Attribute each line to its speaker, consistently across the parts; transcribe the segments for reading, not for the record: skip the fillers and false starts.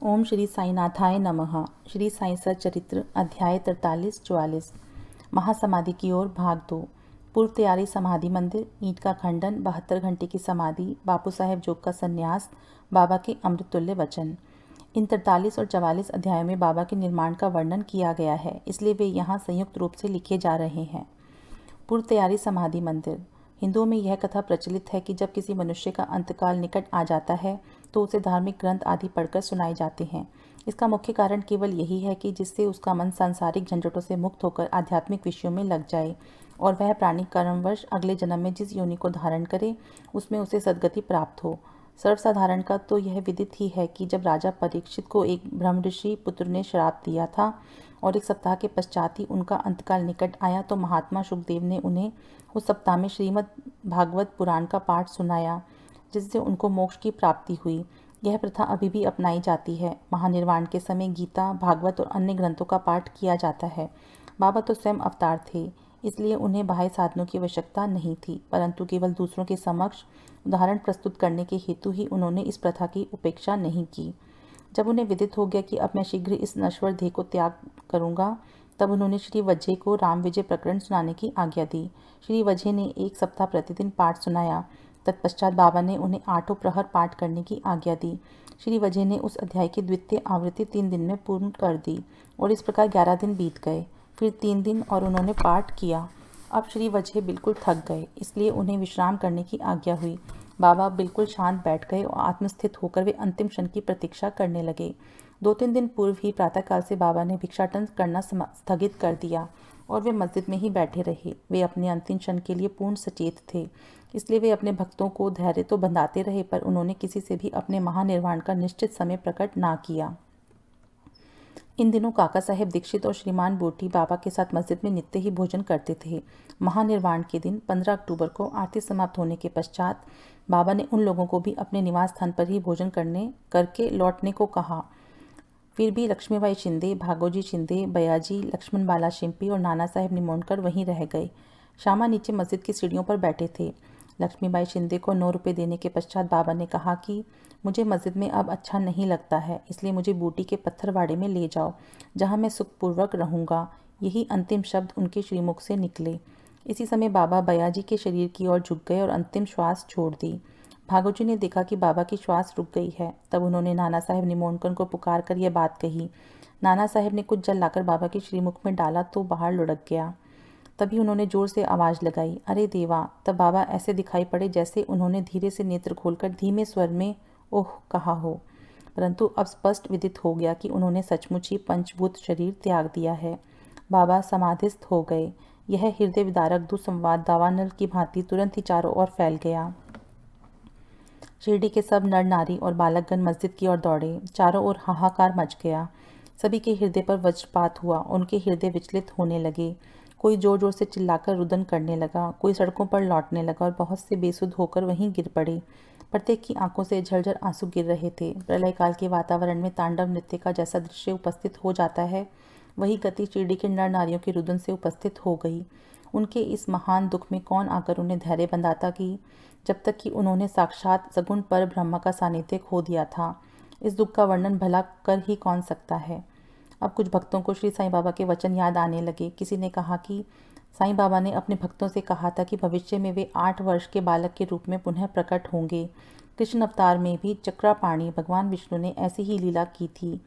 Speaker 1: ओम श्री साईनाथाय नमः। श्री साई सच्चरित्र अध्याय 43-44 महासमाधि की ओर भाग 2। पूर्व तैयारी समाधि मंदिर, ईंट का खंडन, 72 घंटे की समाधि, बापू साहेब जोग का संन्यास, बाबा के अमृततुल्य वचन। इन 43 और 44 अध्यायों में बाबा के निर्माण का वर्णन किया गया है, इसलिए वे यहाँ संयुक्त रूप से लिखे जा रहे हैं। पूर्व तैयारी समाधि मंदिर। हिंदुओं में यह कथा प्रचलित है कि जब किसी मनुष्य का अंतकाल निकट आ जाता है तो उसे धार्मिक ग्रंथ आदि पढ़कर सुनाए जाते हैं। इसका मुख्य कारण केवल यही है कि जिससे उसका मन सांसारिक झंझटों से मुक्त होकर आध्यात्मिक विषयों में लग जाए और वह प्राणी कर्मवश अगले जन्म में जिस योनि को धारण करे उसमें उसे सद्गति प्राप्त हो। सर्वसाधारण का तो यह विदित ही है कि जब राजा परीक्षित को एक ब्रह्मऋषि पुत्र ने श्राप दिया था और एक सप्ताह के पश्चात ही उनका अंतकाल निकट आया तो महात्मा शुकदेव ने उन्हें उस सप्ताह में श्रीमद् भागवत पुराण का पाठ सुनाया, जिससे उनको मोक्ष की प्राप्ति हुई। यह प्रथा अभी भी अपनाई जाती है। महानिर्वाण के समय गीता, भागवत और अन्य ग्रंथों का पाठ किया जाता है। बाबा तो स्वयं अवतार थे, इसलिए उन्हें बाह्य साधनों की आवश्यकता नहीं थी, परंतु केवल दूसरों के समक्ष उदाहरण प्रस्तुत करने के हेतु ही उन्होंने इस प्रथा की उपेक्षा नहीं की। जब उन्हें विदित हो गया कि अब मैं शीघ्र इस नश्वर देह को त्याग करूंगा, तब उन्होंने श्री वज्जे को राम विजय प्रकरण सुनाने की आज्ञा दी। श्री वज्जे ने एक सप्ताह प्रतिदिन पाठ सुनाया। तत्पश्चात बाबा ने उन्हें 8 प्रहर पाठ करने की आज्ञा दी। श्री वज्जे ने उस अध्याय की द्वितीय आवृत्ति 3 दिन में पूर्ण कर दी और इस प्रकार 11 दिन बीत गए। फिर 3 दिन और उन्होंने पाठ किया। अब श्री वज्जे बिल्कुल थक गए, इसलिए उन्हें विश्राम करने की आज्ञा हुई। बाबा बिल्कुल शांत बैठ गए और आत्मस्थित होकर वे अंतिम क्षण की प्रतीक्षा करने लगे। 2-3 दिन पूर्व ही प्रातःकाल से बाबा ने भिक्षाटन करना स्थगित कर दिया और वे मस्जिद में ही बैठे रहे। वे अपने अंतिम क्षण के लिए पूर्ण सचेत थे, इसलिए वे अपने भक्तों को धैर्य तो बंधाते रहे, पर उन्होंने किसी से भी अपने महानिर्वाण का निश्चित समय प्रकट ना किया। इन दिनों काका साहेब दीक्षित और श्रीमान बोटी बाबा के साथ मस्जिद में नित्य ही भोजन करते थे। महानिर्वाण के दिन 15 अक्टूबर को आरती समाप्त होने के पश्चात बाबा ने उन लोगों को भी अपने निवास स्थान पर ही भोजन करके लौटने को कहा। फिर भी लक्ष्मीबाई शिंदे, भागोजी शिंदे, बयाजी, लक्ष्मण बाला शिंपी और नाना साहेब निमोणकर वहीं रह गए। श्यामा नीचे मस्जिद की सीढ़ियों पर बैठे थे। लक्ष्मीबाई शिंदे को 9 रुपये देने के पश्चात बाबा ने कहा कि मुझे मस्जिद में अब अच्छा नहीं लगता है, इसलिए मुझे बूटी के पत्थरवाड़े में ले जाओ, जहाँ मैं सुखपूर्वक रहूँगा। यही अंतिम शब्द उनके श्रीमुख से निकले। इसी समय बाबा बयाजी के शरीर की ओर झुक गए और अंतिम श्वास छोड़ दी। भागोजी ने देखा कि बाबा की श्वास रुक गई है। तब उन्होंने नाना साहेब निमोणकर को पुकार कर यह बात कही। नाना साहेब ने कुछ जल लाकर बाबा के श्रीमुख में डाला तो बाहर लुढ़क गया। तभी उन्होंने जोर से आवाज़ लगाई, अरे देवा! तब बाबा ऐसे दिखाई पड़े जैसे उन्होंने धीरे से नेत्र खोलकर धीमे स्वर में ओह कहा हो। परंतु अब स्पष्ट विदित हो गया कि उन्होंने सचमुच ही पंचभूत शरीर त्याग दिया है। बाबा समाधिस्थ हो गए। यह हृदय विदारक दुसंवाद दावानल की भांति तुरंत ही चारों ओर फैल गया। शिरडी के सब नर नारी और बालकगण मस्जिद की ओर दौड़े। चारों ओर हाहाकार मच गया। सभी के हृदय पर वज्रपात हुआ। उनके हृदय विचलित होने लगे। कोई जोर जोर से चिल्लाकर रुदन करने लगा, कोई सड़कों पर लौटने लगा और बहुत से बेसुध होकर वहीं गिर पड़े। प्रत्येक की आंखों से झरझर आंसू गिर रहे थे। प्रलय काल के वातावरण में तांडव नृत्य का जैसा दृश्य उपस्थित हो जाता है, वही गति शिरडी के नर नारियों के रुदन से उपस्थित हो गई। उनके इस महान दुख में कौन आकर उन्हें धैर्य बंधाता कि जब तक कि उन्होंने साक्षात सगुण पर ब्रह्म का सानिध्य खो दिया था। इस दुख का वर्णन भला कर ही कौन सकता है। अब कुछ भक्तों को श्री साईं बाबा के वचन याद आने लगे। किसी ने कहा कि साईं बाबा ने अपने भक्तों से कहा था कि भविष्य में वे 8 वर्ष के बालक के रूप में पुनः प्रकट होंगे। कृष्ण अवतार में भी चक्रापाणी भगवान विष्णु ने ऐसी ही लीला की थी।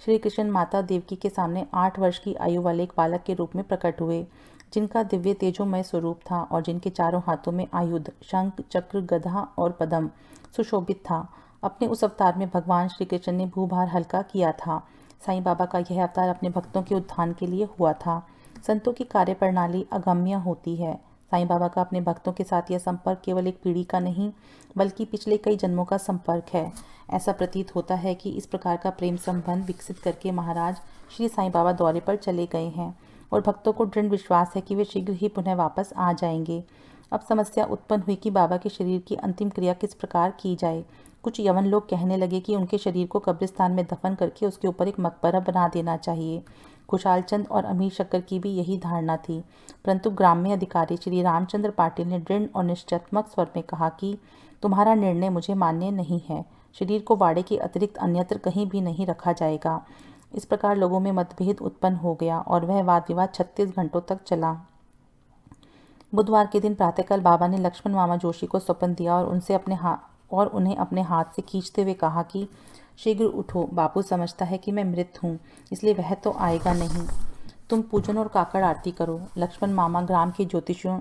Speaker 1: श्री कृष्ण माता देवकी के सामने 8 वर्ष की आयु वाले एक बालक के रूप में प्रकट हुए, जिनका दिव्य तेजोमय स्वरूप था और जिनके चारों हाथों में आयुध शंख, चक्र, गदा और पद्म सुशोभित था। अपने उस अवतार में भगवान श्री कृष्ण ने भूभार हल्का किया था। साईं बाबा का यह अवतार अपने भक्तों के उत्थान के लिए हुआ था। संतों की कार्यप्रणाली अगम्य होती है। साईं बाबा का अपने भक्तों के साथ यह संपर्क केवल एक पीढ़ी का नहीं, बल्कि पिछले कई जन्मों का संपर्क है। ऐसा प्रतीत होता है कि इस प्रकार का प्रेम संबंध विकसित करके महाराज श्री साईं बाबा दौरे पर चले गए हैं और भक्तों को दृढ़ विश्वास है कि वे शीघ्र ही पुनः वापस आ जाएंगे। अब समस्या उत्पन्न हुई कि बाबा के शरीर की अंतिम क्रिया किस प्रकार की जाए। कुछ यवन लोग कहने लगे कि उनके शरीर को कब्रिस्तान में दफन करके उसके ऊपर एक मकबरा बना देना चाहिए। खुशाल चंद और अमीर शक्कर की भी यही धारणा थी, परंतु ग्राम्य अधिकारी श्री रामचंद्र पाटिल ने दृढ़ और निश्चयात्मक स्वर में कहा कि तुम्हारा निर्णय मुझे मान्य नहीं है। शरीर को वाड़े के अतिरिक्त अन्यत्र कहीं भी नहीं रखा जाएगा। इस प्रकार लोगों में मतभेद उत्पन्न हो गया और वह वाद विवाद 36 घंटों तक चला। बुधवार के दिन प्रातःकाल बाबा ने लक्ष्मण मामा जोशी को स्वप्न दिया और उन्हें अपने हाथ से खींचते हुए कहा कि शीघ्र उठो, बापू समझता है कि मैं मृत हूँ, इसलिए वह तो आएगा नहीं। तुम पूजन और काकड़ आरती करो। लक्ष्मण मामा ग्राम के ज्योतिषियों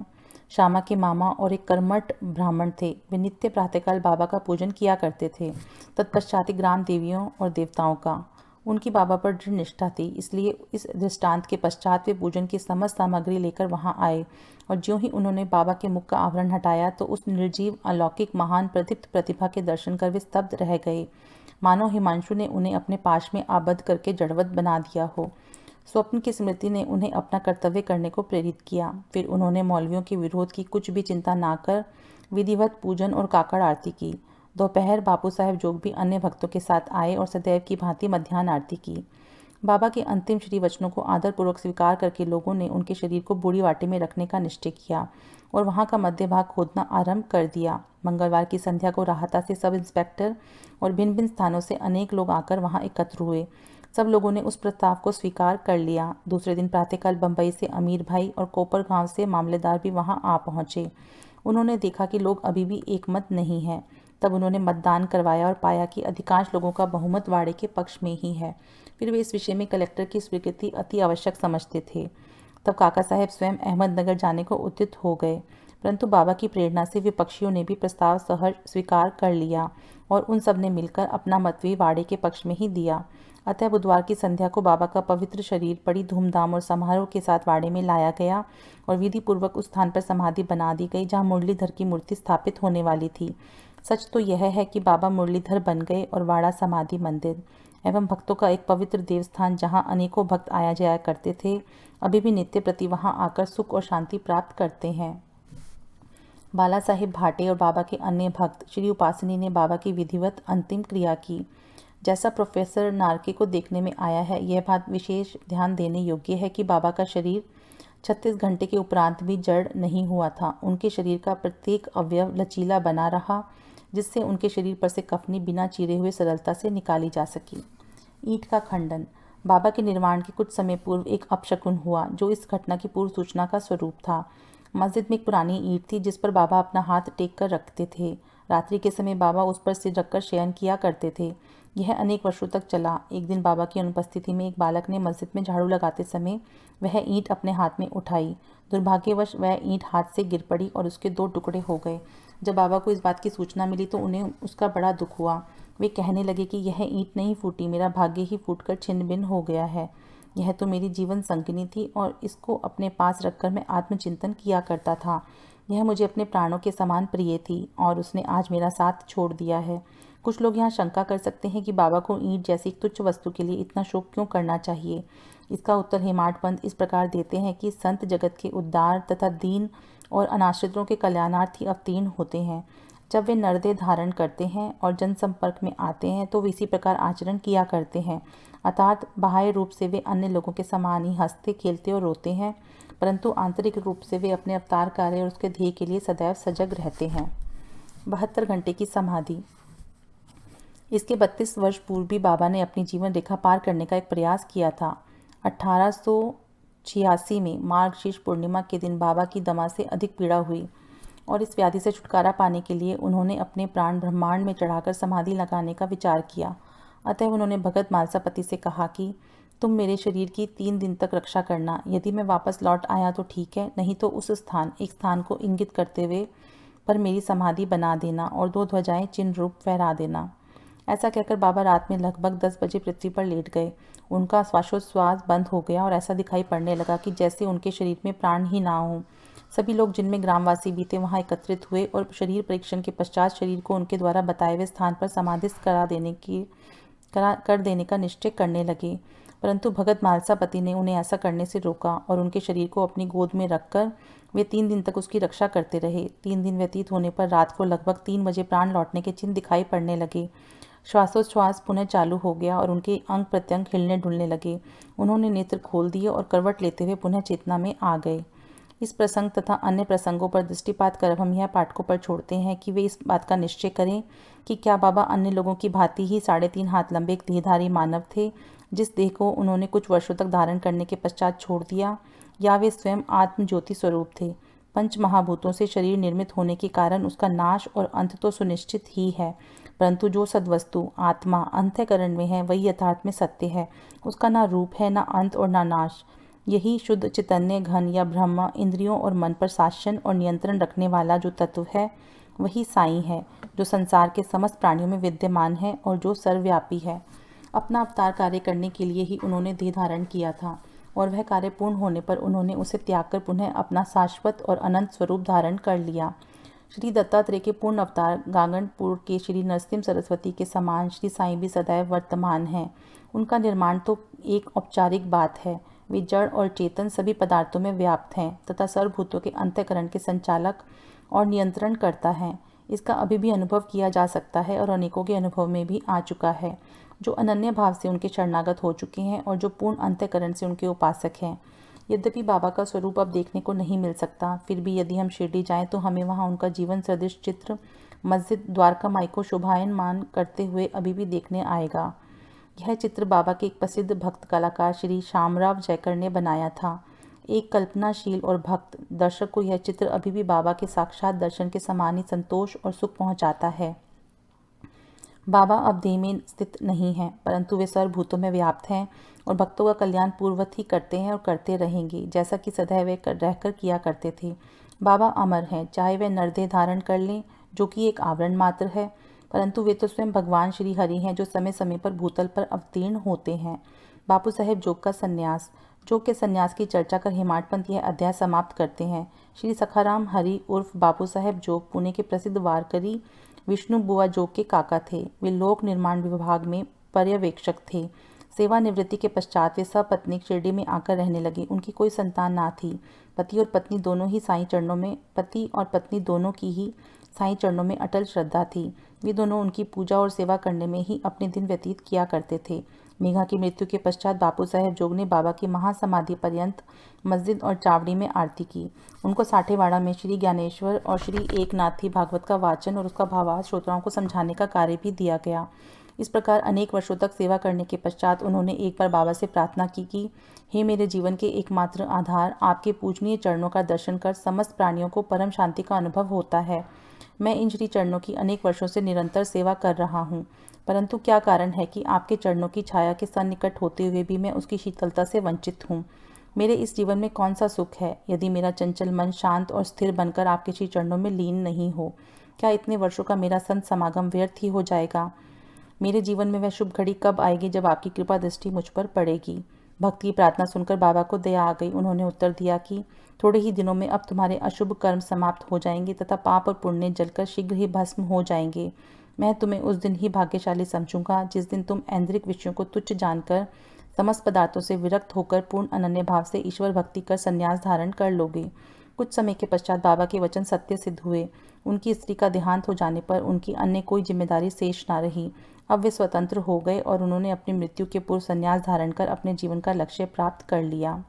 Speaker 1: श्यामा के मामा और एक कर्मठ ब्राह्मण थे। वे नित्य प्रातःकाल बाबा का पूजन किया करते थे। तत्पश्चात ग्राम देवियों और देवताओं का उनकी बाबा पर दृढ़ निष्ठा थी, इसलिए इस दृष्टांत के पश्चात वे पूजन की समस्त सामग्री लेकर वहां आए और ज्यों ही उन्होंने बाबा के मुख का आवरण हटाया तो उस निर्जीव अलौकिक महान प्रदीप्त प्रतिभा के दर्शन कर वे स्तब्ध रह गए, मानो हिमांशु ने उन्हें अपने पाश में आबद्ध करके जड़वत बना दिया हो। स्वप्न की स्मृति ने उन्हें अपना कर्तव्य करने को प्रेरित किया। फिर उन्होंने मौलवियों के विरोध की कुछ भी चिंता ना कर विधिवत पूजन और काकड़ आरती की। दोपहर बापू साहब जोग भी अन्य भक्तों के साथ आए और सदैव की भांति मध्याह्न आरती की। बाबा के अंतिम श्री वचनों को आदरपूर्वक स्वीकार करके लोगों ने उनके शरीर को बूढ़ी वाटी में रखने का निश्चय किया और वहां का मध्य भाग खोदना आरंभ कर दिया। मंगलवार की संध्या को राहता से सब इंस्पेक्टर और भिन्न भिन्न स्थानों से अनेक लोग आकर वहां एकत्र हुए। सब लोगों ने उस प्रस्ताव को स्वीकार कर लिया। दूसरे दिन प्रातःकाल बंबई से अमीर भाई और कोपर गांव से मामलेदार भी वहां आ पहुंचे। उन्होंने देखा कि लोग अभी भी एकमत नहीं है। तब उन्होंने मतदान करवाया और पाया कि अधिकांश लोगों का बहुमत वाड़े के पक्ष में ही है। फिर वे इस विषय में कलेक्टर की स्वीकृति अति आवश्यक समझते थे। तब काका साहब स्वयं अहमदनगर जाने को उद्यत हो गए, परंतु बाबा की प्रेरणा से विपक्षियों ने भी प्रस्ताव सहज स्वीकार कर लिया और उन सब ने मिलकर अपना मत भी वाड़े के पक्ष में ही दिया। अतः बुधवार की संध्या को बाबा का पवित्र शरीर बड़ी धूमधाम और समारोह के साथ वाड़े में लाया गया और विधि पूर्वक उस स्थान पर समाधि बना दी गई जहाँ मुरलीधर की मूर्ति स्थापित होने वाली थी। सच तो यह है कि बाबा मुरलीधर बन गए और वाड़ा समाधि मंदिर एवं भक्तों का एक पवित्र देवस्थान जहाँ अनेकों भक्त आया जाया करते थे, अभी भी नित्य प्रति वहाँ आकर सुख और शांति प्राप्त करते हैं। बाला साहिब भाटे और बाबा के अन्य भक्त श्री उपासनी ने बाबा की विधिवत अंतिम क्रिया की। जैसा प्रोफेसर नार्के को देखने में आया है, यह बात विशेष ध्यान देने योग्य है कि बाबा का शरीर 36 घंटे के उपरांत भी जड़ नहीं हुआ था। उनके शरीर का प्रत्येक अवयव लचीला बना रहा, जिससे उनके शरीर पर से कफनी बिना चीरे हुए सरलता से निकाली जा सकी। ईंट का खंडन। बाबा के निर्माण के कुछ समय पूर्व एक अपशकुन हुआ, जो इस घटना की पूर्व सूचना का स्वरूप था। मस्जिद में एक पुरानी ईंट थी जिस पर बाबा अपना हाथ टेक कर रखते थे। रात्रि के समय बाबा उस पर सिर रखकर शयन किया करते थे। यह अनेक वर्षों तक चला। एक दिन बाबा की अनुपस्थिति में एक बालक ने मस्जिद में झाड़ू लगाते समय वह ईंट अपने हाथ में उठाई। दुर्भाग्यवश वह ईंट हाथ से गिर पड़ी और उसके 2 टुकड़े हो गए। जब बाबा को इस बात की सूचना मिली तो उन्हें उसका बड़ा दुख हुआ। वे कहने लगे कि यह ईंट नहीं फूटी, मेरा भाग्य ही फूटकर छिन्न भिन्न हो गया है। यह तो मेरी जीवन संगिनी थी और इसको अपने पास रखकर मैं आत्मचिंतन किया करता था। यह मुझे अपने प्राणों के समान प्रिय थी और उसने आज मेरा साथ छोड़ दिया है। कुछ लोग यहाँ शंका कर सकते हैं कि बाबा को ईंट जैसी तुच्छ वस्तु के लिए इतना शोक क्यों करना चाहिए। इसका उत्तर हेमाड पंत इस प्रकार देते हैं कि संत जगत के उद्धार तथा दीन और अनाश्रितों के कल्याणार्थ ही अवतीर्ण होते हैं। जब वे नरदेह धारण करते हैं और जनसंपर्क में आते हैं तो वे इसी प्रकार आचरण किया करते हैं, अर्थात बाह्य रूप से वे अन्य लोगों के समान ही हंसते खेलते और रोते हैं, परंतु आंतरिक रूप से वे अपने अवतार कार्य और उसके ध्येय के लिए सदैव सजग रहते हैं। 72 घंटे की समाधि। इसके 32 वर्ष पूर्व भी बाबा ने अपनी जीवन रेखा पार करने का एक प्रयास किया था। 1886 में मार्गशीर्ष पूर्णिमा के दिन बाबा की दमा से अधिक पीड़ा हुई और इस व्याधि से छुटकारा पाने के लिए उन्होंने अपने प्राण ब्रह्मांड में चढ़ाकर समाधि लगाने का विचार किया। अतः उन्होंने भगत मालसापति से कहा कि तुम मेरे शरीर की 3 दिन तक रक्षा करना। यदि मैं वापस लौट आया तो ठीक है, नहीं तो उस एक स्थान को इंगित करते हुए पर मेरी समाधि बना देना और 2 ध्वजाएं चिन्ह रूप फहरा देना। ऐसा कहकर बाबा रात में लगभग 10 बजे पृथ्वी पर लेट गए। उनका श्वासोच्छ्वास बंद हो गया और ऐसा दिखाई पड़ने लगा कि जैसे उनके शरीर में प्राण ही ना हो। सभी लोग जिनमें ग्रामवासी भी थे वहां एकत्रित हुए और शरीर परीक्षण के पश्चात शरीर को उनके द्वारा बताए हुए स्थान पर समाधिस्थ कर देने का निश्चय करने लगे, परंतु भगत मालसापति ने उन्हें ऐसा करने से रोका और उनके शरीर को अपनी गोद में रखकर वे 3 दिन तक उसकी रक्षा करते रहे। 3 दिन व्यतीत होने पर रात को लगभग 3 बजे प्राण लौटने के चिन्ह दिखाई पड़ने लगे। श्वासोच्छ्वास पुनः चालू हो गया और उनके अंग प्रत्यंग हिलने डुलने लगे। उन्होंने नेत्र खोल दिए और करवट लेते हुए पुनः चेतना में आ गए। इस प्रसंग तथा अन्य प्रसंगों पर दृष्टिपात कर हम यह पाठकों पर छोड़ते हैं कि वे इस बात का निश्चय करें कि क्या बाबा अन्य लोगों की भांति ही 3.5 हाथ लंबे एक देहधारी मानव थे, जिस देह को उन्होंने कुछ वर्षों तक धारण करने के पश्चात छोड़ दिया, या वे स्वयं आत्म ज्योति स्वरूप थे। पंच महाभूतों से शरीर निर्मित होने के कारण उसका नाश और अंत तो सुनिश्चित ही है, परंतु जो सद्वस्तु आत्मा अंतःकरण में है वही यथार्थ में सत्य है। उसका ना रूप है, ना अंत और ना नाश। यही शुद्ध चैतन्य घन या ब्रह्म इंद्रियों और मन पर शासन और नियंत्रण रखने वाला जो तत्व है वही साईं है, जो संसार के समस्त प्राणियों में विद्यमान है और जो सर्वव्यापी है। अपना अवतार कार्य करने के लिए ही उन्होंने देह धारण किया था और वह कार्य पूर्ण होने पर उन्होंने उसे त्याग कर पुनः अपना शाश्वत और अनंत स्वरूप धारण कर लिया। श्री दत्तात्रेय के पूर्ण अवतार गागनपुर के श्री नरसिंह सरस्वती के समान श्री साईं भी सदैव वर्तमान हैं। उनका निर्माण तो एक औपचारिक बात है, वे जड़ और चेतन सभी पदार्थों में व्याप्त हैं तथा सर्वभूतों के अंतःकरण के संचालक और नियंत्रण करता है। इसका अभी भी अनुभव किया जा सकता है और अनेकों के अनुभव में भी आ चुका है, जो अनन्य भाव से उनके शरणागत हो चुके हैं और जो पूर्ण अंतःकरण से उनके उपासक हैं। यद्यपि बाबा का स्वरूप अब देखने को नहीं मिल सकता, फिर भी यदि हम शिरडी जाएं तो हमें वहां उनका जीवन सदृश चित्र मस्जिद द्वारका माई को शोभायमान करते हुए अभी भी देखने आएगा। यह चित्र बाबा के एक प्रसिद्ध भक्त कलाकार श्री श्यामराव जयकर ने बनाया था। एक कल्पनाशील और भक्त दर्शक को यह चित्र अभी भी बाबा के साक्षात दर्शन के समान ही संतोष और सुख पहुंचाता है। बाबा अब देह में स्थित नहीं हैं, परंतु वे सर्वभूतों में व्याप्त हैं और भक्तों का कल्याण पूर्वत ही करते हैं और करते रहेंगे, जैसा कि सदैव वे रहकर किया करते थे। बाबा अमर हैं, चाहे वे नरदेह धारण कर लें, जो कि एक आवरण मात्र है, परंतु वे तो स्वयं भगवान श्री हरि हैं, जो समय समय पर भूतल पर अवतीर्ण होते हैं। बापू साहेब जोग का संन्यास। जोग के संन्यास की चर्चा कर हेमाड पंत यह अध्याय समाप्त करते हैं। श्री सखाराम हरि उर्फ बापू साहेब जोग पुणे के प्रसिद्ध वारकरी विष्णु बुआ जोग के काका थे। वे लोक निर्माण विभाग में पर्यवेक्षक थे। सेवानिवृत्ति के पश्चात वे सपत्नीक शिरडी में आकर रहने लगे। उनकी कोई संतान ना थी। पति और पत्नी दोनों की ही साईं चरणों में अटल श्रद्धा थी। वे दोनों उनकी पूजा और सेवा करने में ही अपने दिन व्यतीत किया करते थे। मेघा की मृत्यु के पश्चात बापू साहेब जोग ने बाबा की महासमाधि पर्यंत मस्जिद और चावड़ी में आरती की। उनको साठेवाड़ा में श्री ज्ञानेश्वर और श्री एकनाथी भागवत का वाचन और उसका भावार्थ श्रोताओं को समझाने का कार्य भी दिया गया। इस प्रकार अनेक वर्षों तक सेवा करने के पश्चात उन्होंने एक बार बाबा से प्रार्थना की कि हे मेरे जीवन के एकमात्र आधार, आपके पूजनीय चरणों का दर्शन कर समस्त प्राणियों को परम शांति का अनुभव होता है। मैं इन श्री चरणों की अनेक वर्षों से निरंतर सेवा कर रहा हूँ, परंतु क्या कारण है कि आपके चरणों की छाया के सन्निकट होते हुए भी मैं उसकी शीतलता से वंचित हूँ। मेरे इस जीवन में कौन सा सुख है यदि मेरा चंचल मन शांत और स्थिर बनकर आपके श्री चरणों में लीन नहीं हो? क्या इतने वर्षों का मेरा संत समागम व्यर्थ ही हो जाएगा? मेरे जीवन में वह शुभ घड़ी कब आएगी जब आपकी कृपा दृष्टि मुझ पर पड़ेगी? भक्त की प्रार्थना सुनकर बाबा को दया आ गई। उन्होंने उत्तर दिया कि थोड़े ही दिनों में अब तुम्हारे अशुभ कर्म समाप्त हो जाएंगे तथा पाप और पुण्य जलकर शीघ्र ही भस्म हो जाएंगे। मैं तुम्हें उस दिन ही भाग्यशाली समझूंगा जिस दिन तुम ऐन्द्रिक विषयों को तुच्छ जानकर समस्त पदार्थों से विरक्त होकर पूर्ण अनन्य भाव से ईश्वर भक्ति कर संन्यास धारण कर लोगे। कुछ समय के पश्चात बाबा के वचन सत्य सिद्ध हुए। उनकी स्त्री का देहांत हो जाने पर उनकी अन्य कोई जिम्मेदारी शेष न रही। अब वे स्वतंत्र हो गए और उन्होंने अपनी मृत्यु के पूर्व संन्यास धारण कर अपने जीवन का लक्ष्य प्राप्त कर लिया।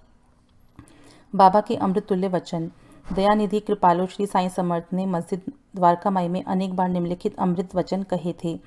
Speaker 1: बाबा के अमृत तुल्य वचन। दयानिधि कृपालु श्री साईं समर्थ ने मस्जिद द्वारका माई में अनेक बार निम्नलिखित अमृत वचन कहे थे।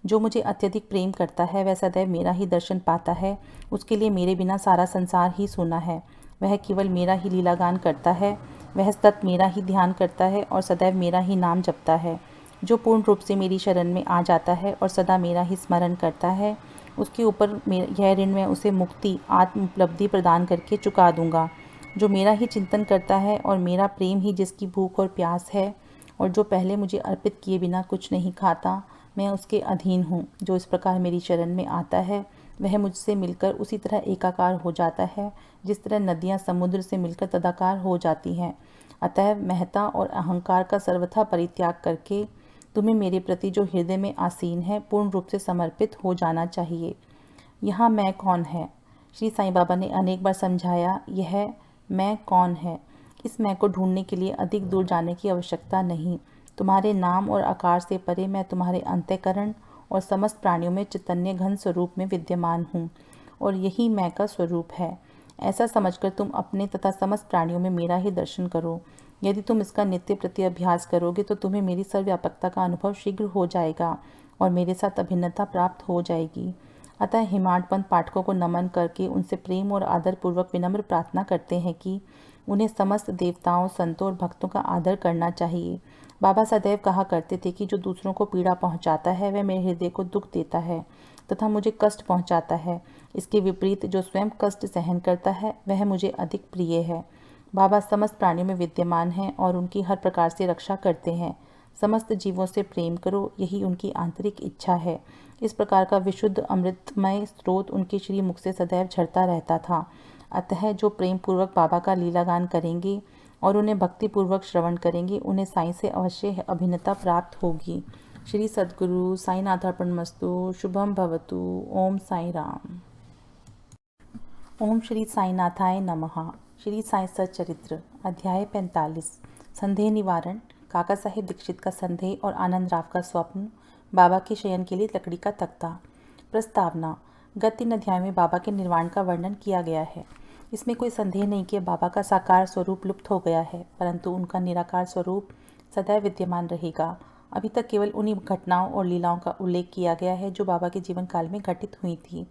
Speaker 1: जो मुझे अत्यधिक प्रेम करता है वह सदैव मेरा ही दर्शन पाता है। उसके लिए मेरे बिना सारा संसार ही सोना है। वह केवल मेरा ही लीलागान करता है। वह सतत मेरा ही ध्यान करता है और सदैव मेरा ही नाम जपता है। जो पूर्ण रूप से मेरी शरण में आ जाता है और सदा मेरा ही स्मरण करता है, उसके ऊपर यह ऋण मैं उसे मुक्ति आत्म उपलब्धि प्रदान करके चुका दूंगा। जो मेरा ही चिंतन करता है और मेरा प्रेम ही जिसकी भूख और प्यास है और जो पहले मुझे अर्पित किए बिना कुछ नहीं खाता, मैं उसके अधीन हूँ। जो इस प्रकार मेरी शरण में आता है वह मुझसे मिलकर उसी तरह एकाकार हो जाता है जिस तरह नदियाँ समुद्र से मिलकर तदाकार हो जाती हैं। अतः महत्ता और अहंकार का सर्वथा परित्याग करके तुम्हें मेरे प्रति जो हृदय में आसीन है पूर्ण रूप से समर्पित हो जाना चाहिए। यहाँ मैं कौन है? श्री साईं बाबा ने अनेक बार समझाया, यह मैं कौन है। इस मैं को ढूंढने के लिए अधिक दूर जाने की आवश्यकता नहीं। तुम्हारे नाम और आकार से परे मैं तुम्हारे अंतःकरण और समस्त प्राणियों में चैतन्य घन स्वरूप में विद्यमान हूँ और यही मैं का स्वरूप है। ऐसा समझकर तुम अपने तथा समस्त प्राणियों में मेरा ही दर्शन करो। यदि तुम इसका नित्य प्रति अभ्यास करोगे तो तुम्हें मेरी सर्वव्यापकता का अनुभव शीघ्र हो जाएगा और मेरे साथ अभिन्नता प्राप्त हो जाएगी। अतः हेमाड पंत पाठकों को नमन करके उनसे प्रेम और आदर पूर्वक विनम्र प्रार्थना करते हैं कि उन्हें समस्त देवताओं, संतों और भक्तों का आदर करना चाहिए। बाबा सदैव कहा करते थे कि जो दूसरों को पीड़ा पहुंचाता है वह मेरे हृदय को दुख देता है तथा मुझे कष्ट पहुंचाता है। इसके विपरीत जो स्वयं कष्ट सहन करता है वह मुझे अधिक प्रिय है। बाबा समस्त प्राणियों में विद्यमान हैं और उनकी हर प्रकार से रक्षा करते हैं। समस्त जीवों से प्रेम करो, यही उनकी आंतरिक इच्छा है। इस प्रकार का विशुद्ध अमृतमय स्रोत उनके श्रीमुख से सदैव झरता रहता था। अतः जो प्रेम पूर्वक बाबा का लीलागान करेंगे और उन्हें भक्ति पूर्वक श्रवण करेंगे, उन्हें साईं से अवश्य अभिन्नता प्राप्त होगी। श्री सद्गुरु साईनाथार्पणमस्तु। शुभम भवतु। ओम साई राम। ओम श्री साईनाथाय नमः। श्री साई सच्चरित्र अध्याय 45 संदेह निवारण। काका साहेब दीक्षित का संदेह और आनंद राव का स्वप्न। बाबा के शयन के लिए लकड़ी का तख्ता। प्रस्तावना। गत 3 अध्याय में बाबा के निर्वाण का वर्णन किया गया है। इसमें कोई संदेह नहीं कि बाबा का साकार स्वरूप लुप्त हो गया है, परंतु उनका निराकार स्वरूप सदैव विद्यमान रहेगा। अभी तक केवल उन्हीं घटनाओं और लीलाओं का उल्लेख किया गया है जो बाबा के जीवन काल में घटित हुई थी।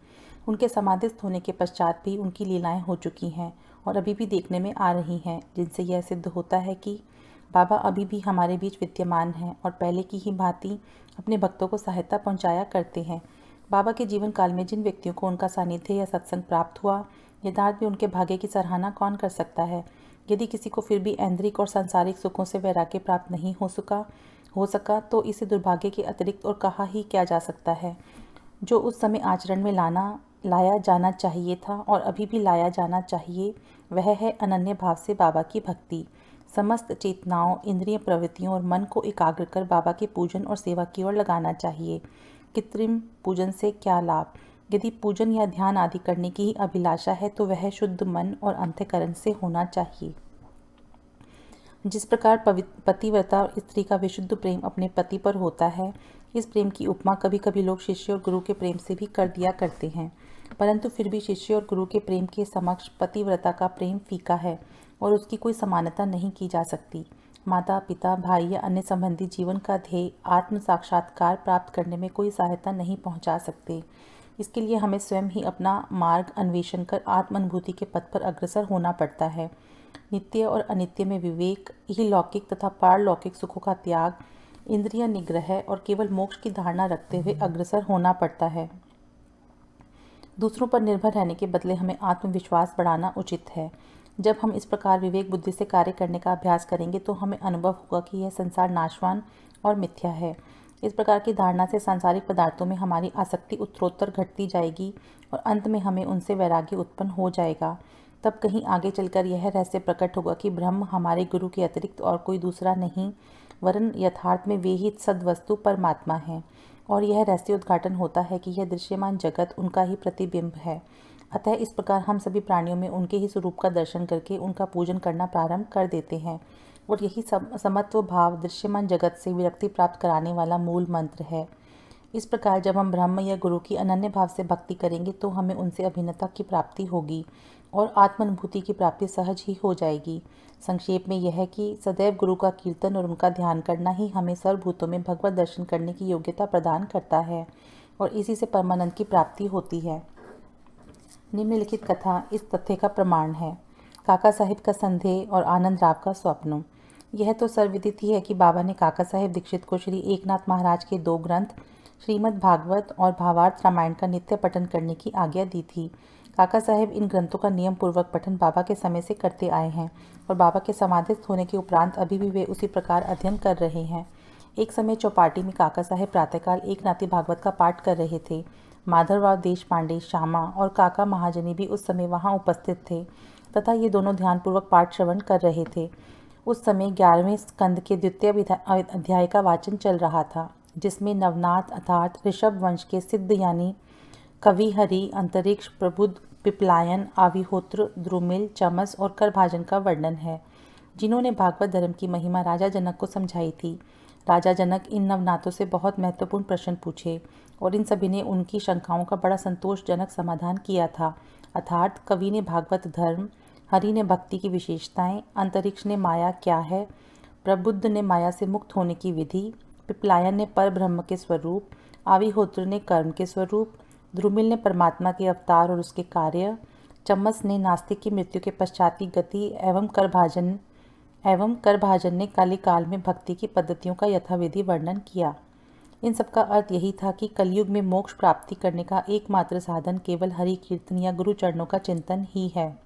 Speaker 1: उनके समाधिस्थ होने के पश्चात भी उनकी लीलाएं हो चुकी हैं और अभी भी देखने में आ रही हैं, जिनसे यह सिद्ध होता है कि बाबा अभी भी हमारे बीच विद्यमान हैं और पहले की ही भांति अपने भक्तों को सहायता पहुंचाया करते हैं। बाबा के जीवन काल में जिन व्यक्तियों को उनका सानिध्य या सत्संग प्राप्त हुआ, यथार्थ में उनके भाग्य की सराहना कौन कर सकता है। यदि किसी को फिर भी ऐन्द्रिक और सांसारिक सुखों से वैराग्य प्राप्त नहीं हो सका तो इसे दुर्भाग्य के अतिरिक्त और कहा ही क्या जा सकता है। जो उस समय आचरण में लाया जाना चाहिए था और अभी भी लाया जाना चाहिए, वह है अनन्य भाव से बाबा की भक्ति। समस्त चेतनाओं, इंद्रिय प्रवृत्तियों और मन को एकाग्र कर बाबा के पूजन और सेवा की ओर लगाना चाहिए। कृत्रिम पूजन से क्या लाभ? यदि पूजन या ध्यान आदि करने की ही अभिलाषा है तो वह शुद्ध मन और अंतःकरण से होना चाहिए। जिस प्रकार पतिव्रता स्त्री का विशुद्ध प्रेम अपने पति पर होता है, इस प्रेम की उपमा कभी कभी लोग शिष्य और गुरु के प्रेम से भी कर दिया करते हैं, परंतु फिर भी शिष्य और गुरु के प्रेम के समक्ष पतिव्रता का प्रेम फीका है और उसकी कोई समानता नहीं की जा सकती। माता पिता, भाई या अन्य संबंधी जीवन का ध्येय आत्म साक्षात्कार प्राप्त करने में कोई सहायता नहीं पहुंचा सकते। इसके लिए हमें स्वयं ही अपना मार्ग अन्वेषण कर आत्म अनुभूति के पथ पर अग्रसर होना पड़ता है। नित्य और अनित्य में विवेक, ही लौकिक तथा पारलौकिक सुखों का त्याग, इंद्रिय निग्रह और केवल मोक्ष की धारणा रखते हुए अग्रसर होना पड़ता है। दूसरों पर निर्भर रहने के बदले हमें आत्मविश्वास बढ़ाना उचित है। जब हम इस प्रकार विवेक बुद्धि से कार्य करने का अभ्यास करेंगे तो हमें अनुभव होगा कि यह संसार नाशवान और मिथ्या है। इस प्रकार की धारणा से सांसारिक पदार्थों में हमारी आसक्ति उत्तरोत्तर घटती जाएगी और अंत में हमें उनसे वैराग्य उत्पन्न हो जाएगा। तब कहीं आगे चलकर यह रहस्य प्रकट होगा कि ब्रह्म हमारे गुरु के अतिरिक्त और कोई दूसरा नहीं, वरन यथार्थ में वे ही सद्वस्तु परमात्मा है। और यह रहस्य उद्घाटन होता है कि यह दृश्यमान जगत उनका ही प्रतिबिंब है। अतः इस प्रकार हम सभी प्राणियों में उनके ही स्वरूप का दर्शन करके उनका पूजन करना प्रारंभ कर देते हैं और यही समत्व भाव दृश्यमान जगत से विरक्ति प्राप्त कराने वाला मूल मंत्र है। इस प्रकार जब हम ब्रह्म या गुरु की अनन्य भाव से भक्ति करेंगे तो हमें उनसे अभिन्नता की प्राप्ति होगी और आत्मानुभूति की प्राप्ति सहज ही हो जाएगी। संक्षेप में यह है कि सदैव गुरु का कीर्तन और उनका ध्यान करना ही हमें सर्वभूतों में भगवत दर्शन करने की योग्यता प्रदान करता है और इसी से परमानंद की प्राप्ति होती है। निम्नलिखित कथा इस तथ्य का प्रमाण है। काका साहिब का संदेह और आनंद राव का स्वप्न। यह तो सर्वविदित ही है कि बाबा ने काका साहेब दीक्षित को श्री एकनाथ महाराज के 2 ग्रंथ श्रीमद् भागवत और भावार्थ रामायण का नित्य पठन करने की आज्ञा दी थी। काका साहेब इन ग्रंथों का नियम पूर्वक पठन बाबा के समय से करते आए हैं और बाबा के समाधिस्थ होने के उपरांत अभी भी वे उसी प्रकार अध्ययन कर रहे हैं। एक समय चौपाटी में काका साहेब प्रातःकाल एक नाती भागवत का पाठ कर रहे थे। माधवराव देशपांडे, श्यामा और काका महाजनी भी उस समय वहां उपस्थित थे तथा ये दोनों ध्यानपूर्वक पाठ श्रवण कर रहे थे। उस समय 11वें स्कंद के द्वितीय अध्याय का वाचन चल रहा था, जिसमें नवनाथ अर्थात ऋषभ वंश के सिद्ध यानी कविहरि, अंतरिक्ष, प्रबुद्ध, पिपलायन, आविहोत्र, द्रुमिल, चमस और करभाजन का वर्णन है, जिन्होंने भागवत धर्म की महिमा राजा जनक को समझाई थी। राजा जनक इन नवनाथों से बहुत महत्वपूर्ण प्रश्न पूछे और इन सभी ने उनकी शंकाओं का बड़ा संतोषजनक समाधान किया था। अर्थात कवि ने भागवत धर्म, हरि ने भक्ति की विशेषताएं, अंतरिक्ष ने माया क्या है, प्रबुद्ध ने माया से मुक्त होने की विधि, पिपलायन ने पर ब्रह्म के स्वरूप, आविहोत्र ने कर्म के स्वरूप, ध्रुमिल ने परमात्मा के अवतार और उसके कार्य, चम्मस ने नास्तिक की मृत्यु के पश्चात की गति एवं करभाजन ने काली काल में भक्ति की पद्धतियों का यथाविधि वर्णन किया। इन सब का अर्थ यही था कि कलयुग में मोक्ष प्राप्ति करने का एकमात्र साधन केवल हरि कीर्तन या गुरु चरणों का चिंतन ही है।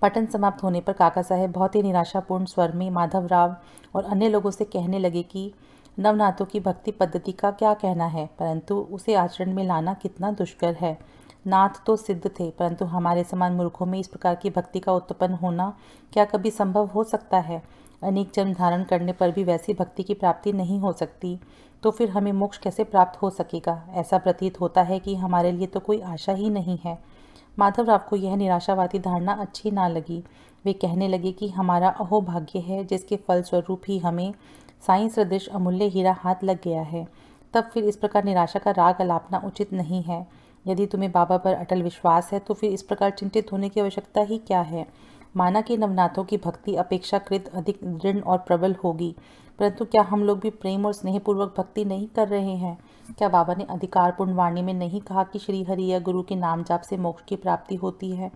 Speaker 1: पठन समाप्त होने पर काका साहेब बहुत ही निराशापूर्ण स्वर में माधवराव और अन्य लोगों से कहने लगे कि नवनाथों की भक्ति पद्धति का क्या कहना है, परंतु उसे आचरण में लाना कितना दुष्कर है। नाथ तो सिद्ध थे, परंतु हमारे समान मूर्खों में इस प्रकार की भक्ति का उत्पन्न होना क्या कभी संभव हो सकता है? अनेक जन्म धारण करने पर भी वैसी भक्ति की प्राप्ति नहीं हो सकती, तो फिर हमें मोक्ष कैसे प्राप्त हो सकेगा? ऐसा प्रतीत होता है कि हमारे लिए तो कोई आशा ही नहीं है। माधवराव को यह निराशावादी धारणा अच्छी ना लगी। वे कहने लगे कि हमारा अहोभाग्य है जिसके फलस्वरूप ही हमें साईं सदृश अमूल्य हीरा हाथ लग गया है। तब फिर इस प्रकार निराशा का राग अलापना उचित नहीं है। यदि तुम्हें बाबा पर अटल विश्वास है तो फिर इस प्रकार चिंतित होने की आवश्यकता ही क्या है? माना कि नवनाथों की भक्ति अपेक्षाकृत अधिक दृढ़ और प्रबल होगी, परंतु क्या हम लोग भी प्रेम और स्नेहपूर्वक भक्ति नहीं कर रहे हैं? क्या बाबा ने अधिकारपूर्ण वाणी में नहीं कहा कि श्री हरि या गुरु के नाम जाप से मोक्ष की प्राप्ति होती है?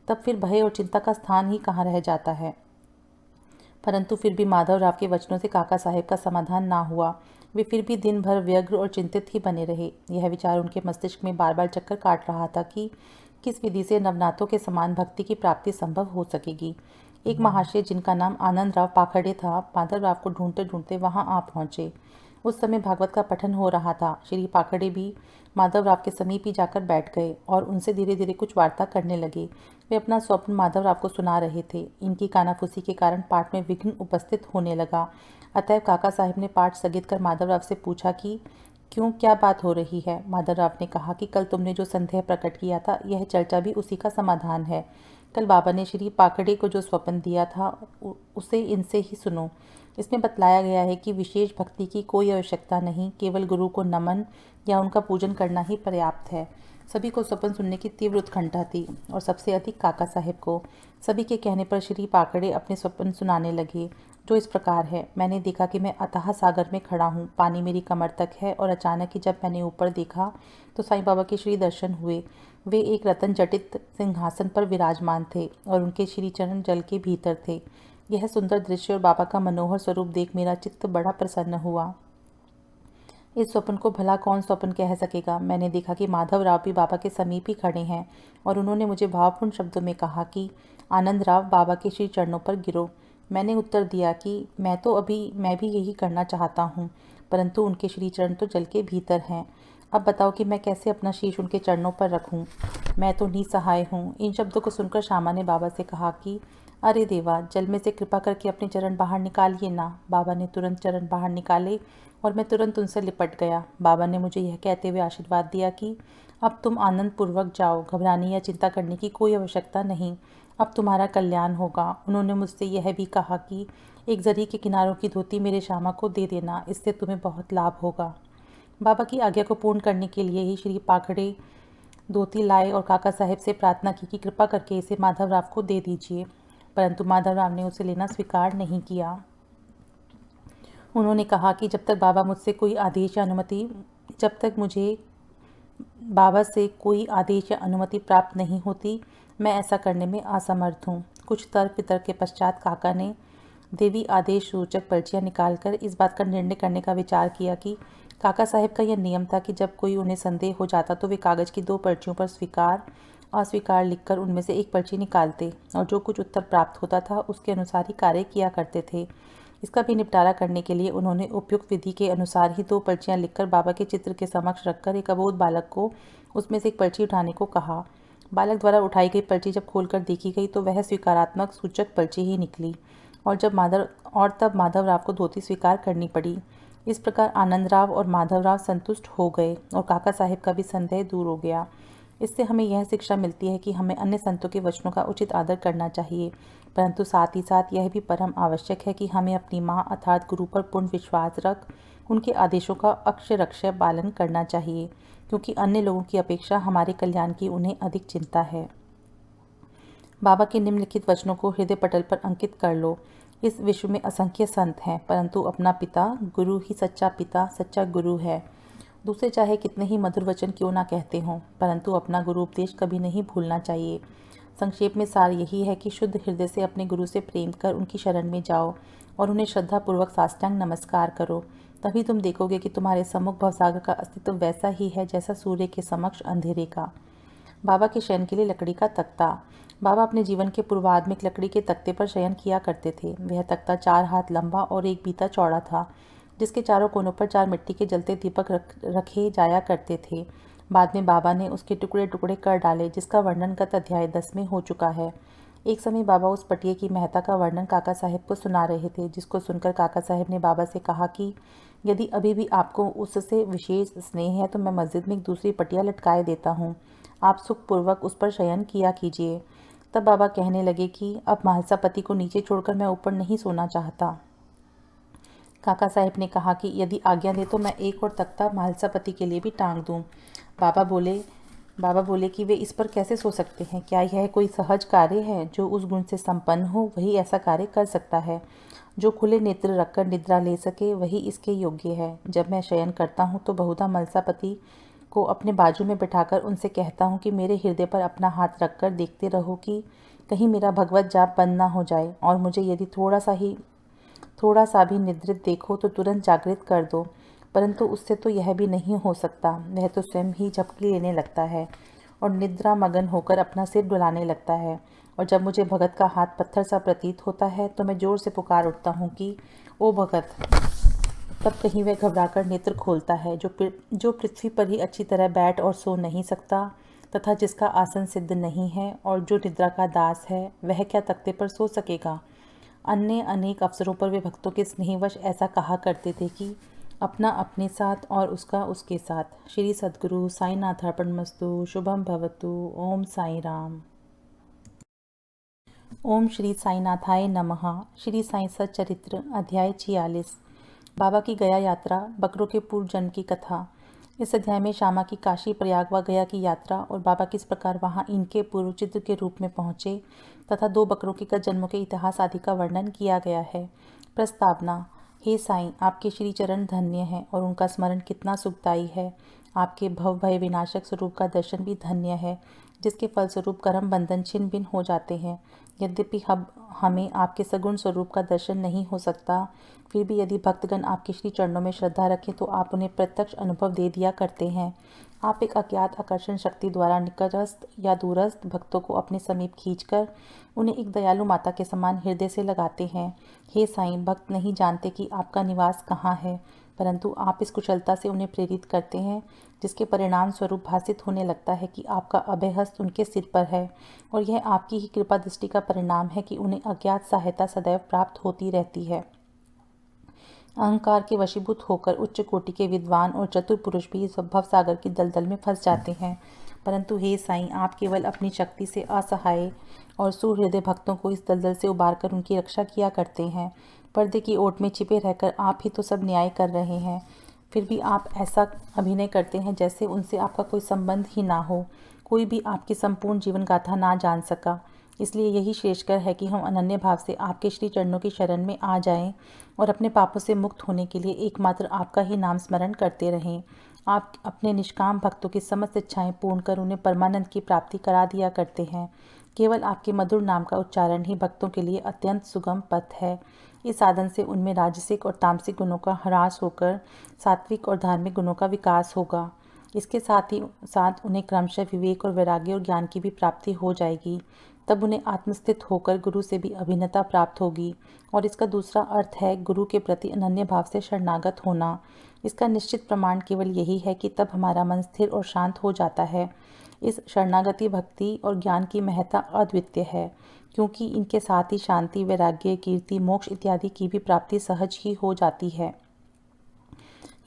Speaker 1: तब फिर भय और चिंता का स्थान ही कहाँ रह जाता है? परंतु फिर भी माधवराव के वचनों से काका साहेब का समाधान ना हुआ। वे फिर भी दिन भर व्यग्र और चिंतित ही बने रहे। यह विचार उनके मस्तिष्क में बार बार चक्कर काट रहा था कि किस विधि से नवनाथों के समान भक्ति की प्राप्ति संभव हो सकेगी। एक महाशय जिनका नाम आनंदराव पाखड़े था, माधवराव को ढूंढते ढूंढते वहां आ पहुंचे। उस समय भागवत का पठन हो रहा था। श्री पाखड़े भी माधवराव के समीप ही जाकर बैठ गए और उनसे धीरे धीरे कुछ वार्ता करने लगे। वे अपना स्वप्न माधवराव को सुना रहे थे। इनकी कानाफूसी के कारण पाठ में विघ्न उपस्थित होने लगा। अतएव काका साहब ने पाठ स्थगित कर माधवराव से पूछा कि क्यों, क्या बात हो रही है? माधवराव ने कहा कि कल तुमने जो संदेह प्रकट किया था, यह चर्चा भी उसी का समाधान है। कल बाबा ने श्री पाखड़े को जो स्वप्न दिया था उसे इनसे ही सुनो। इसमें बतलाया गया है कि विशेष भक्ति की कोई आवश्यकता नहीं, केवल गुरु को नमन या उनका पूजन करना ही पर्याप्त है। सभी को स्वप्न सुनने की तीव्र उत्कंठा थी और सबसे अधिक काका साहेब को। सभी के कहने पर श्री पाखड़े अपने स्वप्न सुनाने लगे, जो इस प्रकार है। मैंने देखा कि मैं अथाह सागर में खड़ा हूँ, पानी मेरी कमर तक है और अचानक ही जब मैंने ऊपर देखा तो साईं बाबा के श्री दर्शन हुए। वे एक रतन जटित सिंहासन पर विराजमान थे और उनके श्री चरण जल के भीतर थे। यह सुंदर दृश्य और बाबा का मनोहर स्वरूप देख मेरा चित्त बड़ा प्रसन्न हुआ। इस स्वप्न को भला कौन स्वप्न कह सकेगा? मैंने देखा कि माधवराव भी बाबा के समीप ही खड़े हैं और उन्होंने मुझे भावपूर्ण शब्दों में कहा कि आनंदराव, बाबा के श्री चरणों पर गिरो। मैंने उत्तर दिया कि मैं भी यही करना चाहता हूँ, परंतु उनके श्री चरण तो जल के भीतर हैं। अब बताओ कि मैं कैसे अपना शीश उनके चरणों पर रखूं? मैं तो निसहाय हूँ। इन शब्दों को सुनकर श्यामा ने बाबा से कहा कि अरे देवा, जल में से कृपा करके अपने चरण बाहर निकालिए ना। बाबा ने तुरंत चरण बाहर निकाले और मैं तुरंत उनसे लिपट गया। बाबा ने मुझे यह कहते हुए आशीर्वाद दिया कि अब तुम आनंद पूर्वक जाओ, घबराने या चिंता करने की कोई आवश्यकता नहीं, अब तुम्हारा कल्याण होगा। उन्होंने मुझसे यह भी कहा कि एक जरी के किनारों की धोती मेरे श्यामा को दे देना, इससे तुम्हें बहुत लाभ होगा। बाबा की आज्ञा को पूर्ण करने के लिए ही श्री पाखड़े धोती लाए और काका साहेब से प्रार्थना की कि कृपा करके इसे माधवराव को दे दीजिए, परंतु माधवराव ने उसे लेना स्वीकार नहीं किया। उन्होंने कहा कि जब तक मुझे बाबा से कोई आदेश या अनुमति प्राप्त नहीं होती, मैं ऐसा करने में असमर्थ हूँ। कुछ तर्क वितर्क के पश्चात काका ने देवी आदेश सूचक पर्चियाँ निकालकर इस बात का निर्णय करने का विचार किया कि काका साहेब का यह नियम था कि जब कोई उन्हें संदेह हो जाता तो वे कागज़ की 2 पर्चियों पर स्वीकार अस्वीकार लिखकर उनमें से एक पर्ची निकालते और जो कुछ उत्तर प्राप्त होता था उसके अनुसार ही कार्य किया करते थे। इसका भी निपटारा करने के लिए उन्होंने उपयुक्त विधि के अनुसार ही 2 पर्चियाँ लिखकर बाबा के चित्र के समक्ष रखकर एक अबोध बालक को उसमें से एक पर्ची उठाने को कहा। बालक द्वारा उठाई गई पर्ची जब खोलकर देखी गई तो वह स्वीकारात्मक सूचक पर्ची ही निकली और तब माधवराव को धोती स्वीकार करनी पड़ी। इस प्रकार आनंदराव और माधवराव संतुष्ट हो गए और काका साहेब का भी संदेह दूर हो गया। इससे हमें यह शिक्षा मिलती है कि हमें अन्य संतों के वचनों का उचित आदर करना चाहिए, परंतु साथ ही साथ यह भी परम आवश्यक है कि हमें अपनी माँ अर्थात गुरु पर पूर्ण विश्वास रख उनके आदेशों का अक्षरशः पालन करना चाहिए, क्योंकि अन्य लोगों की अपेक्षा हमारे कल्याण की उन्हें अधिक चिंता है। बाबा के निम्नलिखित वचनों को हृदय पटल पर अंकित कर लो। इस विश्व में असंख्य संत हैं, परंतु अपना पिता गुरु ही सच्चा पिता सच्चा गुरु है। दूसरे चाहे कितने ही मधुर वचन क्यों ना कहते हों, परंतु अपना गुरु उपदेश कभी नहीं भूलना चाहिए। संक्षेप में सार यही है कि शुद्ध हृदय से अपने गुरु से प्रेम कर उनकी शरण में जाओ और उन्हें श्रद्धापूर्वक साष्टांग नमस्कार करो। तभी तुम देखोगे कि तुम्हारे सम्मुख भवसागर का अस्तित्व वैसा ही है जैसा सूर्य के समक्ष अंधेरे का। बाबा के शयन के लिए लकड़ी का तख्ता। बाबा अपने जीवन के पूर्वार्ध में एक लकड़ी के तख्ते पर शयन किया करते थे। वह तख्ता 4 हाथ लंबा और 1 बीता चौड़ा था, जिसके चारों कोनों पर 4 मिट्टी के जलते दीपक रखे जाया करते थे। बाद में बाबा ने उसके टुकड़े टुकड़े कर डाले, जिसका वर्णन गत अध्याय 10 में हो चुका है। एक समय बाबा उस पटिये की महत्ता का वर्णन काका साहेब को सुना रहे थे, जिसको सुनकर काका साहेब ने बाबा से कहा कि यदि अभी भी आपको उससे विशेष स्नेह है तो मैं मस्जिद में एक दूसरी पटिया लटकाए देता हूँ, आप सुखपूर्वक उस पर शयन किया कीजिए। तब बाबा कहने लगे कि अब महालसा पति को नीचे छोड़कर मैं ऊपर नहीं सोना चाहता। काका साहेब ने कहा कि यदि आज्ञा दे तो मैं एक और तख्ता महालसा पति के लिए भी टांग दूं। बाबा बोले कि वे इस पर कैसे सो सकते हैं? क्या यह कोई सहज कार्य है? जो उस गुण से संपन्न हो वही ऐसा कार्य कर सकता है। जो खुले नेत्र रखकर निद्रा ले सके वही इसके योग्य है। जब मैं शयन करता हूँ तो बहुधा मलसापति को अपने बाजू में बिठाकर उनसे कहता हूँ कि मेरे हृदय पर अपना हाथ रखकर देखते रहो कि कहीं मेरा भगवत जाप बंद ना हो जाए, और मुझे यदि थोड़ा सा भी निद्रित देखो तो तुरंत जागृत कर दो। परंतु उससे तो यह भी नहीं हो सकता। वह तो स्वयं ही झपकी लेने लगता है और निद्रा मगन होकर अपना सिर डुलाने लगता है, और जब मुझे भगत का हाथ पत्थर सा प्रतीत होता है तो मैं जोर से पुकार उठता हूँ कि ओ भगत। तब कहीं वह घबराकर नेत्र खोलता है। जो पृथ्वी पर ही अच्छी तरह बैठ और सो नहीं सकता तथा जिसका आसन सिद्ध नहीं है और जो निद्रा का दास है, वह क्या तख्ते पर सो सकेगा? अन्य अनेक अवसरों पर वे भक्तों के स्नेहवश ऐसा कहा करते थे कि अपना अपने साथ और उसका उसके साथ। श्री सद्गुरु साईनाथार्पणमस्तु। शुभम भवतु। ओम साई राम। ओम श्री साईनाथाय नमः। श्री साई सच्चरित्र अध्याय 46। बाबा की गया यात्रा, बकरों के पूर्व जन्म की कथा। इस अध्याय में श्यामा की काशी प्रयाग व गया की यात्रा और बाबा किस प्रकार वहां इनके पूर्व चित्र के रूप में पहुंचे तथा 2 बकरों के जन्मों के इतिहास आदि का वर्णन किया गया है। प्रस्तावना। हे साईं, आपके श्री चरण धन्य हैं और उनका स्मरण कितना सुखदायी है। आपके भव भय विनाशक स्वरूप का दर्शन भी धन्य है, जिसके फलस्वरूप कर्म बंधन छिन्न भिन्न हो जाते हैं। यद्यपि हमें आपके सगुण स्वरूप का दर्शन नहीं हो सकता, फिर भी यदि भक्तगण आपके श्री चरणों में श्रद्धा रखें तो आप उन्हें प्रत्यक्ष अनुभव दे दिया करते हैं। आप एक अज्ञात आकर्षण शक्ति द्वारा निकटस्थ या दूरस्थ भक्तों को अपने समीप खींचकर उन्हें एक दयालु माता के समान हृदय से लगाते हैं। हे साईं, भक्त नहीं जानते कि आपका निवास कहाँ है, परंतु आप इस कुशलता से उन्हें प्रेरित करते हैं, जिसके परिणाम स्वरूप भासित होने लगता है कि आपका अभयहस्त उनके सिर पर है, और यह आपकी ही कृपा दृष्टि का परिणाम है कि उन्हें अज्ञात सहायता सदैव प्राप्त होती रहती है। अहंकार के वशीभूत होकर उच्च कोटि के विद्वान और चतुर पुरुष भी इस भव सागर की दलदल में फंस जाते हैं, परंतु हे साईं, आप केवल अपनी शक्ति से असहाय और सुहृदय भक्तों को इस दलदल से उबारकर उनकी रक्षा किया करते हैं। पर्दे की ओट में छिपे रहकर आप ही तो सब न्याय कर रहे हैं, फिर भी आप ऐसा अभिनय करते हैं जैसे उनसे आपका कोई संबंध ही ना हो, कोई भी आपकी संपूर्ण जीवन गाथा ना जान सका। इसलिए यही श्रेष्ठकर है कि हम अनन्य भाव से आपके श्री चरणों की शरण में आ जाएं और अपने पापों से मुक्त होने के लिए एकमात्र आपका ही नाम स्मरण करते रहें। आप अपने निष्काम भक्तों की समस्त इच्छाएं पूर्ण कर उन्हें परमानंद की प्राप्ति करा दिया करते हैं। केवल आपके मधुर नाम का उच्चारण ही भक्तों के लिए अत्यंत सुगम पथ है। इस साधन से उनमें राजसिक और तामसिक गुणों का ह्रास होकर सात्विक और धार्मिक गुणों का विकास होगा। इसके साथ ही साथ उन्हें क्रमशः विवेक और वैराग्य और ज्ञान की भी प्राप्ति हो जाएगी। तब उन्हें आत्मस्थित होकर गुरु से भी अभिन्नता प्राप्त होगी, और इसका दूसरा अर्थ है गुरु के प्रति अनन्य भाव से शरणागत होना। इसका निश्चित प्रमाण केवल यही है कि तब हमारा मन स्थिर और शांत हो जाता है। इस शरणागति भक्ति और ज्ञान की महत्ता अद्वितीय है, क्योंकि इनके साथ ही शांति, वैराग्य, कीर्ति, मोक्ष इत्यादि की भी प्राप्ति सहज ही हो जाती है।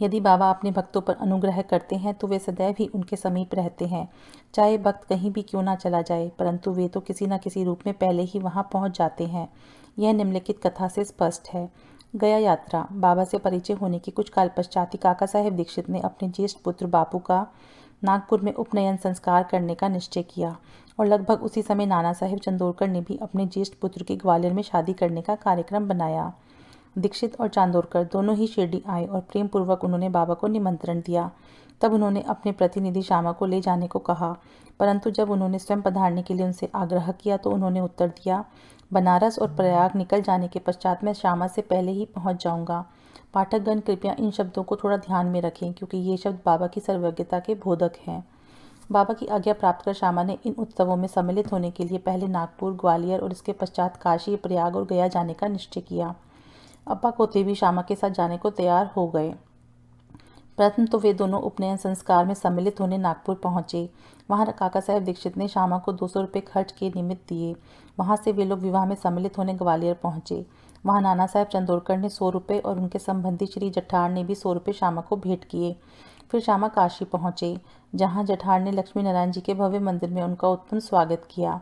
Speaker 1: यदि बाबा अपने भक्तों पर अनुग्रह करते हैं तो वे सदैव ही उनके समीप रहते हैं, चाहे भक्त कहीं भी क्यों ना चला जाए, परंतु वे तो किसी न किसी रूप में पहले ही वहाँ पहुँच जाते हैं। यह निम्नलिखित कथा से स्पष्ट है। गया यात्रा। बाबा से परिचय होने के कुछ काल पश्चात ही काका साहेब दीक्षित ने अपने ज्येष्ठ पुत्र बापू का नागपुर में उपनयन संस्कार करने का निश्चय किया और लगभग उसी समय नाना साहेब चंदोरकर ने भी अपने ज्येष्ठ पुत्र की ग्वालियर में शादी करने का कार्यक्रम बनाया। दीक्षित और चांदोरकर दोनों ही शिरडी आए और प्रेम पूर्वक उन्होंने बाबा को निमंत्रण दिया। तब उन्होंने अपने प्रतिनिधि श्यामा को ले जाने को कहा, परंतु जब उन्होंने स्वयं पधारने के लिए उनसे आग्रह किया तो उन्होंने उत्तर दिया, बनारस और प्रयाग निकल जाने के पश्चात मैं श्यामा से पहले ही पहुंच जाऊंगा। पाठकगण कृपया इन शब्दों को थोड़ा ध्यान में रखें, क्योंकि ये शब्द बाबा की सर्वज्ञता के बोधक हैं। बाबा की आज्ञा प्राप्त कर श्यामा ने इन उत्सवों में सम्मिलित होने के लिए पहले नागपुर, ग्वालियर और इसके पश्चात काशी, प्रयाग और गया जाने का निश्चय किया। अप्पा कोते भी श्यामा के साथ जाने को तैयार हो गए। प्रथम तो वे दोनों उपनयन संस्कार में सम्मिलित होने नागपुर पहुंचे। वहां काका साहेब दीक्षित ने श्यामा को 200 रुपये खर्च के निमित्त दिए। वहां से वे लोग विवाह में सम्मिलित होने ग्वालियर पहुंचे। वहां नाना साहेब चंदोरकर ने 100 रुपये और उनके संबंधी श्री जठार ने भी 100 रुपये श्यामा को भेंट किए। फिर श्यामा काशी पहुंचे, जहां जठार ने लक्ष्मी नारायण जी के भव्य मंदिर में उनका उत्तम स्वागत किया।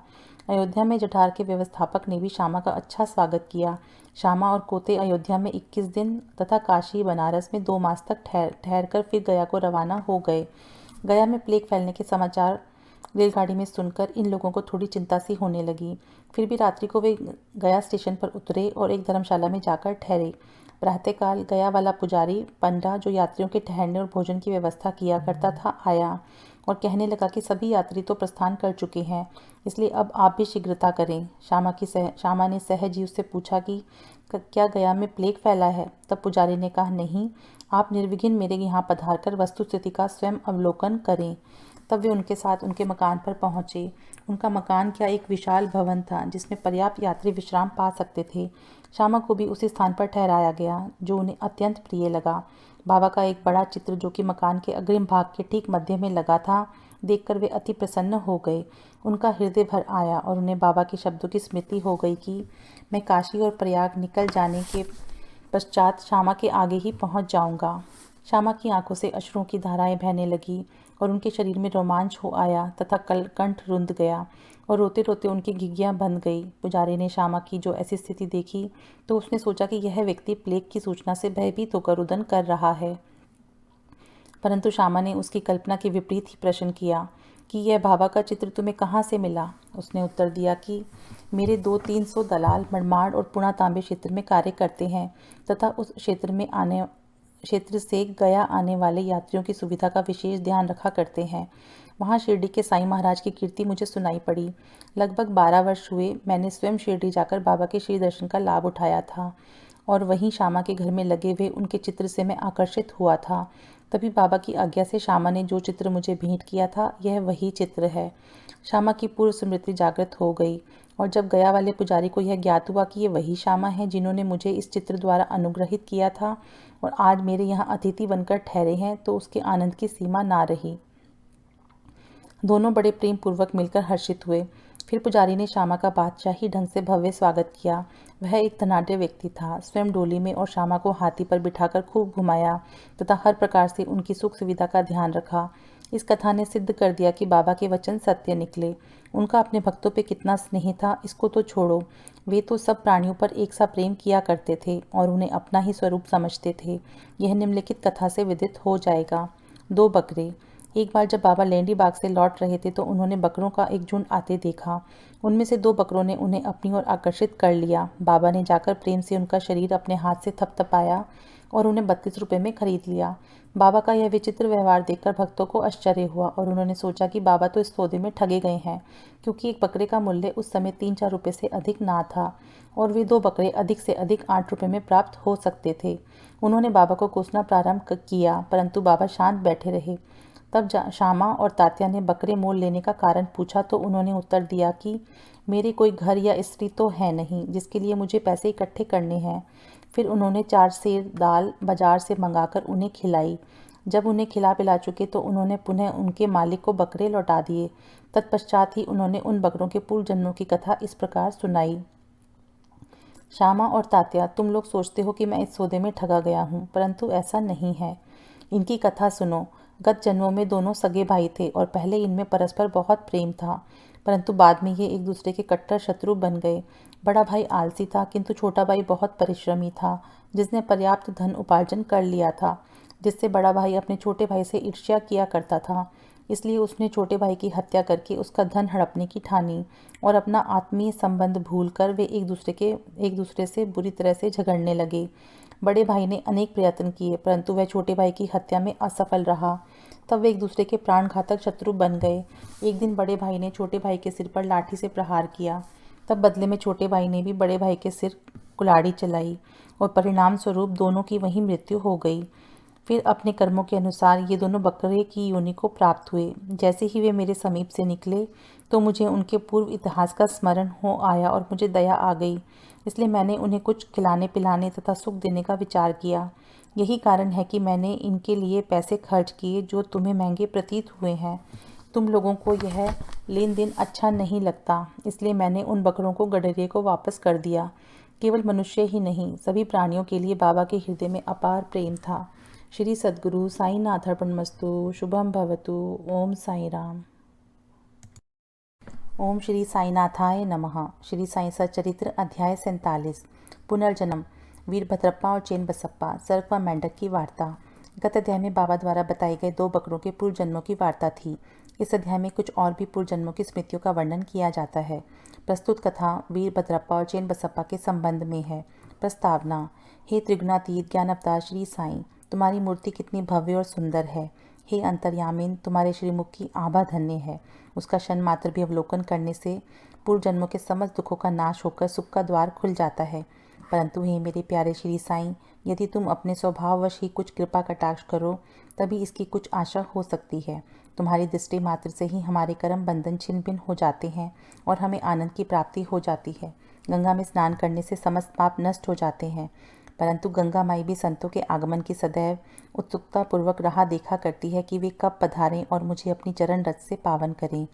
Speaker 1: अयोध्या में जठार के व्यवस्थापक ने भी श्यामा का अच्छा स्वागत किया। श्यामा और कोते अयोध्या में 21 दिन तथा काशी, बनारस में 2 मास तक ठहर कर फिर गया को रवाना हो गए। गया में प्लेग फैलने के समाचार रेलगाड़ी में सुनकर इन लोगों को थोड़ी चिंता सी होने लगी। फिर भी रात्रि को वे गया स्टेशन पर उतरे और एक धर्मशाला में जाकर ठहरे। प्रातःकाल गया वाला पुजारी पंडा, जो यात्रियों के ठहरने और भोजन की व्यवस्था किया करता था, आया और कहने लगा कि सभी यात्री तो प्रस्थान कर चुके हैं, इसलिए अब आप भी शीघ्रता करें। श्यामा ने सहज ही उससे पूछा कि क्या गया में प्लेग फैला है? तब पुजारी ने कहा, नहीं, आप निर्विघ्न मेरे यहाँ पधार कर वस्तुस्थिति का स्वयं अवलोकन करें। तब वे उनके साथ उनके मकान पर पहुंचे। उनका मकान क्या एक विशाल भवन था, जिसमें पर्याप्त यात्री विश्राम पा सकते थे। श्यामा को भी उसी स्थान पर ठहराया गया, जो उन्हें अत्यंत प्रिय लगा। बाबा का एक बड़ा चित्र, जो कि मकान के अग्रिम भाग के ठीक मध्य में लगा था, देखकर वे अति प्रसन्न हो गए। उनका हृदय भर आया और उन्हें बाबा के शब्दों की स्मृति हो गई कि मैं काशी और प्रयाग निकल जाने के पश्चात श्यामा के आगे ही पहुंच जाऊंगा। श्यामा की आंखों से अश्रुओं की धाराएं बहने लगी और उनके शरीर में रोमांच हो आया तथा कंठ रुंध गया और रोते रोते उनकी घिघियाँ बंध गई। पुजारी ने श्यामा की जो ऐसी स्थिति देखी तो उसने सोचा कि यह व्यक्ति प्लेग की सूचना से भयभीत होकर रुदन कर रहा है, परंतु श्यामा ने उसकी कल्पना के विपरीत ही प्रश्न किया कि यह बाबा का चित्र तुम्हें कहाँ से मिला? उसने उत्तर दिया कि मेरे 200-300 दलाल मनमाड़ और पुणा तांबे क्षेत्र में कार्य करते हैं तथा उस क्षेत्र से गया आने वाले यात्रियों की सुविधा का विशेष ध्यान रखा करते हैं। वहाँ शिरडी के साईं महाराज की कीर्ति मुझे सुनाई पड़ी। लगभग 12 वर्ष हुए मैंने स्वयं शिरडी जाकर बाबा के श्री दर्शन का लाभ उठाया था और वहीं श्यामा के घर में लगे हुए उनके चित्र से मैं आकर्षित हुआ था। तभी बाबा की आज्ञा से श्यामा ने जो चित्र मुझे भेंट किया था, यह वही चित्र है। श्यामा की पूर्व स्मृति जागृत हो गई और जब गया वाले पुजारी को यह ज्ञात हुआ कि ये वही श्यामा है जिन्होंने मुझे इस चित्र द्वारा अनुग्रहित किया था और आज मेरे यहाँ अतिथि बनकर ठहरे हैं, तो उसके आनंद की सीमा ना रही। दोनों बड़े प्रेम पूर्वक मिलकर हर्षित हुए। फिर पुजारी ने श्यामा का बादशाही ढंग से भव्य स्वागत किया। वह एक धनाढ्य व्यक्ति था। स्वयं डोली में और श्यामा को हाथी पर बिठाकर खूब घुमाया तथा हर प्रकार से उनकी सुख सुविधा का ध्यान रखा। इस कथा ने सिद्ध कर दिया कि बाबा के वचन सत्य निकले। उनका अपने भक्तों पे कितना स्नेह था, इसको तो छोड़ो, वे तो सब प्राणियों पर एक सा प्रेम किया करते थे और उन्हें अपना ही स्वरूप समझते थे। यह निम्नलिखित कथा से विदित हो जाएगा। 2 बकरे। एक बार जब बाबा लेंडी बाग से लौट रहे थे तो उन्होंने बकरों का एक झुंड आते देखा। उनमें से 2 बकरों ने उन्हें अपनी ओर आकर्षित कर लिया। बाबा ने जाकर प्रेम से उनका शरीर अपने हाथ से थपथपाया और उन्हें 32 रुपये में खरीद लिया। बाबा का यह विचित्र व्यवहार देखकर भक्तों को आश्चर्य हुआ और उन्होंने सोचा कि बाबा तो इस सौदे में ठगे गए हैं, क्योंकि एक बकरे का मूल्य उस समय 3-4 रुपये से अधिक ना था और वे 2 बकरे अधिक से अधिक 8 रुपये में प्राप्त हो सकते थे। उन्होंने बाबा को कोसना प्रारंभ किया, परंतु बाबा शांत बैठे रहे। तब श्यामा और तात्या ने बकरे मोल लेने का कारण पूछा तो उन्होंने उत्तर दिया कि मेरे कोई घर या स्त्री तो है नहीं जिसके लिए मुझे पैसे इकट्ठे करने हैं। फिर उन्होंने 4 सेर दाल बाजार से मंगाकर उन्हें खिलाई। जब उन्हें खिला पिला चुके तो उन्होंने पुनः उनके मालिक को बकरे लौटा दिए। तत्पश्चात ही उन्होंने उन बकरों के पूर्व जन्मों की कथा इस प्रकार सुनाई। श्यामा और तात्या, तुम लोग सोचते हो कि मैं इस सौदे में ठगा गया हूँ, परंतु ऐसा नहीं है। इनकी कथा सुनो। गत जन्मों में दोनों सगे भाई थे और पहले इनमें परस्पर बहुत प्रेम था, परंतु बाद में ये एक दूसरे के कट्टर शत्रु बन गए। बड़ा भाई आलसी था, किंतु छोटा भाई बहुत परिश्रमी था, जिसने पर्याप्त धन उपार्जन कर लिया था, जिससे बड़ा भाई अपने छोटे भाई से ईर्ष्या किया करता था। इसलिए उसने छोटे भाई की हत्या करके उसका धन हड़पने की ठानी और अपना आत्मीय संबंध भूलकर वे एक दूसरे से बुरी तरह से झगड़ने लगे। बड़े भाई ने अनेक प्रयत्न किए, परंतु वह छोटे भाई की हत्या में असफल रहा। तब वे एक दूसरे के प्राणघातक शत्रु बन गए। एक दिन बड़े भाई ने छोटे भाई के सिर पर लाठी से प्रहार किया। तब बदले में छोटे भाई ने भी बड़े भाई के सिर कुल्हाड़ी चलाई और परिणाम स्वरूप दोनों की वहीं मृत्यु हो गई। फिर अपने कर्मों के अनुसार ये दोनों बकरे की योनि को प्राप्त हुए। जैसे ही वे मेरे समीप से निकले तो मुझे उनके पूर्व इतिहास का स्मरण हो आया और मुझे दया आ गई। इसलिए मैंने उन्हें कुछ खिलाने पिलाने तथा सुख देने का विचार किया। यही कारण है कि मैंने इनके लिए पैसे खर्च किए जो तुम्हें महंगे प्रतीत हुए हैं। तुम लोगों को यह लेन देन अच्छा नहीं लगता, इसलिए मैंने उन बकरों को गडरिये को वापस कर दिया। केवल मनुष्य ही नहीं, सभी प्राणियों के लिए बाबा के हृदय में अपार प्रेम था। श्री सद्गुरु साईनाथ अर्पणमस्तु। शुभम भवतु। ओम साई राम। ओम श्री साईनाथाय नमः। श्री साई सच्चरित्र अध्याय 47 पुनर्जन्म। वीरभद्रप्पा और चेन बसप्पा, सर्प व मेंढक की वार्ता। गत अध्याय में बाबा द्वारा बताए गए 2 बकरों के पूर्व जन्मों की वार्ता थी। इस अध्याय में कुछ और भी पूर्व जन्मों की स्मृतियों का वर्णन किया जाता है। प्रस्तुत कथा वीरभद्रप्पा और चेन बसप्पा के संबंध में है। प्रस्तावना। हे त्रिगुणातीत ज्ञान अवतार श्री साईं, तुम्हारी मूर्ति कितनी भव्य और सुंदर है। हे अंतर्यामिन, तुम्हारे श्रीमुख की आभा धन्य है। उसका क्षण मात्र भी अवलोकन करने से पूर्व जन्मों के समस्त दुखों का नाश होकर सुख का द्वार खुल जाता है। परंतु हे मेरे प्यारे श्री साईं, यदि तुम अपने स्वभाववश ही कुछ कृपा कटाक्ष करो तभी इसकी कुछ आशा हो सकती है। तुम्हारी दृष्टि मात्र से ही हमारे कर्म बंधन छिन्न भिन्न हो जाते हैं और हमें आनंद की प्राप्ति हो जाती है। गंगा में स्नान करने से समस्त पाप नष्ट हो जाते हैं, परंतु गंगा माई भी संतों के आगमन की सदैव उत्सुकता पूर्वक राह देखा करती है कि वे कब पधारें और मुझे अपनी चरण रथ से पावन करें।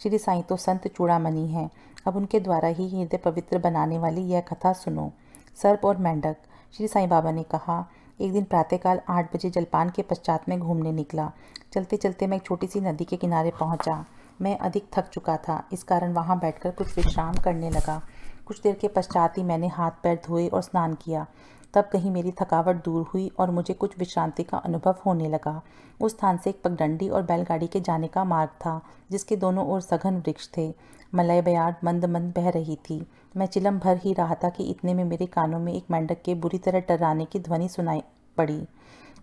Speaker 1: श्री साईं तो संत चूड़ामणि हैं, अब उनके द्वारा ही हृदय पवित्र बनाने वाली यह कथा सुनो। सर्प और मेंढक। श्री साईं बाबा ने कहा, एक दिन प्रातःकाल 8 बजे जलपान के पश्चात में घूमने निकला। चलते चलते मैं एक छोटी सी नदी के किनारे पहुंचा। मैं अधिक थक चुका था, इस कारण वहां बैठकर कुछ विश्राम करने लगा। कुछ देर के पश्चात ही मैंने हाथ पैर धोए और स्नान किया। तब कहीं मेरी थकावट दूर हुई और मुझे कुछ विश्रांति का अनुभव होने लगा। उस स्थान से एक पगडंडी और बैलगाड़ी के जाने का मार्ग था, जिसके दोनों ओर सघन वृक्ष थे। मलय बयार मंद मंद बह रही थी। मैं चिलम भर ही रहा था कि इतने में मेरे कानों में एक मेंढक के बुरी तरह टर्राने की ध्वनि सुनाई पड़ी।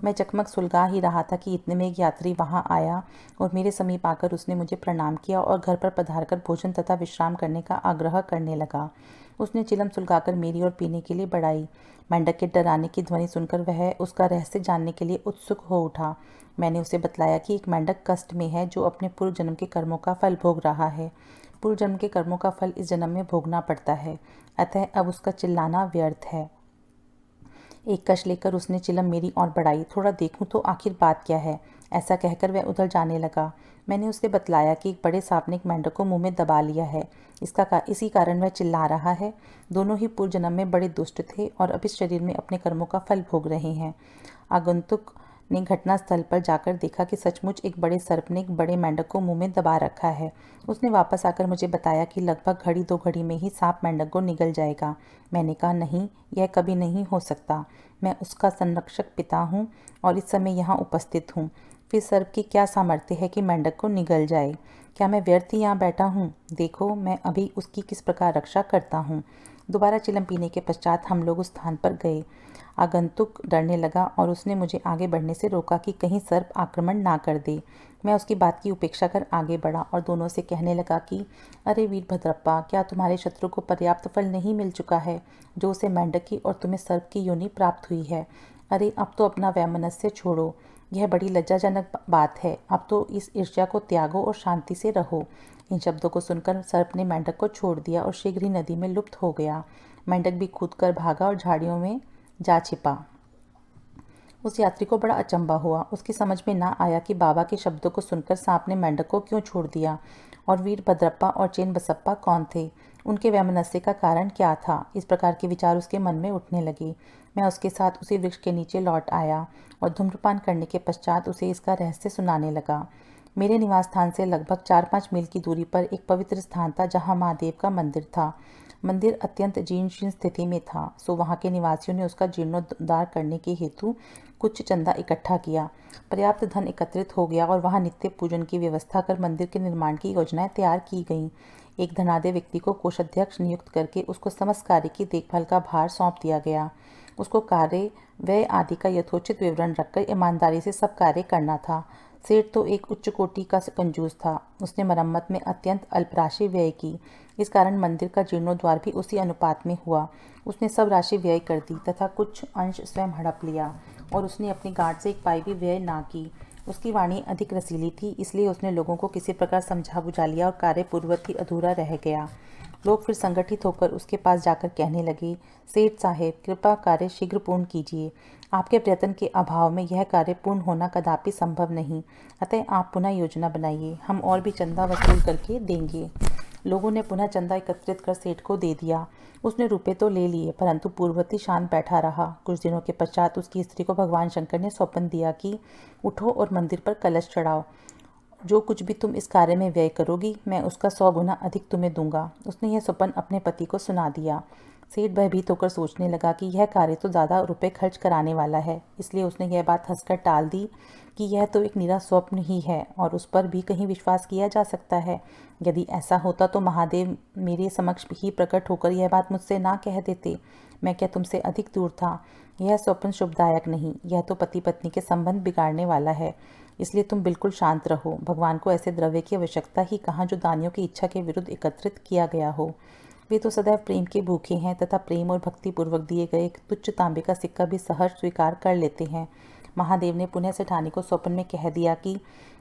Speaker 1: मैं चकमक सुलगा ही रहा था कि इतने में एक यात्री वहां आया और मेरे समीप आकर उसने मुझे प्रणाम किया और घर पर पधारकर भोजन तथा विश्राम करने का आग्रह करने लगा। उसने चिलम सुलगाकर मेरी और पीने के लिए बढ़ाई। मेंढक के डराने की ध्वनि सुनकर वह उसका रहस्य जानने के लिए उत्सुक हो उठा। मैंने उसे बतलाया कि एक मेंढक कष्ट में है जो अपने पूर्व जन्म के कर्मों का फल भोग रहा है। पूर्व जन्म के कर्मों का फल इस जन्म में भोगना पड़ता है, अतः अब उसका चिल्लाना व्यर्थ है। एक कश लेकर उसने चिलम मेरी ओर बढ़ाई। थोड़ा देखूं तो आखिर बात क्या है, ऐसा कहकर वह उधर जाने लगा। मैंने उसे बतलाया कि एक बड़े सांप ने एक मेंढक को मुंह में दबा लिया है, इसी कारण वह चिल्ला रहा है। दोनों ही पूर्व जन्म में बड़े दुष्ट थे और अब इस शरीर में अपने कर्मों का फल भोग रहे हैं। आगंतुक ने घटनास्थल पर जाकर देखा कि सचमुच एक बड़े सर्प ने एक बड़े मेंढक को मुंह में दबा रखा है। उसने वापस आकर मुझे बताया कि लगभग घड़ी 2 घड़ी में ही सांप मेंढक को निगल जाएगा। मैंने कहा, नहीं, यह कभी नहीं हो सकता। मैं उसका संरक्षक पिता हूँ और इस समय यहाँ उपस्थित हूँ। फिर सर्प की क्या सामर्थ्य है कि मेंढक को निगल जाए? क्या मैं व्यर्थ ही यहाँ बैठा हूँ? देखो मैं अभी उसकी किस प्रकार रक्षा करता हूँ। दोबारा चिलम पीने के पश्चात हम लोग उस स्थान पर गए। आगंतुक डरने लगा और उसने मुझे आगे बढ़ने से रोका कि कहीं सर्प आक्रमण ना कर दे। मैं उसकी बात की उपेक्षा कर आगे बढ़ा और दोनों से कहने लगा कि अरे वीरभद्रप्पा, क्या तुम्हारे शत्रु को पर्याप्त फल नहीं मिल चुका है जो उसे मेंढक की और तुम्हें सर्प की योनि प्राप्त हुई है? अरे अब तो अपना वैमनस्य छोड़ो, यह बड़ी लज्जाजनक बात है। अब तो इस ईर्ष्या को त्यागो और शांति से रहो। इन शब्दों को सुनकर सर्प ने मेंढक को छोड़ दिया और शीघ्र ही नदी में लुप्त हो गया। मेंढक भी कूदकर भागा और झाड़ियों में जा छिपा। उस यात्री को बड़ा अचंभा हुआ। उसकी समझ में ना आया कि बाबा के शब्दों को सुनकर सांप ने मेंढक को क्यों छोड़ दिया और वीरभद्रप्पा और चेन्नबसप्पा कौन थे, उनके वैमनस्य का कारण क्या था। इस प्रकार के विचार उसके मन में उठने लगे। मैं उसके साथ उसी वृक्ष के नीचे लौट आया और धूम्रपान करने के पश्चात उसे इसका रहस्य सुनाने लगा। मेरे निवास स्थान से लगभग 4-5 मील की दूरी पर एक पवित्र स्थान था जहाँ महादेव का मंदिर था। मंदिर अत्यंत जीर्ण स्थिति में था, सो वहाँ के निवासियों ने उसका जीर्णोद्धार करने के हेतु कुछ चंदा इकट्ठा किया। पर्याप्त धन एकत्रित हो गया और वहाँ नित्य पूजन की व्यवस्था कर मंदिर के निर्माण की योजनाएं तैयार की गईं। एक धनाढ्य व्यक्ति को कोषाध्यक्ष नियुक्त करके उसको समस्त कार्य की देखभाल का भार सौंप दिया गया। उसको कार्य व्यय आदि का यथोचित विवरण रखकर ईमानदारी से सब कार्य करना था। सेठ तो एक उच्च कोटि का कंजूस था। उसने मरम्मत में अत्यंत अल्प राशि व्यय की। इस कारण मंदिर का जीर्णोद्धार भी उसी अनुपात में हुआ। उसने सब राशि व्यय कर दी तथा कुछ अंश स्वयं हड़प लिया और उसने अपनी गांठ से एक पाई भी व्यय ना की। उसकी वाणी अधिक रसीली थी, इसलिए उसने लोगों को किसी प्रकार समझा बुझा लिया और कार्य पूर्ववत ही अधूरा रह गया। लोग फिर संगठित होकर उसके पास जाकर कहने लगे, सेठ साहेब, कृपा कार्य शीघ्र पूर्ण कीजिए। आपके प्रयत्न के अभाव में यह कार्य पूर्ण होना कदापि संभव नहीं, अतः आप पुनः योजना बनाइए, हम और भी चंदा वसूल करके देंगे। लोगों ने पुनः चंदा एकत्रित कर सेठ को दे दिया। उसने रुपए तो ले लिए, परंतु पूर्ववत ही शांत बैठा रहा। कुछ दिनों के पश्चात उसकी स्त्री को भगवान शंकर ने स्वप्न दिया कि उठो और मंदिर पर कलश चढ़ाओ। जो कुछ भी तुम इस कार्य में व्यय करोगी, मैं उसका 100 गुना अधिक तुम्हें दूंगा। उसने यह स्वप्न अपने पति को सुना दिया। सेठ भयभीत होकर सोचने लगा कि यह कार्य तो ज़्यादा रुपए खर्च कराने वाला है, इसलिए उसने यह बात हंसकर टाल दी कि यह तो एक निरा स्वप्न ही है और उस पर भी कहीं विश्वास किया जा सकता है। यदि ऐसा होता तो महादेव मेरे समक्ष ही प्रकट होकर यह बात मुझसे ना कह देते। मैं क्या तुमसे अधिक दूर था? यह स्वप्न शुभदायक नहीं, यह तो पति पत्नी के संबंध बिगाड़ने वाला है। इसलिए तुम बिल्कुल शांत रहो। भगवान को ऐसे द्रव्य की आवश्यकता ही कहाँ जो दानियों की इच्छा के विरुद्ध एकत्रित किया गया हो। वे तो सदैव प्रेम के भूखे हैं तथा प्रेम और भक्ति पूर्वक दिए गए एक तुच्छ तांबे का सिक्का भी सहज स्वीकार कर लेते हैं। महादेव ने पुनः सेठानी को स्वप्न में कह दिया कि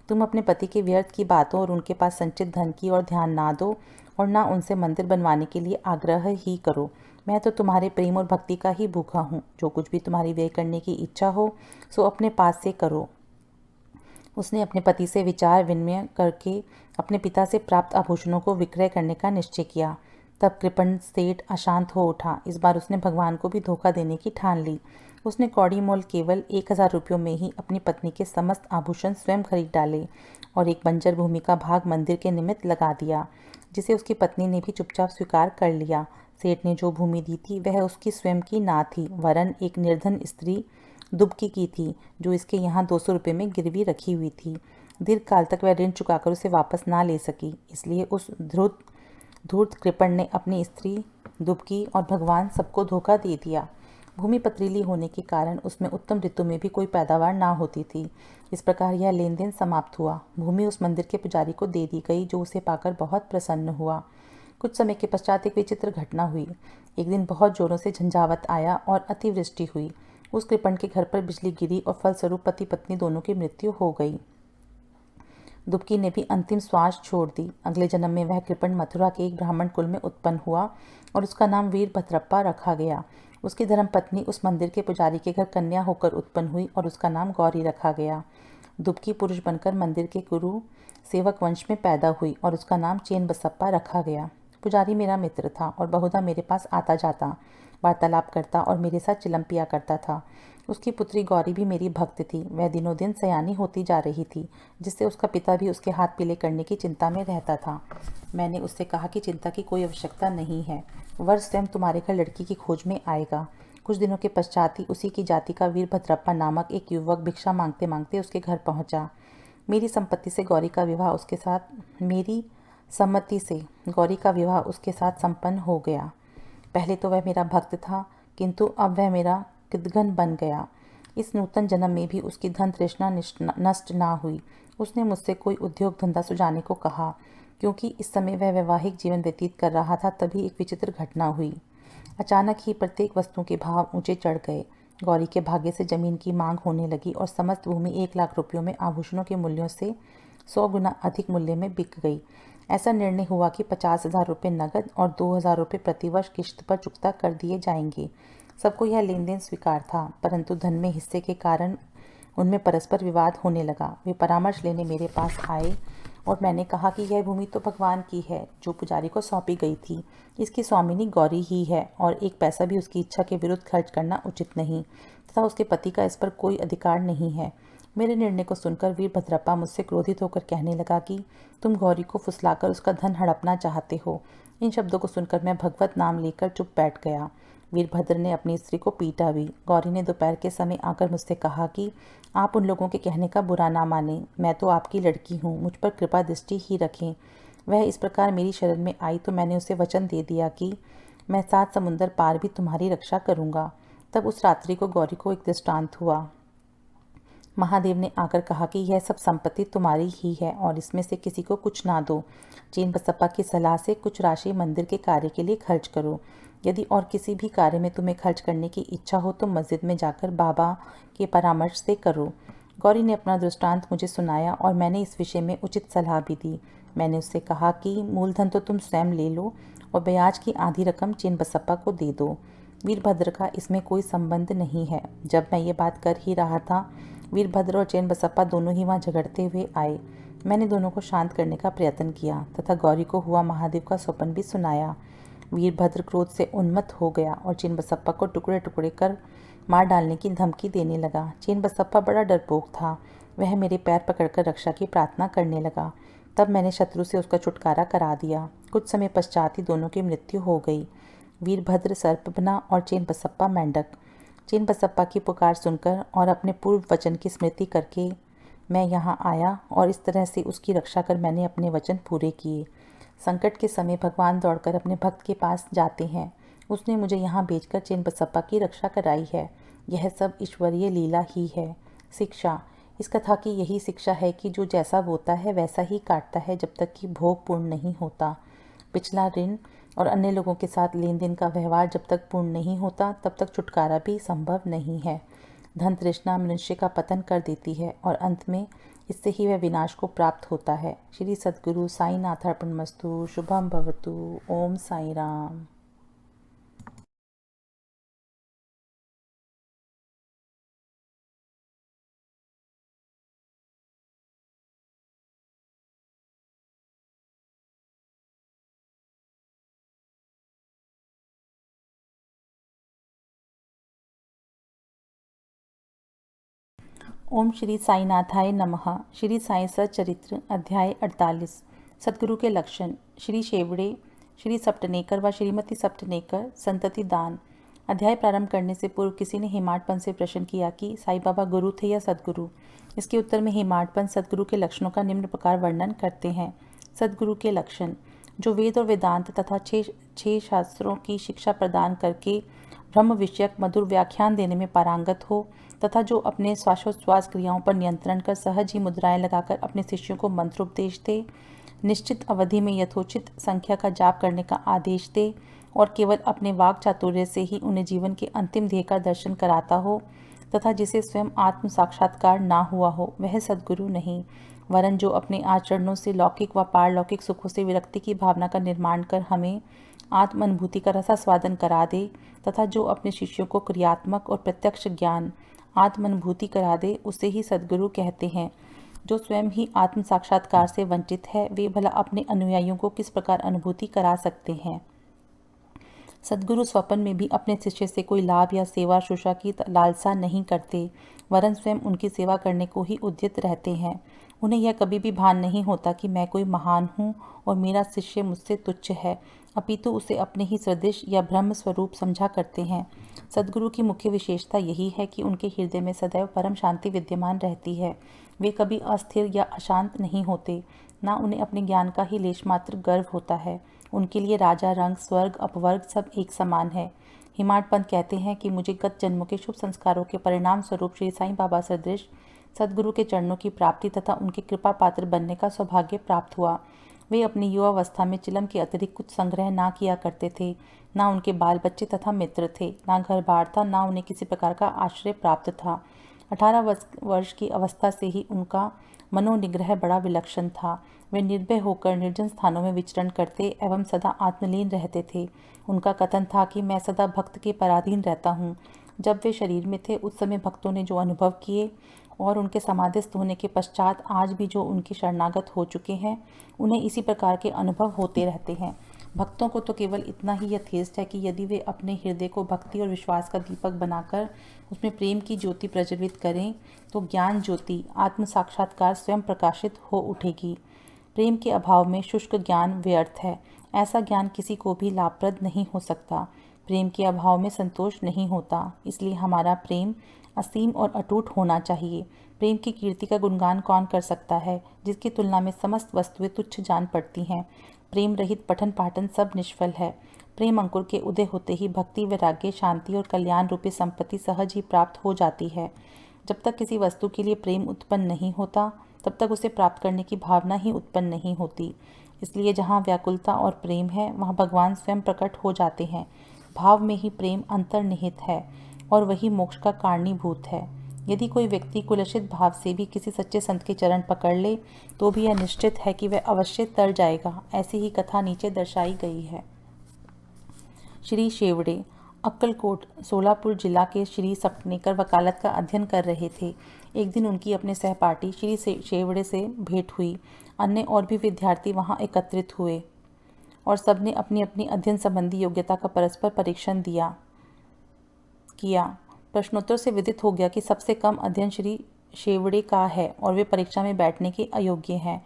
Speaker 1: तुम अपने पति के व्यर्थ की बातों और उनके पास संचित धन की ओर ध्यान ना दो और ना उनसे मंदिर बनवाने के लिए आग्रह ही करो। मैं तो तुम्हारे प्रेम और भक्ति का ही भूखा हूँ। जो कुछ भी तुम्हारी व्यय करने की इच्छा हो सो अपने पास से करो। उसने अपने पति से विचार विनिमय करके अपने पिता से प्राप्त आभूषणों को विक्रय करने का निश्चय किया। तब कृपण सेठ अशांत हो उठा। इस बार उसने भगवान को भी धोखा देने की ठान ली। उसने कौड़ी मोल केवल 1000 रुपयों में ही अपनी पत्नी के समस्त आभूषण स्वयं खरीद डाले और एक बंजर भूमि का भाग मंदिर के निमित्त लगा दिया, जिसे उसकी पत्नी ने भी चुपचाप स्वीकार कर लिया। सेठ ने जो भूमि दी थी वह उसकी स्वयं की ना थी, वरन एक निर्धन स्त्री दुबकी की थी, जो इसके यहाँ 200 रुपये में गिरवी रखी हुई थी। दीर्घ काल तक वह ऋण चुकाकर उसे वापस ना ले सकी, इसलिए उस धूर्त कृपण ने अपनी स्त्री दुबकी और भगवान सबको धोखा दे दिया। भूमि पथरीली होने के कारण उसमें उत्तम ऋतु में भी कोई पैदावार ना होती थी। इस प्रकार यह लेन देन समाप्त हुआ। भूमि उस मंदिर के पुजारी को दे दी गई, जो उसे पाकर बहुत प्रसन्न हुआ। कुछ समय के पश्चात एक विचित्र घटना हुई। एक दिन बहुत जोरों से झंझावात आया और अतिवृष्टि हुई। उस कृपण के घर पर बिजली गिरी और फलस्वरूप पति पत्नी दोनों की मृत्यु हो गई। दुबकी ने भी अंतिम श्वास छोड़ दी। अगले जन्म में वह कृपण मथुरा के एक ब्राह्मण कुल में उत्पन्न हुआ और उसका नाम वीरभद्रप्पा रखा गया। उसकी धर्मपत्नी उस मंदिर के पुजारी के घर कन्या होकर उत्पन्न हुई और उसका नाम गौरी रखा गया। दुबकी पुरुष बनकर मंदिर के गुरु सेवक वंश में पैदा हुई और उसका नाम चेन्नबसप्पा रखा गया। पुजारी मेरा मित्र था और बहुधा मेरे पास आता जाता, वार्तालाप करता और मेरे साथ चिलम पिया करता था। उसकी पुत्री गौरी भी मेरी भक्त थी। वह दिनों दिन सयानी होती जा रही थी, जिससे उसका पिता भी उसके हाथ पीले करने की चिंता में रहता था। मैंने उससे कहा कि चिंता की कोई आवश्यकता नहीं है, वर स्वयं तुम्हारे घर लड़की की खोज में आएगा। कुछ दिनों के पश्चात ही उसी की जाति का वीरभद्रप्पा नामक एक युवक भिक्षा मांगते मांगते उसके घर पहुंचा। मेरी सम्मति से गौरी का विवाह उसके साथ संपन्न हो गया। पहले तो वह मेरा भक्त था, किंतु अब वह मेरा कृतघ्न बन गया। इस नूतन जन्म में भी उसकी धन तृष्णा नष्ट ना हुई। उसने मुझसे कोई उद्योग धंधा सुझाने को कहा। क्योंकि इस समय वह वैवाहिक जीवन व्यतीत कर रहा था, तभी एक विचित्र घटना हुई। अचानक ही प्रत्येक वस्तु के भाव ऊंचे चढ़ गए। गौरी के भाग्य से जमीन की मांग होने लगी और समस्त भूमि 1 लाख रुपयों में आभूषणों के मूल्यों से 100 गुना अधिक मूल्य में बिक गई। ऐसा निर्णय हुआ कि 50,000 रुपये नगद और 2,000 रुपये प्रतिवर्ष किश्त पर चुकता कर दिए जाएंगे। सबको यह लेन देन स्वीकार था, परंतु धन में हिस्से के कारण उनमें परस्पर विवाद होने लगा। वे परामर्श लेने मेरे पास आए और मैंने कहा कि यह भूमि तो भगवान की है, जो पुजारी को सौंपी गई थी। इसकी स्वामिनी गौरी ही है और एक पैसा भी उसकी इच्छा के विरुद्ध खर्च करना उचित नहीं तथा उसके पति का इस पर कोई अधिकार नहीं है। मेरे निर्णय को सुनकर वीरभद्रप्पा मुझसे क्रोधित होकर कहने लगा कि तुम गौरी को फुसलाकर उसका धन हड़पना चाहते हो। इन शब्दों को सुनकर मैं भगवत नाम लेकर चुप बैठ गया। वीरभद्र ने अपनी स्त्री को पीटा भी। गौरी ने दोपहर के समय आकर मुझसे कहा कि आप उन लोगों के कहने का बुरा ना मानें, मैं तो आपकी लड़की हूँ, मुझ पर कृपा दृष्टि ही रखें। वह इस प्रकार मेरी शरण में आई तो मैंने उसे वचन दे दिया कि मैं 7 समुंदर पार भी तुम्हारी रक्षा करूँगा। तब उस रात्रि को गौरी को एक दृष्टांत हुआ। महादेव ने आकर कहा कि यह सब संपत्ति तुम्हारी ही है और इसमें से किसी को कुछ ना दो। चेन्न-बसप्पा की सलाह से कुछ राशि मंदिर के कार्य के लिए खर्च करो। यदि और किसी भी कार्य में तुम्हें खर्च करने की इच्छा हो तो मस्जिद में जाकर बाबा के परामर्श से करो। गौरी ने अपना दृष्टांत मुझे सुनाया और मैंने इस विषय में उचित सलाह भी दी। मैंने उससे कहा कि मूलधन तो तुम स्वयं ले लो और ब्याज की आधी रकम चेन्न-बसप्पा को दे दो। वीरभद्र का इसमें कोई संबंध नहीं है। जब मैं ये बात कर ही रहा था, वीरभद्र और चेन्न-बसप्पा दोनों ही वहाँ झगड़ते हुए आए। मैंने दोनों को शांत करने का प्रयत्न किया तथा गौरी को हुआ महादेव का स्वप्न भी सुनाया। वीरभद्र क्रोध से उन्मत्त हो गया और चेन्न-बसप्पा को टुकड़े टुकड़े कर मार डालने की धमकी देने लगा। चेन्न-बसप्पा बड़ा डरपोक था। वह मेरे पैर पकड़कर रक्षा की प्रार्थना करने लगा। तब मैंने शत्रु से उसका छुटकारा करा दिया। कुछ समय पश्चात ही दोनों की मृत्यु हो गई। वीरभद्र सर्प बना और चेन्न-बसप्पा मेंढक। चेन्न-बसप्पा की पुकार सुनकर और अपने पूर्व वचन की स्मृति करके मैं यहाँ आया और इस तरह से उसकी रक्षा कर मैंने अपने वचन पूरे किए। संकट के समय भगवान दौड़कर अपने भक्त के पास जाते हैं। उसने मुझे यहाँ भेजकर चेन्न-बसप्पा की रक्षा कराई है। यह सब ईश्वरीय लीला ही है। शिक्षा। इस कथा की यही शिक्षा है कि जो जैसा बोता है वैसा ही काटता है जब तक कि भोग पूर्ण नहीं होता। पिछला ऋण और अन्य लोगों के साथ लेन देन का व्यवहार जब तक पूर्ण नहीं होता तब तक छुटकारा भी संभव नहीं है। धन तृष्णा मनुष्य का पतन कर देती है और अंत में इससे ही वह विनाश को प्राप्त होता है। श्री सद्गुरु साईनाथार्पणमस्तु। शुभम भवतु। ओम साई राम। ओम श्री साईनाथाय नमः। श्री साई सच्चरित्र अध्याय 48। सद्गुरु के लक्षण। श्री शेवड़े, श्री सप्टनेकर व श्रीमती सप्टनेकर संतति दान। अध्याय प्रारंभ करने से पूर्व किसी ने हेमाडपंत से प्रश्न किया कि साईं बाबा गुरु थे या सद्गुरु। इसके उत्तर में हेमाडपंत सद्गुरु के लक्षणों का निम्न प्रकार वर्णन करते हैं। सद्गुरु के लक्षण। जो वेद और वेदांत तथा छह शास्त्रों की शिक्षा प्रदान करके ब्रह्म विषयक मधुर व्याख्यान देने में पारंगत हो तथा जो अपने श्वासोच्छ्वास क्रियाओं पर नियंत्रण कर सहज ही मुद्राएं लगाकर अपने शिष्यों को मंत्रोपदेश दे, निश्चित अवधि में यथोचित संख्या का जाप करने का आदेश दे और केवल अपने वाक चातुर्य से ही उन्हें जीवन के अंतिम ध्येय का दर्शन कराता हो तथा जिसे स्वयं आत्म साक्षात्कार ना हुआ हो, वह सद्गुरु नहीं, वरन जो अपने आचरणों से लौकिक व पारलौकिक सुखों से विरक्ति की भावना का निर्माण कर हमें आत्म अनुभूति का रसास्वादन करा दे तथा जो अपने शिष्यों को क्रियात्मक और प्रत्यक्ष ज्ञान आत्म अनुभूति करा दे, उसे ही सद्गुरु कहते हैं। जो स्वयं ही आत्म साक्षात्कार से वंचित है, वे भला अपने अनुयायियों को किस प्रकार अनुभूति करा सकते हैं। सद्गुरु स्वप्न में भी अपने शिष्य से कोई लाभ या सेवा शुश्रूषा की लालसा नहीं करते, वरन स्वयं उनकी सेवा करने को ही उद्यत रहते हैं। उन्हें यह कभी भी भान नहीं होता कि मैं कोई महान हूँ और मेरा शिष्य मुझसे तुच्छ है, अपितु उसे अपने ही सदृश या ब्रह्म स्वरूप समझा करते हैं। सद्गुरु की मुख्य विशेषता यही है कि उनके हृदय में सदैव परम शांति विद्यमान रहती है। वे कभी अस्थिर या अशांत नहीं होते, ना उन्हें अपने ज्ञान का ही लेश मात्र गर्व होता है। उनके लिए राजा रंग, स्वर्ग, अपवर्ग सब एक समान है। हेमाडपंत कहते हैं कि मुझे गत जन्मों के शुभ संस्कारों के परिणाम स्वरूप श्री साईं बाबा सदृश सद्गुरु के चरणों की प्राप्ति तथा उनके कृपा पात्र बनने का सौभाग्य प्राप्त हुआ। वे अपनी युवावस्था में चिलम के अतिरिक्त कुछ संग्रह ना किया करते थे। ना उनके बाल बच्चे तथा मित्र थे, ना घर बार था, ना उन्हें किसी प्रकार का आश्रय प्राप्त था। 18 वर्ष की अवस्था से ही उनका मनोनिग्रह बड़ा विलक्षण था। वे निर्भय होकर निर्जन स्थानों में विचरण करते एवं सदा आत्मलीन रहते थे। उनका कथन था कि मैं सदा भक्त के पराधीन रहता हूँ। जब वे शरीर में थे उस समय भक्तों ने जो अनुभव किए और उनके समाधिस्थ होने के पश्चात आज भी जो उनके शरणागत हो चुके हैं उन्हें इसी प्रकार के अनुभव होते रहते हैं। भक्तों को तो केवल इतना ही यथेष्ट है कि यदि वे अपने हृदय को भक्ति और विश्वास का दीपक बनाकर उसमें प्रेम की ज्योति प्रज्वलित करें तो ज्ञान ज्योति आत्म साक्षात्कार स्वयं प्रकाशित हो उठेगी। प्रेम के अभाव में शुष्क ज्ञान व्यर्थ है। ऐसा ज्ञान किसी को भी लाभप्रद नहीं हो सकता। प्रेम के अभाव में संतोष नहीं होता। इसलिए हमारा प्रेम असीम और अटूट होना चाहिए। प्रेम की कीर्ति का गुणगान कौन कर सकता है, जिसकी तुलना में समस्त वस्तुएं तुच्छ जान पड़ती हैं। प्रेम रहित पठन पाठन सब निष्फल है। प्रेम अंकुर के उदय होते ही भक्ति, वैराग्य, शांति और कल्याण रूपी संपत्ति सहज ही प्राप्त हो जाती है। जब तक किसी वस्तु के लिए प्रेम उत्पन्न नहीं होता तब तक उसे प्राप्त करने की भावना ही उत्पन्न नहीं होती। इसलिए जहाँ व्याकुलता और प्रेम है वहाँ भगवान स्वयं प्रकट हो जाते हैं। भाव में ही प्रेम अंतर्निहित है और वही मोक्ष का कारणीभूत है। यदि कोई व्यक्ति कुलसित भाव से भी किसी सच्चे संत के चरण पकड़ ले तो भी यह निश्चित है कि वह अवश्य तर जाएगा। ऐसी ही कथा नीचे दर्शाई गई है। श्री शेवड़े अक्कलकोट सोलापुर जिला के श्री सपनेकर वकालत का अध्ययन कर रहे थे। एक दिन उनकी अपने सहपाठी श्री शेवड़े से भेंट हुई। अन्य और भी विद्यार्थी वहां एकत्रित हुए और सबने अपनी अपनी अध्ययन संबंधी योग्यता का परस्पर परीक्षण किया। प्रश्नोत्तर से विदित हो गया कि सबसे कम अध्ययन श्री शेवड़े का है और वे परीक्षा में बैठने के अयोग्य हैं।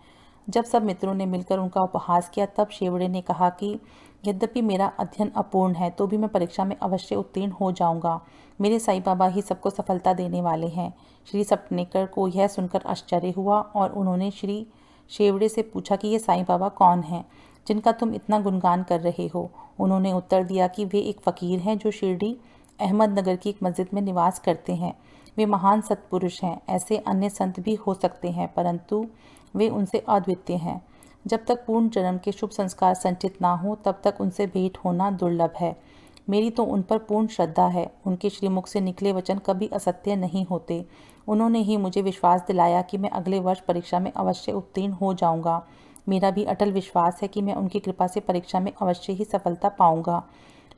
Speaker 1: जब सब मित्रों ने मिलकर उनका उपहास किया तब शेवड़े ने कहा कि यद्यपि मेरा अध्ययन अपूर्ण है तो भी मैं परीक्षा में अवश्य उत्तीर्ण हो जाऊंगा। मेरे साईं बाबा ही सबको सफलता देने वाले हैं। श्री सपनेकर को यह सुनकर आश्चर्य हुआ और उन्होंने श्री शेवड़े से पूछा कि ये साईं बाबा कौन हैं जिनका तुम इतना गुणगान कर रहे हो। उन्होंने उत्तर दिया कि वे एक फ़कीर हैं जो शिरडी अहमदनगर की एक मस्जिद में निवास करते हैं। वे महान सत्पुरुष हैं। ऐसे अन्य संत भी हो सकते हैं परंतु वे उनसे अद्वितीय हैं। जब तक पूर्ण जन्म के शुभ संस्कार संचित ना हो तब तक उनसे भेंट होना दुर्लभ है। मेरी तो उन पर पूर्ण श्रद्धा है। उनके श्रीमुख से निकले वचन कभी असत्य नहीं होते। उन्होंने ही मुझे विश्वास दिलाया कि मैं अगले वर्ष परीक्षा में अवश्य उत्तीर्ण हो जाऊंगा। मेरा भी अटल विश्वास है कि मैं उनकी कृपा से परीक्षा में अवश्य ही सफलता पाऊंगा।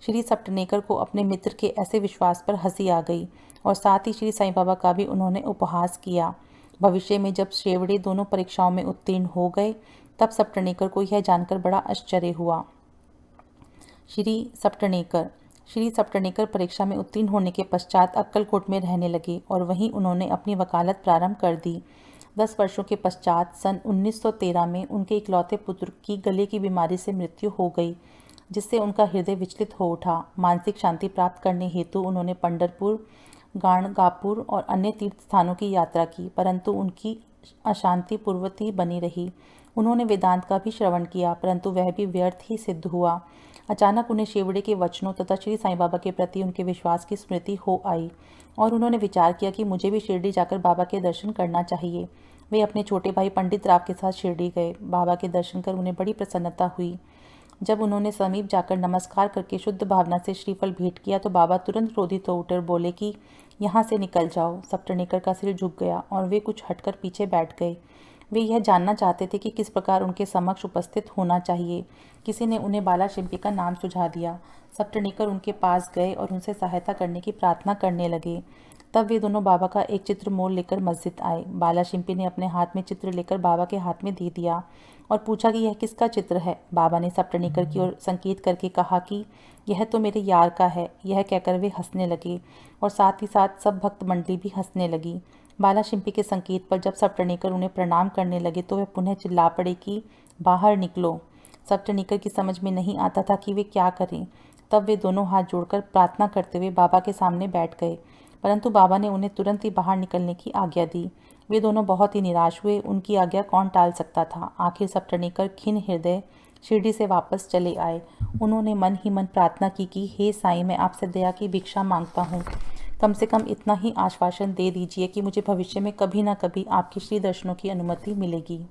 Speaker 1: श्री सपनेकर को अपने मित्र के ऐसे विश्वास पर हंसी आ गई और साथ ही श्री साईं बाबा का भी उन्होंने उपहास किया। भविष्य में जब शेवड़े दोनों परीक्षाओं में उत्तीर्ण हो गए तब सपनेकर को यह जानकर बड़ा आश्चर्य हुआ। श्री सपनेकर परीक्षा में उत्तीर्ण होने के पश्चात अक्कलकोट में रहने लगे और वहीं उन्होंने अपनी वकालत प्रारंभ कर दी। 10 वर्षों के पश्चात सन 1913 में उनके इकलौते पुत्र की गले की बीमारी से मृत्यु हो गई, जिससे उनका हृदय विचलित हो उठा। मानसिक शांति प्राप्त करने हेतु उन्होंने पंढरपुर, गाणगापुर और अन्य तीर्थ स्थानों की यात्रा की, परंतु उनकी अशांति पूर्ववत बनी रही। उन्होंने वेदांत का भी श्रवण किया परंतु वह भी व्यर्थ ही सिद्ध हुआ। अचानक उन्हें शेवड़े के वचनों तथा श्री साईं बाबा के प्रति उनके विश्वास की स्मृति हो आई और उन्होंने विचार किया कि मुझे भी शिरडी जाकर बाबा के दर्शन करना चाहिए। वे अपने छोटे भाई पंडित राव के साथ शिरडी गए। बाबा के दर्शन कर उन्हें बड़ी प्रसन्नता हुई। जब उन्होंने समीप जाकर नमस्कार करके शुद्ध भावना से श्रीफल भेंट किया तो बाबा तुरंत क्रोधित हो उठे और बोले कि यहाँ से निकल जाओ। सपनेकर का सिर झुक गया और वे कुछ हटकर पीछे बैठ गए। वे यह जानना चाहते थे कि किस प्रकार उनके समक्ष उपस्थित होना चाहिए। किसी ने उन्हें बाला शिंपी का नाम सुझा दिया। सपनेकर उनके पास गए और उनसे सहायता करने की प्रार्थना करने लगे। तब वे दोनों बाबा का एक चित्र मोल लेकर मस्जिद आए। बाला शिंपी ने अपने हाथ में चित्र लेकर बाबा के हाथ में दे दिया और पूछा कि यह किसका चित्र है। बाबा ने सपनेकर की ओर संकेत करके कहा कि यह तो मेरे यार का है। यह कहकर वे हंसने लगे और साथ ही साथ सब भक्त मंडली भी हंसने लगी। बाला शिंपी के संकेत पर जब सपनेकर उन्हें प्रणाम करने लगे तो वह पुनः चिल्ला पड़े कि बाहर निकलो। सपनेकर की समझ में नहीं आता था कि वे क्या करें। तब वे दोनों हाथ जोड़कर प्रार्थना करते हुए बाबा के सामने बैठ गए, परंतु बाबा ने उन्हें तुरंत ही बाहर निकलने की आज्ञा दी। वे दोनों बहुत ही निराश हुए। उनकी आज्ञा कौन टाल सकता था। आखिर सपनेकर खिन्न हृदय शिरडी से वापस चले आए। उन्होंने मन ही मन प्रार्थना की कि हे साईं, मैं आपसे दया की भिक्षा मांगता हूँ। कम से कम इतना ही आश्वासन दे दीजिए कि मुझे भविष्य में कभी न कभी आपके श्री दर्शनों की अनुमति मिलेगी।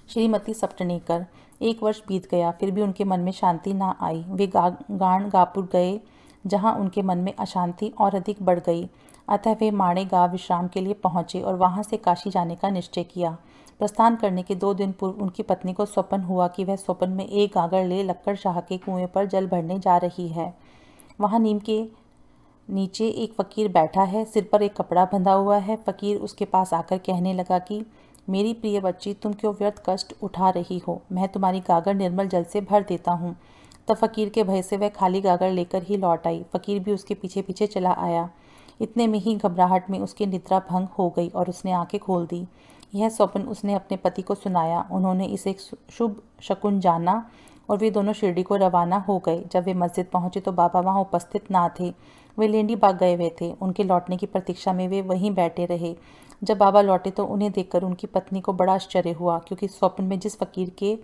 Speaker 1: श्रीमती सपनेकर 1 वर्ष बीत गया, फिर भी उनके मन में शांति ना आई। वे गाणगापुर गए, जहाँ उनके मन में अशांति और अधिक बढ़ गई। अतः वे माणेगांव विश्राम के लिए पहुँचे और वहाँ से काशी जाने का निश्चय किया। प्रस्थान करने के 2 दिन पूर्व उनकी पत्नी को स्वप्न हुआ कि वह स्वप्न में एक गागर ले लक्कड़ शाह के कुएं पर जल भरने जा रही है। वहाँ नीम के नीचे एक फ़कीर बैठा है, सिर पर एक कपड़ा बंधा हुआ है। फ़कीर उसके पास आकर कहने लगा कि मेरी प्रिय बच्ची, तुम क्यों व्यर्थ कष्ट उठा रही हो? मैं तुम्हारी गागर निर्मल जल से भर देता हूँ। तब फ़कीर के भय से वह खाली गागर लेकर ही लौट आई। फ़कीर भी उसके पीछे पीछे चला आया। इतने में ही घबराहट में उसकी निद्रा भंग हो गई और उसने आंखें खोल दी। यह स्वप्न उसने अपने पति को सुनाया। उन्होंने इसे एक शुभ शकुन जाना और वे दोनों शिरडी को रवाना हो गए। जब वे मस्जिद पहुंचे तो बाबा वहां उपस्थित ना थे। वे लेंडी बाग गए हुए थे। उनके लौटने की प्रतीक्षा में वे वहीं बैठे रहे। जब बाबा लौटे तो उन्हें देखकर उनकी पत्नी को बड़ा आश्चर्य हुआ, क्योंकि स्वप्न में जिस फकीर के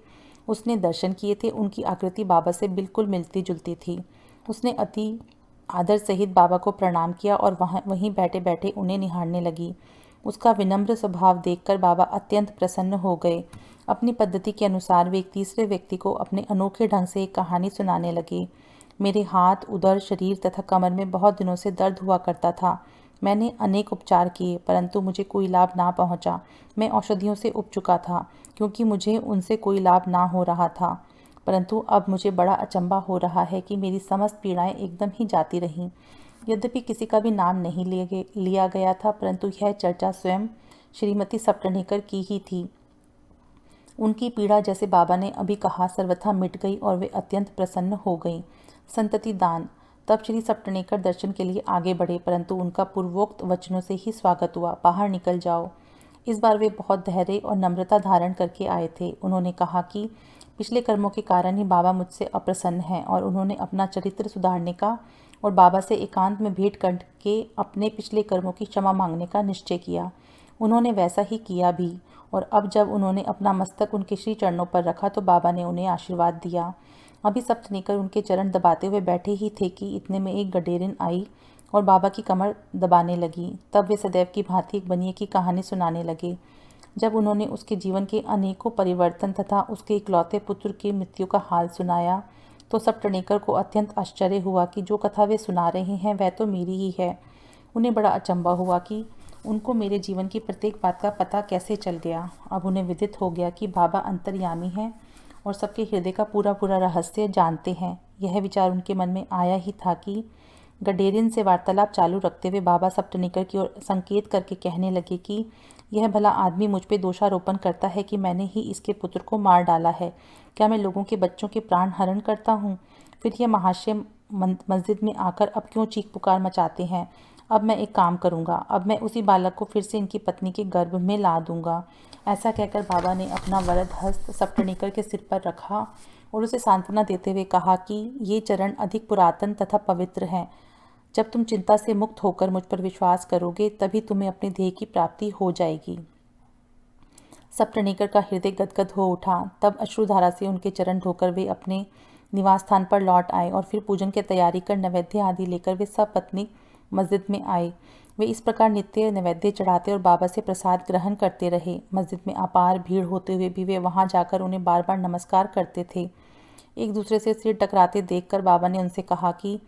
Speaker 1: उसने दर्शन किए थे उनकी आकृति बाबा से बिल्कुल मिलती जुलती थी। उसने अति आदर सहित बाबा को प्रणाम किया और वहीं बैठे बैठे उन्हें निहारने लगी। उसका विनम्र स्वभाव देखकर बाबा अत्यंत प्रसन्न हो गए। अपनी पद्धति के अनुसार वे एक तीसरे व्यक्ति को अपने अनोखे ढंग से एक कहानी सुनाने लगे। मेरे हाथ, उदर, शरीर तथा कमर में बहुत दिनों से दर्द हुआ करता था। मैंने अनेक उपचार किए, परंतु मुझे कोई लाभ ना पहुंचा। मैं औषधियों से उब चुका था, क्योंकि मुझे उनसे कोई लाभ ना हो रहा था। परंतु अब मुझे बड़ा अचंभा हो रहा है कि मेरी समस्त पीड़ाएं एकदम ही जाती रहीं। यद्यपि किसी का भी नाम नहीं लिया गया था, परंतु यह चर्चा स्वयं श्रीमती सप्टनेकर की ही थी। उनकी पीड़ा, जैसे बाबा ने अभी कहा, सर्वथा मिट गई और वे अत्यंत प्रसन्न हो गईं। संतति दान। तब श्री सप्टनेकर दर्शन के लिए आगे बढ़े, परंतु उनका पूर्वोक्त वचनों से ही स्वागत हुआ। बाहर निकल जाओ। इस बार वे बहुत धैर्य और नम्रता धारण करके आए थे। उन्होंने कहा कि पिछले कर्मों के कारण ही बाबा मुझसे अप्रसन्न हैं और उन्होंने अपना चरित्र सुधारने का और बाबा से एकांत में भेंट करके अपने पिछले कर्मों की क्षमा मांगने का निश्चय किया। उन्होंने वैसा ही किया भी, और अब जब उन्होंने अपना मस्तक उनके श्री चरणों पर रखा तो बाबा ने उन्हें आशीर्वाद दिया। अभी सप्तनेकर उनके चरण दबाते हुए बैठे ही थे कि इतने में एक गडेरिन आई और बाबा की कमर दबाने लगी। तब वे सदैव की भांति एक बनिए की कहानी सुनाने लगे। जब उन्होंने उसके जीवन के अनेकों परिवर्तन तथा उसके इकलौते पुत्र की मृत्यु का हाल सुनाया तो सप्तनेकर को अत्यंत आश्चर्य हुआ कि जो कथा वे सुना रहे हैं वह तो मेरी ही है। उन्हें बड़ा अचंभा हुआ कि उनको मेरे जीवन की प्रत्येक बात का पता कैसे चल गया। अब उन्हें विदित हो गया कि बाबा अंतर्यामी हैं और सबके हृदय का पूरा पूरा रहस्य जानते हैं। यह विचार उनके मन में आया ही था कि गडेरिन से वार्तालाप चालू रखते हुए बाबा सप्तनेकर की ओर संकेत करके कहने लगे कि यह भला आदमी मुझ पे दोषारोपण करता है कि मैंने ही इसके पुत्र को मार डाला है। क्या मैं लोगों के बच्चों के प्राण हरण करता हूँ? फिर यह महाशय मस्जिद में आकर अब क्यों चीख पुकार मचाते हैं? अब मैं एक काम करूँगा, अब मैं उसी बालक को फिर से इनकी पत्नी के गर्भ में ला दूंगा। ऐसा कहकर बाबा ने अपना वरद हस्त सप्तनेकर के सिर पर रखा और उसे सांत्वना देते हुए कहा कि ये चरण अधिक पुरातन तथा पवित्र हैं। जब तुम चिंता से मुक्त होकर मुझ पर विश्वास करोगे तभी तुम्हें अपने ध्येय की प्राप्ति हो जाएगी। सप्तनेकर का हृदय गदगद हो उठा। तब अश्रुधारा से उनके चरण धोकर वे अपने निवास स्थान पर लौट आए और फिर पूजन की तैयारी कर नैवेद्य आदि लेकर वे सब पत्नी मस्जिद में आए। वे इस प्रकार नित्य नैवेद्य चढ़ाते और बाबा से प्रसाद ग्रहण करते रहे। मस्जिद में अपार भीड़ होते हुए भी वे वहां जाकर उन्हें बार बार नमस्कार करते थे। एक दूसरे से सिर टकराते देखकर बाबा ने उनसे कहा कि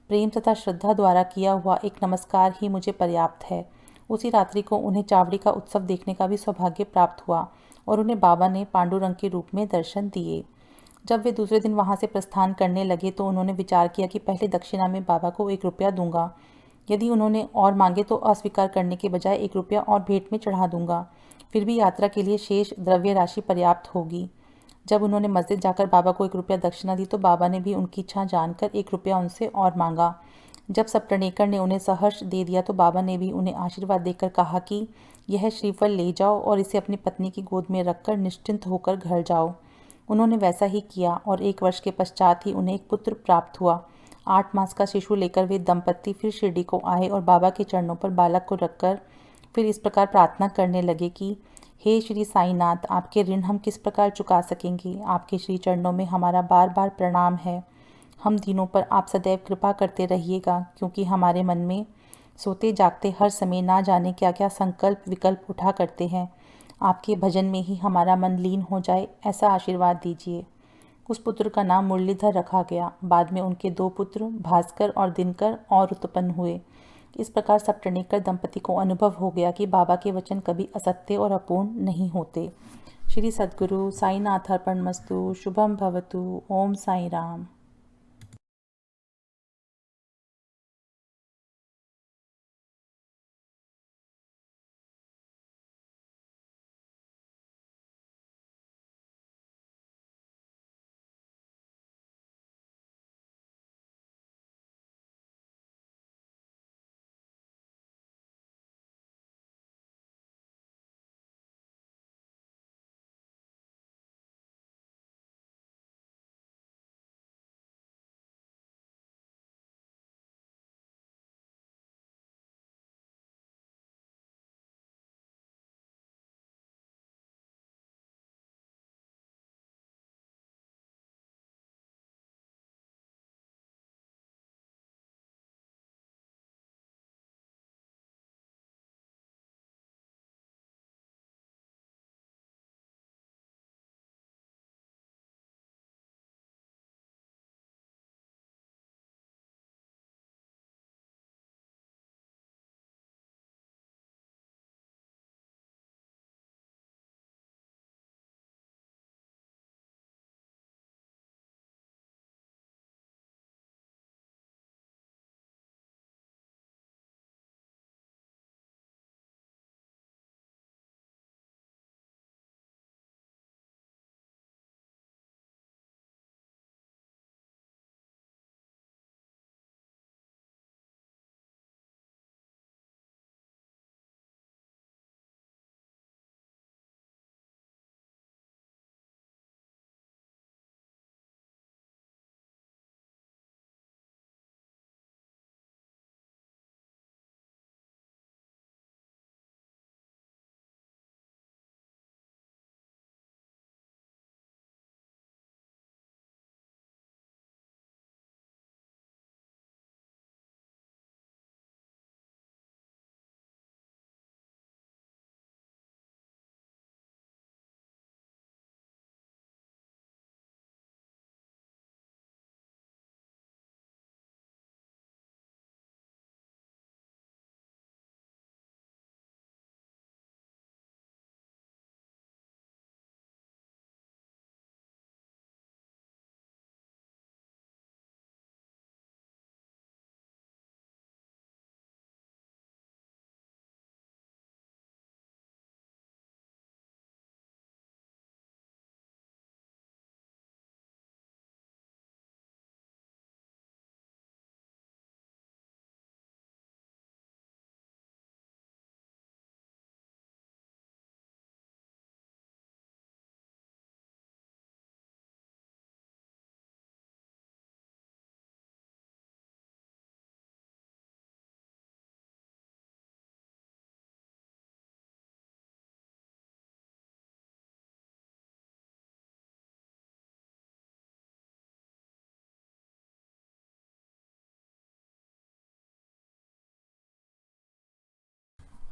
Speaker 1: प्रेम तथा श्रद्धा द्वारा किया हुआ एक नमस्कार ही मुझे पर्याप्त है। उसी रात्रि को उन्हें चावड़ी का उत्सव देखने का भी सौभाग्य प्राप्त हुआ और उन्हें बाबा ने पांडुरंग के रूप में दर्शन दिए। जब वे दूसरे दिन वहां से प्रस्थान करने लगे तो उन्होंने विचार किया कि पहले दक्षिणा में बाबा को 1 रुपया दूंगा। यदि उन्होंने और मांगे तो अस्वीकार करने के बजाय 1 रुपया और भेंट में चढ़ा दूंगा। फिर भी यात्रा के लिए शेष द्रव्य राशि पर्याप्त होगी। जब उन्होंने मस्जिद जाकर बाबा को 1 रुपया दक्षिणा दी तो बाबा ने भी उनकी इच्छा जानकर 1 रुपया उनसे और मांगा। जब सप्तनेकर ने उन्हें सहर्ष दे दिया तो बाबा ने भी उन्हें आशीर्वाद देकर कहा कि यह श्रीफल ले जाओ और इसे अपनी पत्नी की गोद में रखकर निश्चिंत होकर घर जाओ। उन्होंने वैसा ही किया और 1 वर्ष के पश्चात ही उन्हें एक पुत्र प्राप्त हुआ। 8 मास का शिशु लेकर वे दंपत्ति फिर शिरडी को आए और बाबा के चरणों पर बालक को रखकर फिर इस प्रकार प्रार्थना करने लगे कि हे श्री साईनाथ, आपके ऋण हम किस प्रकार चुका सकेंगे? आपके श्री चरणों में हमारा बार बार प्रणाम है। हम तीनों पर आप सदैव कृपा करते रहिएगा, क्योंकि हमारे मन में सोते जागते हर समय ना जाने क्या क्या संकल्प विकल्प उठा करते हैं। आपके भजन में ही हमारा मन लीन हो जाए, ऐसा आशीर्वाद दीजिए। उस पुत्र का नाम मुरलीधर रखा गया। बाद में उनके 2 पुत्र भास्कर और दिनकर और उत्पन्न हुए। इस प्रकार सप्तनेकर दंपति को अनुभव हो गया कि बाबा के वचन कभी असत्य और अपूर्ण नहीं होते। श्री सद्गुरु साईनाथार्पणमस्तु। शुभम भवतु। ओम साई राम।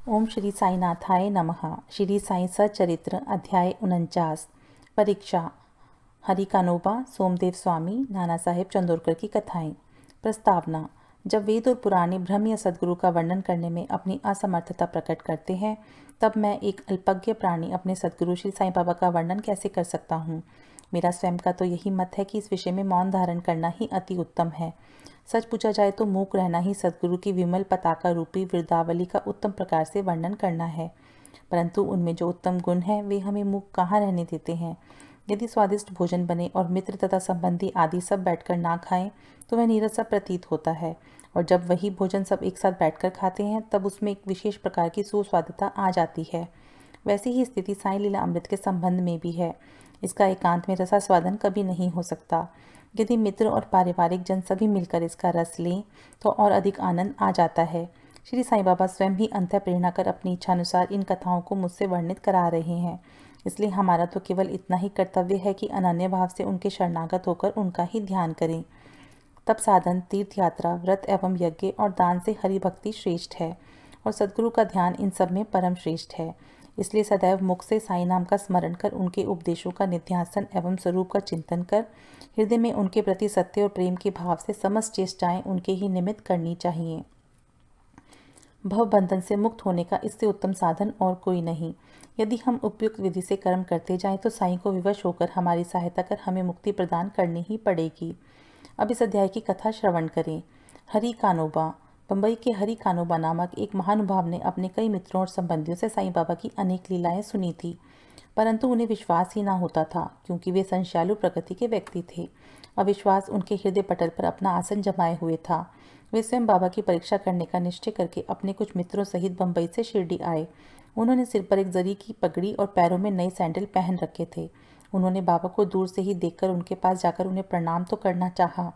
Speaker 1: ओम श्री साईनाथाय नमः। श्री साई सचरित्र अध्याय 49। परीक्षा। हरि कानोबा, सोमदेव स्वामी, नाना साहेब चंदोरकर की कथाएं। प्रस्तावना। जब वेद और पुराने ब्रह्म या सदगुरु का वर्णन करने में अपनी असमर्थता प्रकट करते हैं, तब मैं एक अल्पज्ञ प्राणी अपने सदगुरु श्री साईं बाबा का वर्णन कैसे कर सकता हूँ। मेरा स्वयं का तो यही मत है कि इस विषय में मौन धारण करना ही अति उत्तम है। सच पूछा जाए तो मूक रहना ही सदगुरु की विमल पताका रूपी वृद्धावली का उत्तम प्रकार से वर्णन करना है, परंतु उनमें जो उत्तम गुण हैं वे हमें मूक कहाँ रहने देते हैं। यदि स्वादिष्ट भोजन बने और मित्र तथा संबंधी आदि सब बैठकर ना खाएं तो वह नीरस सा प्रतीत होता है, और जब वही भोजन सब एक साथ बैठकर खाते हैं तब उसमें एक विशेष प्रकार की सुस्वादता आ जाती है। वैसी ही स्थिति साईं लीला अमृत के संबंध में भी है। इसका एकांत में रसास्वादन कभी नहीं हो सकता। यदि मित्र और पारिवारिक जन सभी मिलकर इसका रस लें तो और अधिक आनंद आ जाता है। श्री साईं बाबा स्वयं ही अंतः प्रेरणा कर अपनी इच्छानुसार इन कथाओं को मुझसे वर्णित करा रहे हैं, इसलिए हमारा तो केवल इतना ही कर्तव्य है कि अनन्य भाव से उनके शरणागत होकर उनका ही ध्यान करें। तप साधन, तीर्थ यात्रा, व्रत एवं यज्ञ और दान से हरि भक्ति श्रेष्ठ है, और सदगुरु का ध्यान इन सब में परम श्रेष्ठ है। इसलिए सदैव मुख से साईं नाम का स्मरण कर उनके उपदेशों का निध्यासन एवं स्वरूप का चिंतन कर हृदय में उनके प्रति सत्य और प्रेम के भाव से समस्त चेष्टाएं उनके ही निमित्त करनी चाहिए। भव बंधन से मुक्त होने का इससे उत्तम साधन और कोई नहीं। यदि हम उपयुक्त विधि से कर्म करते जाएं तो साईं को विवश होकर हमारी सहायता कर हमें मुक्ति प्रदान करनी ही पड़ेगी। अब इस अध्याय की कथा श्रवण करें। हरि कानोबा। बम्बई के हरि कानोबा नामक एक महानुभाव ने अपने कई मित्रों और संबंधियों से साईं बाबा की अनेक लीलाएं सुनी थी, परंतु उन्हें विश्वास ही ना होता था, क्योंकि वे संशयालु प्रकृति के व्यक्ति थे। अविश्वास उनके हृदय पटल पर अपना आसन जमाए हुए था। वे स्वयं बाबा की परीक्षा करने का निश्चय करके अपने कुछ मित्रों सहित बम्बई से शिरडी आए। उन्होंने सिर पर एक जरी की पगड़ी और पैरों में नए सैंडल पहन रखे थे। उन्होंने बाबा को दूर से ही देखकर उनके पास जाकर उन्हें प्रणाम तो करना चाहा,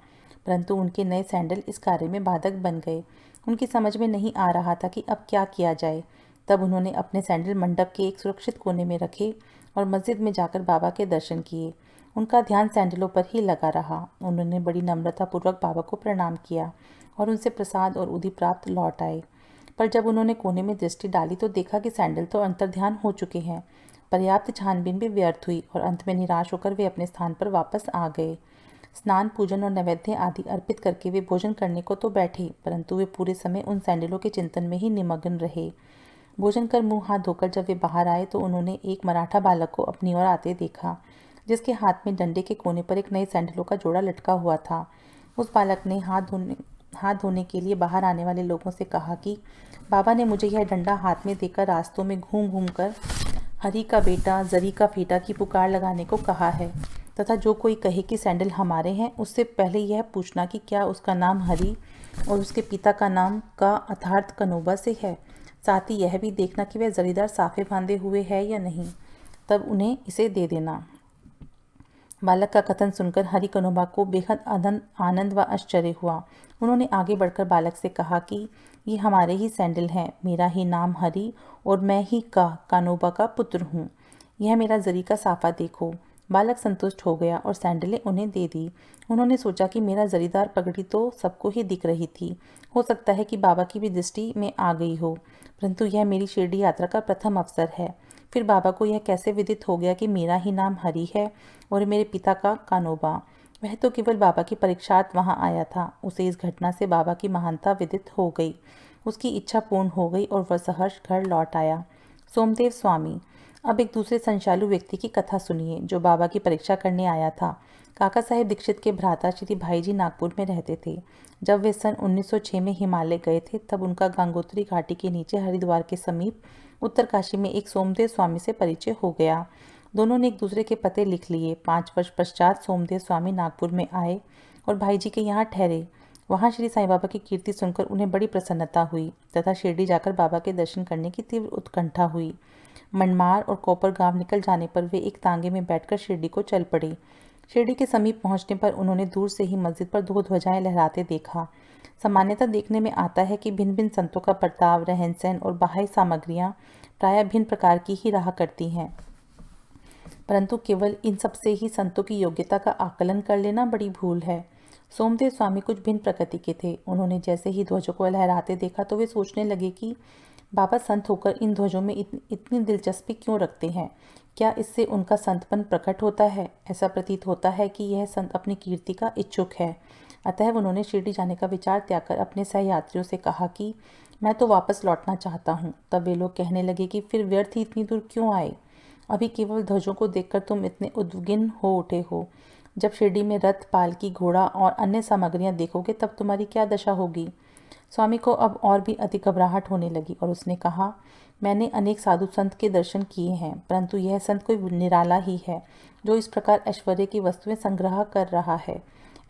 Speaker 1: परंतु उनके नए सैंडल इस कार्य में बाधक बन गए। उनकी समझ में नहीं आ रहा था कि अब क्या किया जाए। तब उन्होंने अपने सैंडल मंडप के एक सुरक्षित कोने में रखे और मस्जिद में जाकर बाबा के दर्शन किए। उनका ध्यान सैंडलों पर ही लगा रहा। उन्होंने बड़ी नम्रतापूर्वक बाबा को प्रणाम किया और उनसे प्रसाद और उदी प्राप्त लौट आए। पर जब उन्होंने कोने में दृष्टि डाली तो देखा कि सैंडल तो अंतर्ध्यान हो चुके हैं। पर्याप्त छानबीन भी व्यर्थ हुई और अंत में निराश होकर वे अपने स्थान पर वापस आ गए। स्नान, पूजन और नैवेद्य आदि अर्पित करके वे भोजन करने को तो बैठे, परंतु वे पूरे समय उन सैंडलों के चिंतन में ही निमग्न रहे। भोजन कर मुंह हाथ धोकर जब वे बाहर आए तो उन्होंने एक मराठा बालक को अपनी ओर आते देखा, जिसके हाथ में डंडे के कोने पर एक नए सैंडलों का जोड़ा लटका हुआ था। उस बालक ने हाथ धोने के लिए बाहर आने वाले लोगों से कहा कि बाबा ने मुझे यह डंडा हाथ में देकर रास्तों में घूम घूम कर हरि का बेटा, जरी का फेटा की पुकार लगाने को कहा है, तथा जो कोई कहे कि सैंडल हमारे हैं उससे पहले यह पूछना कि क्या उसका नाम हरि और उसके पिता का नाम का अर्थात कनोबा से है। साथ ही यह भी देखना कि वह जरीदार साफे बांधे हुए है या नहीं, तब उन्हें इसे दे देना। बालक का कथन सुनकर हरि कनोबा को बेहद आनंद व आश्चर्य हुआ। उन्होंने आगे बढ़कर बालक से कहा कि ये हमारे ही सैंडल हैं, मेरा ही नाम हरि और मैं ही कानोबा का पुत्र हूँ। यह मेरा जरी का साफा देखो। बालक संतुष्ट हो गया और सैंडलें उन्हें दे दी। उन्होंने सोचा कि मेरा जरीदार पगड़ी तो सबको ही दिख रही थी, हो सकता है कि बाबा की भी दृष्टि में आ गई हो, परंतु यह मेरी शिरडी यात्रा का प्रथम अवसर है। फिर बाबा को यह कैसे विदित हो गया कि मेरा ही नाम हरि है और मेरे पिता का कानोबा। वह तो केवल बाबा की परीक्षार्थ वहाँ आया था। उसे इस घटना से बाबा की महानता विदित हो गई। उसकी इच्छा पूर्ण हो गई और वह सहर्ष घर लौट आया। सोमदेव स्वामी। अब एक दूसरे संशालु व्यक्ति की कथा सुनिए जो बाबा की परीक्षा करने आया था। काका साहेब दीक्षित के भ्राता श्री भाईजी नागपुर में रहते थे। जब वे सन 1906 में हिमालय गए थे तब उनका गंगोत्री घाटी के नीचे हरिद्वार के समीप उत्तरकाशी में एक सोमदेव स्वामी से परिचय हो गया। दोनों ने एक दूसरे के पते लिख लिए। 5 वर्ष पश्चात सोमदेव स्वामी नागपुर में आए और भाईजी के यहाँ ठहरे। वहाँ श्री साईं बाबा की कीर्ति सुनकर उन्हें बड़ी प्रसन्नता हुई तथा शिरडी जाकर बाबा के दर्शन करने की तीव्र उत्कंठा हुई। मनमार और कोपर गांव निकल जाने पर वे एक तांगे में बैठकर शिरडी को चल पड़े। शिरडी के समीप पहुंचने पर उन्होंने दूर से ही मस्जिद पर 2 ध्वजाएं लहराते देखा। सामान्यतः देखने में आता है कि भिन्न भिन्न संतों का बर्ताव, रहन सहन और बाह्य सामग्रियां प्रायः भिन्न प्रकार की ही रहा करती हैं, परंतु केवल इन सब से ही संतों की योग्यता का आकलन कर लेना बड़ी भूल है। सोमदेव स्वामी कुछ भिन्न प्रकृति के थे। उन्होंने जैसे ही ध्वजों को लहराते देखा तो वे सोचने लगे कि बाबा संत होकर इन ध्वजों में इतनी दिलचस्पी क्यों रखते हैं? क्या इससे उनका संतपन प्रकट होता है? ऐसा प्रतीत होता है कि यह संत अपनी कीर्ति का इच्छुक है। अतः उन्होंने शिरडी जाने का विचार त्याग कर अपने सहयात्रियों से कहा कि मैं तो वापस लौटना चाहता हूँ। तब वे लोग कहने लगे कि फिर व्यर्थ ही इतनी दूर क्यों आए? अभी केवल ध्वजों को देखकर तुम इतने उद्विग्न हो उठे हो। जब शिरडी में रथ, पालकी, घोड़ा और अन्य सामग्रियां देखोगे तब तुम्हारी क्या दशा होगी? स्वामी को अब और भी अधिक घबराहट होने लगी और उसने कहा, मैंने अनेक साधु संत के दर्शन किए हैं, परंतु यह संत कोई निराला ही है जो इस प्रकार ऐश्वर्य की वस्तुएं संग्रह कर रहा है।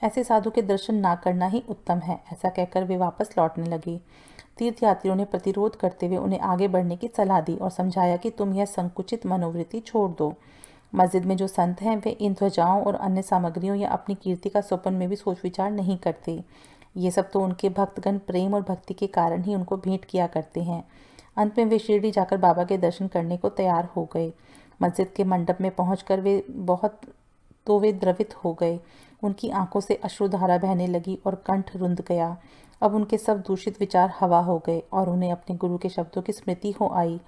Speaker 1: ऐसे साधु के दर्शन ना करना ही उत्तम है। ऐसा कहकर वे वापस लौटने लगे। तीर्थयात्रियों ने प्रतिरोध करते हुए उन्हें आगे बढ़ने की सलाह दी और समझाया कि तुम यह संकुचित मनोवृत्ति छोड़ दो। मस्जिद में जो संत हैं वे इन ध्वजाओं और अन्य सामग्रियों या अपनी कीर्ति का स्वप्न में भी सोच विचार नहीं करते। ये सब तो उनके भक्तगण प्रेम और भक्ति के कारण ही उनको भेंट किया करते हैं। अंत में वे शिरडी जाकर बाबा के दर्शन करने को तैयार हो गए। मस्जिद के मंडप में पहुंचकर वे द्रवित हो गए। उनकी आंखों से अश्रुधारा बहने लगी और कंठ रुंध गया। अब उनके सब दूषित विचार हवा हो गए और उन्हें अपने गुरु के शब्दों की स्मृति हो आई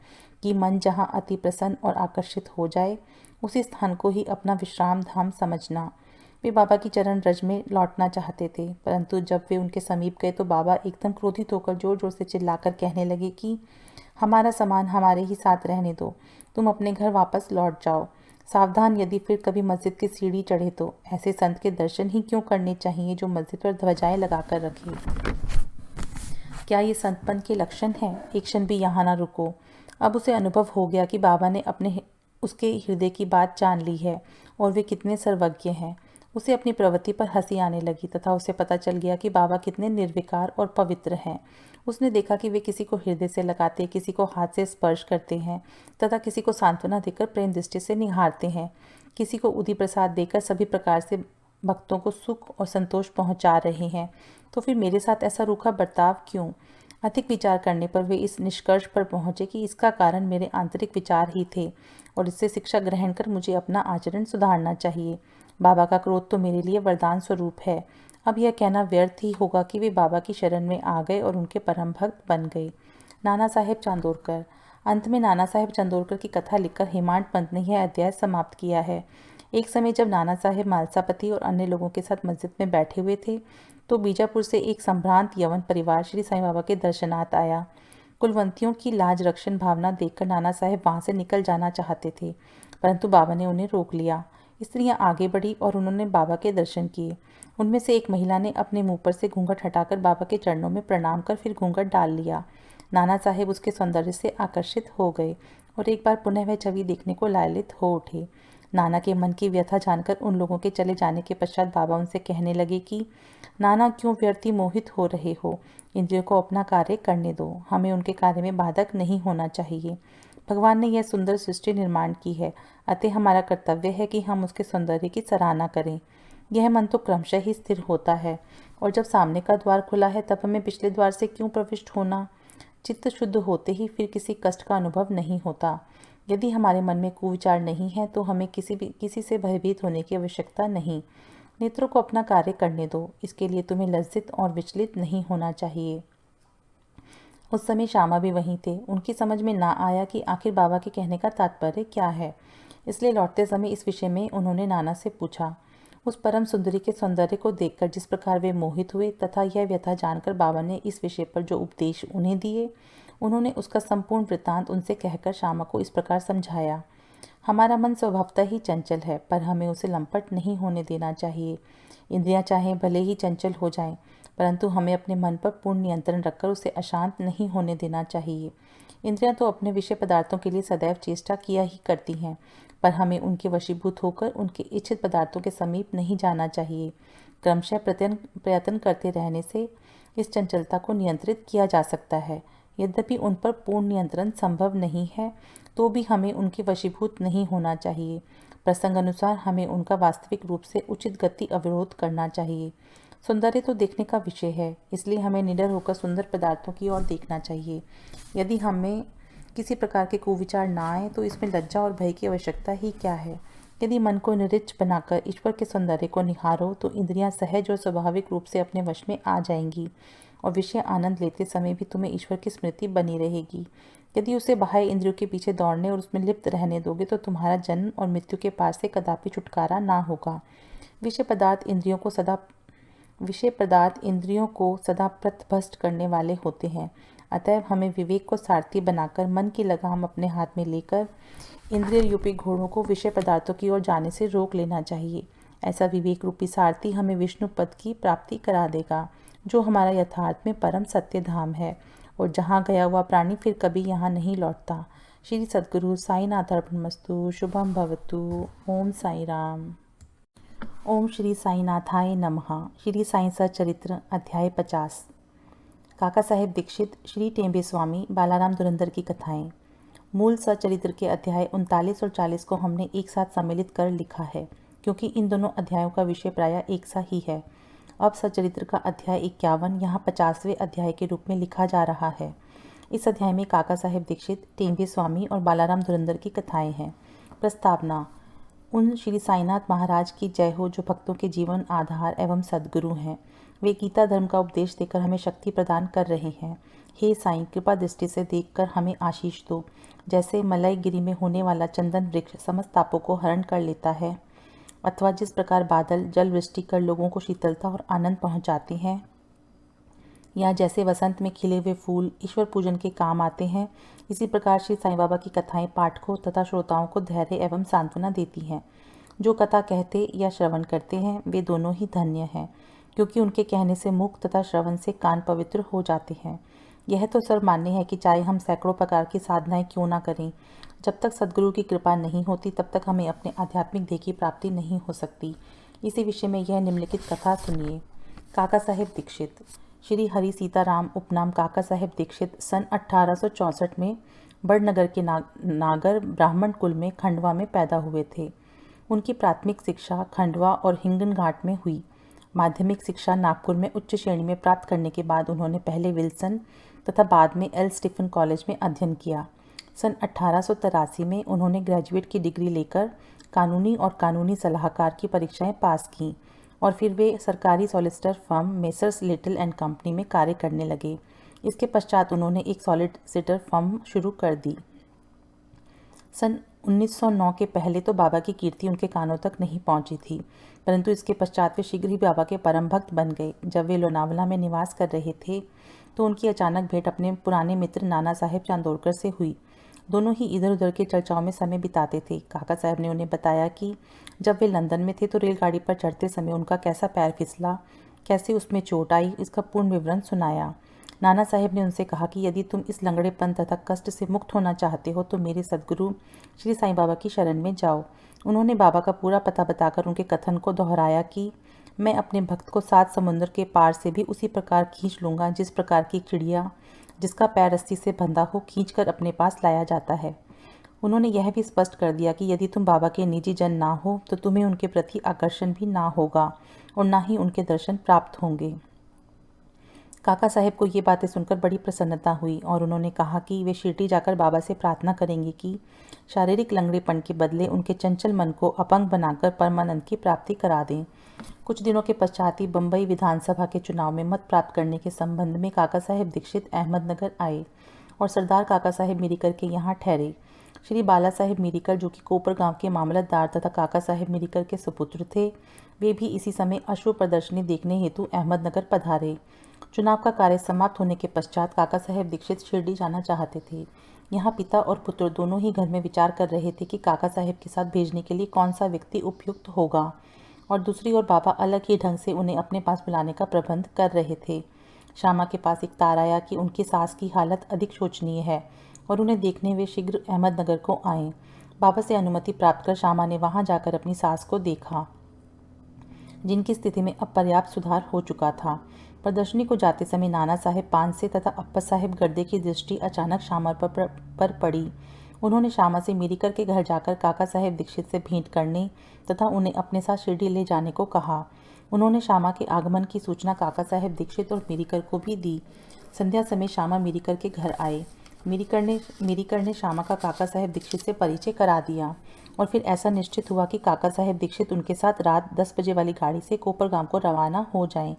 Speaker 1: कि मन जहाँ अति प्रसन्न और आकर्षित हो जाए उसी स्थान को ही अपना विश्राम धाम समझना। वे बाबा की चरण रज में लौटना चाहते थे, परंतु जब वे उनके समीप गए तो बाबा एकदम क्रोधित होकर जोर जोर से चिल्लाकर कहने लगे कि हमारा सामान हमारे ही साथ रहने दो, तुम अपने घर वापस लौट जाओ। सावधान, यदि फिर कभी मस्जिद की सीढ़ी चढ़े तो ऐसे संत के दर्शन ही क्यों करने चाहिए जो मस्जिद पर ध्वजाएं लगाकर रखे। क्या ये संतपन के लक्षण हैं? एक क्षण भी यहाँ ना रुको। अब उसे अनुभव हो गया कि बाबा ने उसके हृदय की बात जान ली है और वे कितने सर्वज्ञ हैं। उसे अपनी प्रवृत्ति पर हंसी आने लगी तथा उसे पता चल गया कि बाबा कितने निर्विकार और पवित्र हैं। उसने देखा कि वे किसी को हृदय से लगाते, किसी को हाथ से स्पर्श करते हैं तथा किसी को सांत्वना देकर प्रेम दृष्टि से निहारते हैं। किसी को उदी प्रसाद देकर सभी प्रकार से भक्तों को सुख और संतोष पहुंचा रहे हैं। तो फिर मेरे साथ ऐसा रूखा बर्ताव क्यों? अधिक विचार करने पर वे इस निष्कर्ष पर पहुंचे कि इसका कारण मेरे आंतरिक विचार ही थे और इससे शिक्षा ग्रहण कर मुझे अपना आचरण सुधारना चाहिए। बाबा का क्रोध तो मेरे लिए वरदान स्वरूप है। अब यह कहना व्यर्थ ही होगा कि वे बाबा की शरण में आ गए और उनके परम भक्त बन गए। नाना साहेब चांदोरकर। अंत में नाना साहेब चांदोरकर की कथा लिखकर हेमांत पंत ने यह अध्याय समाप्त किया है। एक समय जब नाना साहेब मालसापति और अन्य लोगों के साथ मस्जिद में बैठे हुए थे तो बीजापुर से एक संभ्रांत यवन परिवार श्री साईं बाबा के दर्शनार्थ आया। कुलवंतियों की लाज रक्षण भावना देखकर नाना साहेब वहां से निकल जाना चाहते थे, परंतु बाबा ने उन्हें रोक लिया। स्त्रियां आगे बढ़ी और उन्होंने बाबा के दर्शन किए। उनमें से एक महिला ने अपने मुंह पर से घूंघट हटाकर बाबा के चरणों में प्रणाम कर फिर घूंघट डाल लिया। नाना साहेब उसके सौंदर्य से आकर्षित हो गए और एक बार पुनः वह छवि देखने को लालित हो उठे। नाना के मन की व्यथा जानकर उन लोगों के चले जाने के पश्चात बाबा उनसे कहने लगे कि नाना, क्यों व्यर्थी मोहित हो रहे हो? इंद्रियों को अपना कार्य करने दो, हमें उनके कार्य में बाधक नहीं होना चाहिए। भगवान ने यह सुंदर सृष्टि निर्माण की है, अतः हमारा कर्तव्य है कि हम उसके सौंदर्य की सराहना करें। यह मन तो क्रमशः ही स्थिर होता है और जब सामने का द्वार खुला है तब हमें पिछले द्वार से क्यों प्रविष्ट होना? चित्त शुद्ध होते ही फिर किसी कष्ट का अनुभव नहीं होता। यदि हमारे मन में कुविचार नहीं है तो हमें किसी से भयभीत होने की आवश्यकता नहीं। नेत्रों को अपना कार्य करने दो, इसके लिए तुम्हें लज्जित और विचलित नहीं होना चाहिए। उस समय श्यामा भी वहीं थे। उनकी समझ में ना आया कि आखिर बाबा के कहने का तात्पर्य क्या है, इसलिए लौटते समय इस विषय में उन्होंने नाना से पूछा। उस परम सुंदरी के सौंदर्य को देखकर जिस प्रकार वे मोहित हुए तथा यह व्यथा जानकर बाबा ने इस विषय पर जो उपदेश उन्हें दिए, उन्होंने उसका संपूर्ण वृत्तांत उनसे कहकर श्यामा को इस प्रकार समझाया। हमारा मन स्वभावतः ही चंचल है, पर हमें उसे लंपट नहीं होने देना चाहिए। इंद्रियां चाहे भले ही चंचल हो जाएं, परंतु हमें अपने मन पर पूर्ण नियंत्रण रखकर उसे अशांत नहीं होने देना चाहिए। इंद्रियां तो अपने विषय पदार्थों के लिए सदैव चेष्टा किया ही करती हैं, पर हमें उनके वशीभूत होकर उनके इच्छित पदार्थों के समीप नहीं जाना चाहिए। क्रमशः प्रयत्न करते रहने से इस चंचलता को नियंत्रित किया जा सकता है। यद्यपि उन पर पूर्ण नियंत्रण संभव नहीं है तो भी हमें उनके वशीभूत नहीं होना चाहिए। प्रसंग अनुसार हमें उनका वास्तविक रूप से उचित गति अवरोध करना चाहिए। सौंदर्य तो देखने का विषय है, इसलिए हमें निडर होकर सुंदर पदार्थों की ओर देखना चाहिए। यदि हमें किसी प्रकार के कुविचार ना आए तो इसमें लज्जा और भय की आवश्यकता ही क्या है। यदि मन को निरिच्छ बनाकर ईश्वर के सौंदर्य को निहारो तो इंद्रियां सहज और स्वाभाविक रूप से अपने वश में आ जाएंगी। और विषय आनंद लेते समय भी तुम्हें ईश्वर की स्मृति बनी रहेगी। यदि उसे बाह्य इंद्रियों के पीछे दौड़ने और उसमें लिप्त रहने दोगे तो तुम्हारा जन्म और मृत्यु के पार से कदापि छुटकारा ना होगा। विषय पदार्थ इंद्रियों को सदा पथभ्रष्ट करने वाले होते हैं। अतएव हमें विवेक को सारथी बनाकर मन की लगाम अपने हाथ में लेकर इंद्रिय रूपी घोड़ों को विषय पदार्थों की ओर जाने से रोक लेना चाहिए। ऐसा विवेक रूपी सारथी हमें विष्णु पद की प्राप्ति करा देगा, जो हमारा यथार्थ में परम सत्य धाम है, और जहाँ गया हुआ प्राणी फिर कभी यहाँ नहीं लौटता। श्री सद्गुरु साईनाथ अर्पणमस्तु। शुभम भवतु। ओम साई राम। ओम श्री साईनाथाय नमः। श्री साई सच्चरित्र अध्याय 50। काका साहेब दीक्षित, श्री टेम्बे स्वामी, बालाराम धुरंधर की कथाएं। मूल सच्चरित्र के अध्याय 39 और 40 को हमने एक साथ सम्मिलित कर लिखा है, क्योंकि इन दोनों अध्यायों का विषय प्रायः एक सा ही है। अब सच्चरित्र का अध्याय 51 यहाँ 50वें अध्याय के रूप में लिखा जा रहा है। इस अध्याय में काका साहेब दीक्षित, टेम्बे स्वामी और बालाराम धुरंधर की कथाएं हैं। प्रस्तावना। उन श्री साईनाथ महाराज की जय हो, जो भक्तों के जीवन आधार एवं सद्गुरु हैं। वे गीता धर्म का उपदेश देकर हमें शक्ति प्रदान कर रहे हैं। हे साईं, कृपा दृष्टि से देखकर हमें आशीष दो। जैसे मलयगिरी में होने वाला चंदन वृक्ष समस्त तापों को हरण कर लेता है, अथवा जिस प्रकार बादल जल वृष्टि कर लोगों को शीतलता और आनंद पहुंचाते हैं, या जैसे वसंत में खिले हुए फूल ईश्वर पूजन के काम आते हैं, इसी प्रकार श्री साईं बाबा की कथाएं पाठकों तथा श्रोताओं को धैर्य एवं सांत्वना देती हैं। जो कथा कहते या श्रवण करते हैं वे दोनों ही धन्य हैं, क्योंकि उनके कहने से मुख तथा श्रवण से कान पवित्र हो जाते हैं। यह तो सर्वमान्य है कि चाहे हम सैकड़ों प्रकार की साधनाएं क्यों ना करें, जब तक सद्गुरु की कृपा नहीं होती तब तक हमें अपने आध्यात्मिक ध्येय की प्राप्ति नहीं हो सकती। इसी विषय में यह निम्नलिखित कथा सुनिए। काका साहेब दीक्षित। श्री हरि सीताराम उपनाम काका साहेब दीक्षित सन 1864 में बड़नगर के नागर ब्राह्मण कुल में खंडवा में पैदा हुए थे। उनकी प्राथमिक शिक्षा खंडवा और हिंगन घाट में हुई। माध्यमिक शिक्षा नागपुर में उच्च श्रेणी में प्राप्त करने के बाद उन्होंने पहले विल्सन तथा बाद में एल स्टीफन कॉलेज में अध्ययन किया। सन 1883 में उन्होंने ग्रेजुएट की डिग्री लेकर कानूनी और कानूनी सलाहकार की परीक्षाएं पास की और फिर वे सरकारी solicitor firm messrs little and company में कार्य करने लगे। इसके पश्चात उन्होंने एक सॉलिसिटर फर्म शुरू कर दी। सन 1909 के पहले तो बाबा की कीर्ति उनके कानों तक नहीं पहुंची थी, परंतु इसके पश्चात वे शीघ्र ही बाबा के परम भक्त बन गए। जब वे लोनावला में निवास कर रहे थे तो उनकी अचानक भेंट अपने पुराने मित्र नाना साहेब चांदोरकर से हुई। दोनों ही इधर उधर के चर्चाओं में समय बिताते थे। काका साहब ने उन्हें बताया कि जब वे लंदन में थे तो रेलगाड़ी पर चढ़ते समय उनका कैसा पैर फिसला, कैसे उसमें चोट आई, इसका पूर्ण विवरण सुनाया। नाना साहेब ने उनसे कहा कि यदि तुम इस लंगड़ेपन तथा कष्ट से मुक्त होना चाहते हो तो मेरे सद्गुरु श्री साईं बाबा की शरण में जाओ। उन्होंने बाबा का पूरा पता बताकर उनके कथन को दोहराया कि मैं अपने भक्त को 7 समुद्र के पार से भी उसी प्रकार खींच लूँगा जिस प्रकार की चिड़िया जिसका पैर रस्सी से बंधा हो खींचकर अपने पास लाया जाता है। उन्होंने यह भी स्पष्ट कर दिया कि यदि तुम बाबा के निजी जन ना हो तो तुम्हें उनके प्रति आकर्षण भी ना होगा और ना ही उनके दर्शन प्राप्त होंगे। काका साहेब को ये बातें सुनकर बड़ी प्रसन्नता हुई और उन्होंने कहा कि वे शिरडी जाकर बाबा से प्रार्थना करेंगे कि शारीरिक लंगड़ेपन के बदले उनके चंचल मन को अपंग बनाकर परमानंद की प्राप्ति करा दें। कुछ दिनों के पश्चात ही बम्बई विधानसभा के चुनाव में मत प्राप्त करने के संबंध में काका साहेब दीक्षित अहमदनगर आए और सरदार काका साहेब मिरीकर के यहाँ ठहरे। श्री बाला साहेब मिरीकर, जो कि कोपर गांव के मामलतदार तथा काका साहेब मिरीकर के सुपुत्र थे, वे भी इसी समय अश्व प्रदर्शनी देखने हेतु अहमदनगर पधारे। चुनाव का कार्य समाप्त होने के पश्चात काका साहेब दीक्षित शिरडी जाना चाहते थे। यहाँ पिता और पुत्र दोनों ही घर में विचार कर रहे थे कि काका साहेब के साथ भेजने के लिए कौन सा व्यक्ति उपयुक्त होगा, और दूसरी ओर बाबा अलग ही ढंग से उन्हें अपने पास बुलाने का प्रबंध कर रहे थे। श्यामा के पास एक तार आया कि उनकी सास की हालत अधिक शोचनीय है और उन्हें देखने वे शीघ्र अहमदनगर को आए। बाबा से अनुमति प्राप्त कर श्यामा ने वहां जाकर अपनी सास को देखा, जिनकी स्थिति में अब पर्याप्त सुधार हो चुका था। प्रदर्शनी को जाते समय नाना साहेब पान से तथा अप्पा साहेब गर्दे की दृष्टि अचानक श्यामा पर पड़ी। उन्होंने श्यामा से मिरीकर के घर जाकर काका साहेब दीक्षित से भेंट करने तथा उन्हें अपने साथ शिरडी ले जाने को कहा। उन्होंने श्यामा के आगमन की सूचना काका साहेब दीक्षित और मिरीकर को भी दी। संध्या समय श्यामा मिरीकर के घर आए। मिरीकर ने श्यामा का काका साहेब दीक्षित से परिचय करा दिया और फिर ऐसा निश्चित हुआ कि काका साहेब दीक्षित उनके साथ रात 10 बजे वाली गाड़ी से कोपरगांव को रवाना हो जाएं।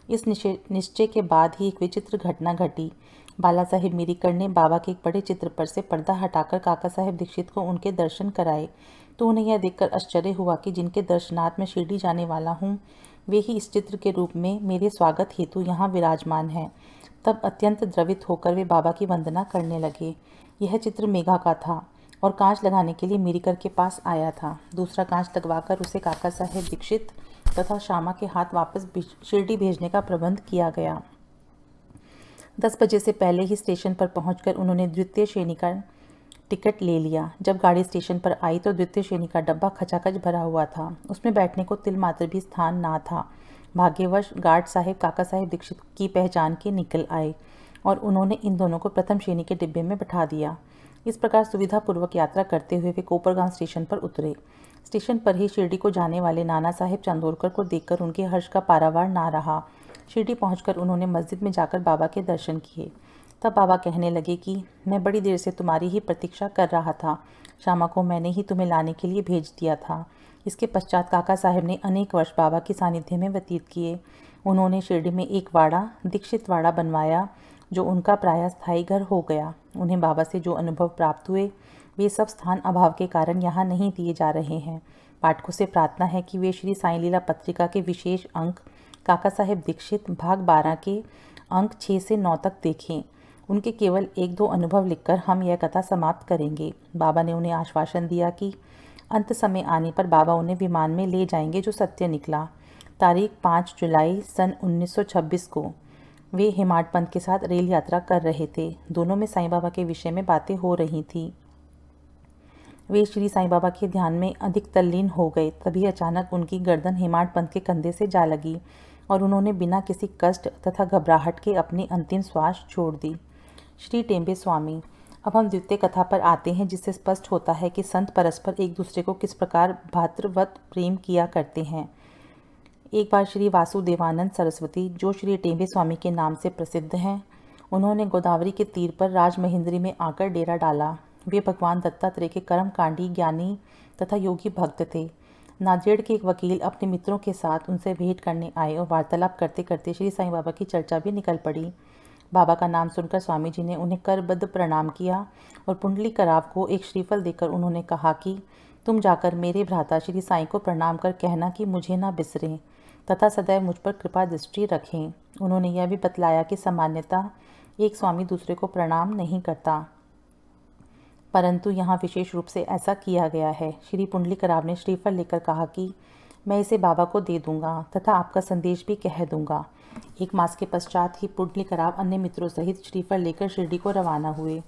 Speaker 1: इस निश्चय के बाद ही एक विचित्र घटना घटी। बाला साहेब मिरीकर ने बाबा के एक बड़े चित्र पर से पर्दा हटाकर काका साहेब दीक्षित को उनके दर्शन कराए, तो उन्हें यह देखकर आश्चर्य हुआ कि जिनके दर्शनार्थ मैं शिरडी जाने वाला हूँ, वे ही इस चित्र के रूप में मेरे स्वागत हेतु यहाँ विराजमान हैं। तब अत्यंत द्रवित होकर वे बाबा की वंदना करने लगे। यह चित्र मेघा का था और कांच लगाने के लिए मिरीकर के पास आया था। दूसरा कांच लगवाकर उसे काका साहेब दीक्षित तथा श्यामा के हाथ वापस शिरडी भेजने का प्रबंध किया गया। 10 बजे से पहले ही स्टेशन पर पहुंचकर उन्होंने द्वितीय श्रेणी का टिकट ले लिया। जब गाड़ी स्टेशन पर आई तो द्वितीय श्रेणी का डब्बा खचाखच भरा हुआ था। उसमें बैठने को तिल मात्र भी स्थान ना था। भाग्यवश गार्ड साहेब काका साहेब दीक्षित की पहचान के निकल आए और उन्होंने इन दोनों को प्रथम श्रेणी के डिब्बे में बैठा दिया। इस प्रकार सुविधापूर्वक यात्रा करते हुए वे कोपरगांव स्टेशन पर उतरे। स्टेशन पर ही शिरडी को जाने वाले नाना साहेब चांदोरकर को देखकर उनके हर्ष का पारावार ना रहा। शिरडी पहुंचकर उन्होंने मस्जिद में जाकर बाबा के दर्शन किए। तब बाबा कहने लगे कि मैं बड़ी देर से तुम्हारी ही प्रतीक्षा कर रहा था। श्यामा को मैंने ही तुम्हें लाने के लिए भेज दिया था। इसके पश्चात काका साहेब ने अनेक वर्ष बाबा के सानिध्य में व्यतीत किए। उन्होंने शिरडी में एक वाड़ा, दीक्षित वाड़ा बनवाया, जो उनका प्रायः स्थायी घर हो गया। उन्हें बाबा से जो अनुभव प्राप्त हुए, वे सब स्थान अभाव के कारण यहाँ नहीं दिए जा रहे हैं। पाठकों से प्रार्थना है कि वे श्री साईं लीला पत्रिका के विशेष अंक काका साहेब दीक्षित भाग 12 के अंक 6 से 9 तक देखें। उनके केवल 1-2 अनुभव लिखकर हम यह कथा समाप्त करेंगे। बाबा ने उन्हें आश्वासन दिया कि अंत समय आने पर बाबा उन्हें विमान में ले जाएंगे, जो सत्य निकला। तारीख 5 जुलाई सन 1926 को वे हेमाड पंथ के साथ रेल यात्रा कर रहे थे। दोनों में साईं बाबा के विषय में बातें हो रही थी। वे श्री साईं बाबा के ध्यान में अधिक तल्लीन हो गए। तभी अचानक उनकी गर्दन हेमाड पंथ के कंधे से जा लगी और उन्होंने बिना किसी कष्ट तथा घबराहट के अपनी अंतिम श्वास छोड़ दी। श्री टेम्बे स्वामी। अब हम द्वितीय कथा पर आते हैं, जिससे स्पष्ट होता है कि संत परस्पर एक दूसरे को किस प्रकार भातृवत प्रेम किया करते हैं। एक बार श्री वासुदेवानंद सरस्वती, जो श्री टेम्बे स्वामी के नाम से प्रसिद्ध हैं, उन्होंने गोदावरी के तीर पर राजमहेंद्री में आकर डेरा डाला। वे भगवान दत्तात्रेय के कर्मकांडी, ज्ञानी तथा योगी भक्त थे। नांदेड़ के एक वकील अपने मित्रों के साथ उनसे भेंट करने आए और वार्तालाप करते करते श्री साईं बाबा की चर्चा भी निकल पड़ी। बाबा का नाम सुनकर स्वामी जी ने उन्हें करबद्ध प्रणाम किया और पुंडलीकराव को एक श्रीफल देकर उन्होंने कहा कि तुम जाकर मेरे भ्राता श्री साईं को प्रणाम कर कहना कि मुझे ना बिसरें तथा सदैव मुझ पर कृपा दृष्टि रखें। उन्होंने यह भी बतलाया कि सामान्यतः एक स्वामी दूसरे को प्रणाम नहीं करता, परंतु यहाँ विशेष रूप से ऐसा किया गया है। श्री पुंडलीकराव ने श्रीफल लेकर कहा कि मैं इसे बाबा को दे दूंगा तथा आपका संदेश भी कह दूंगा। 1 मास के पश्चात ही पुंडलीकराव अन्य मित्रों सहित श्रीफल लेकर शिरडी को रवाना हुए।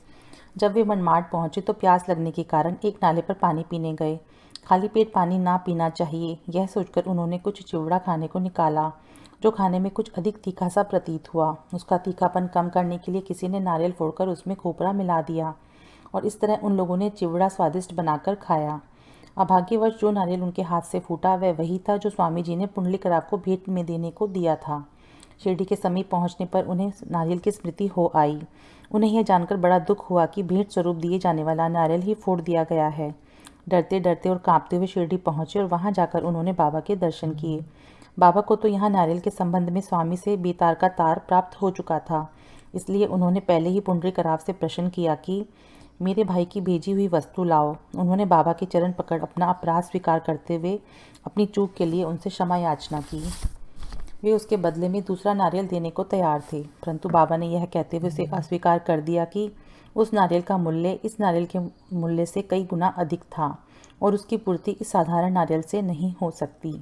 Speaker 1: जब वे मनमाड़ पहुंचे तो प्यास लगने के कारण एक नाले पर पानी पीने गए। खाली पेट पानी ना पीना चाहिए, यह सोचकर उन्होंने कुछ चिवड़ा खाने को निकाला, जो खाने में कुछ अधिक तीखा सा प्रतीत हुआ। उसका तीखापन कम करने के लिए किसी ने नारियल फोड़कर उसमें खोपरा मिला दिया और इस तरह उन लोगों ने चिवड़ा स्वादिष्ट बनाकर खाया। अभाग्यवश जो नारियल उनके हाथ से फूटा वह वही था जो स्वामी जी ने पुंडलीकराव को भेंट में देने को दिया था। शिरडी के समीप पहुंचने पर उन्हें नारियल की स्मृति हो आई। उन्हें यह जानकर बड़ा दुख हुआ कि भेंट स्वरूप दिए जाने वाला नारियल ही फोड़ दिया गया है। डरते डरते और कांपते हुए शिरडी पहुंचे और वहां जाकर उन्होंने बाबा के दर्शन किए। बाबा को तो यहाँ नारियल के संबंध में स्वामी से बेतार का तार प्राप्त हो चुका था, इसलिए उन्होंने पहले ही पुंडरीकराव से प्रश्न किया कि मेरे भाई की भेजी हुई वस्तु लाओ। उन्होंने बाबा के चरण पकड़ अपना अपराध स्वीकार करते हुए अपनी चूक के लिए उनसे क्षमा याचना की। वे उसके बदले में दूसरा नारियल देने को तैयार थे, परंतु बाबा ने यह कहते हुए उसे अस्वीकार कर दिया कि उस नारियल का मूल्य इस नारियल के मूल्य से कई गुना अधिक था और उसकी पूर्ति इस साधारण नारियल से नहीं हो सकती।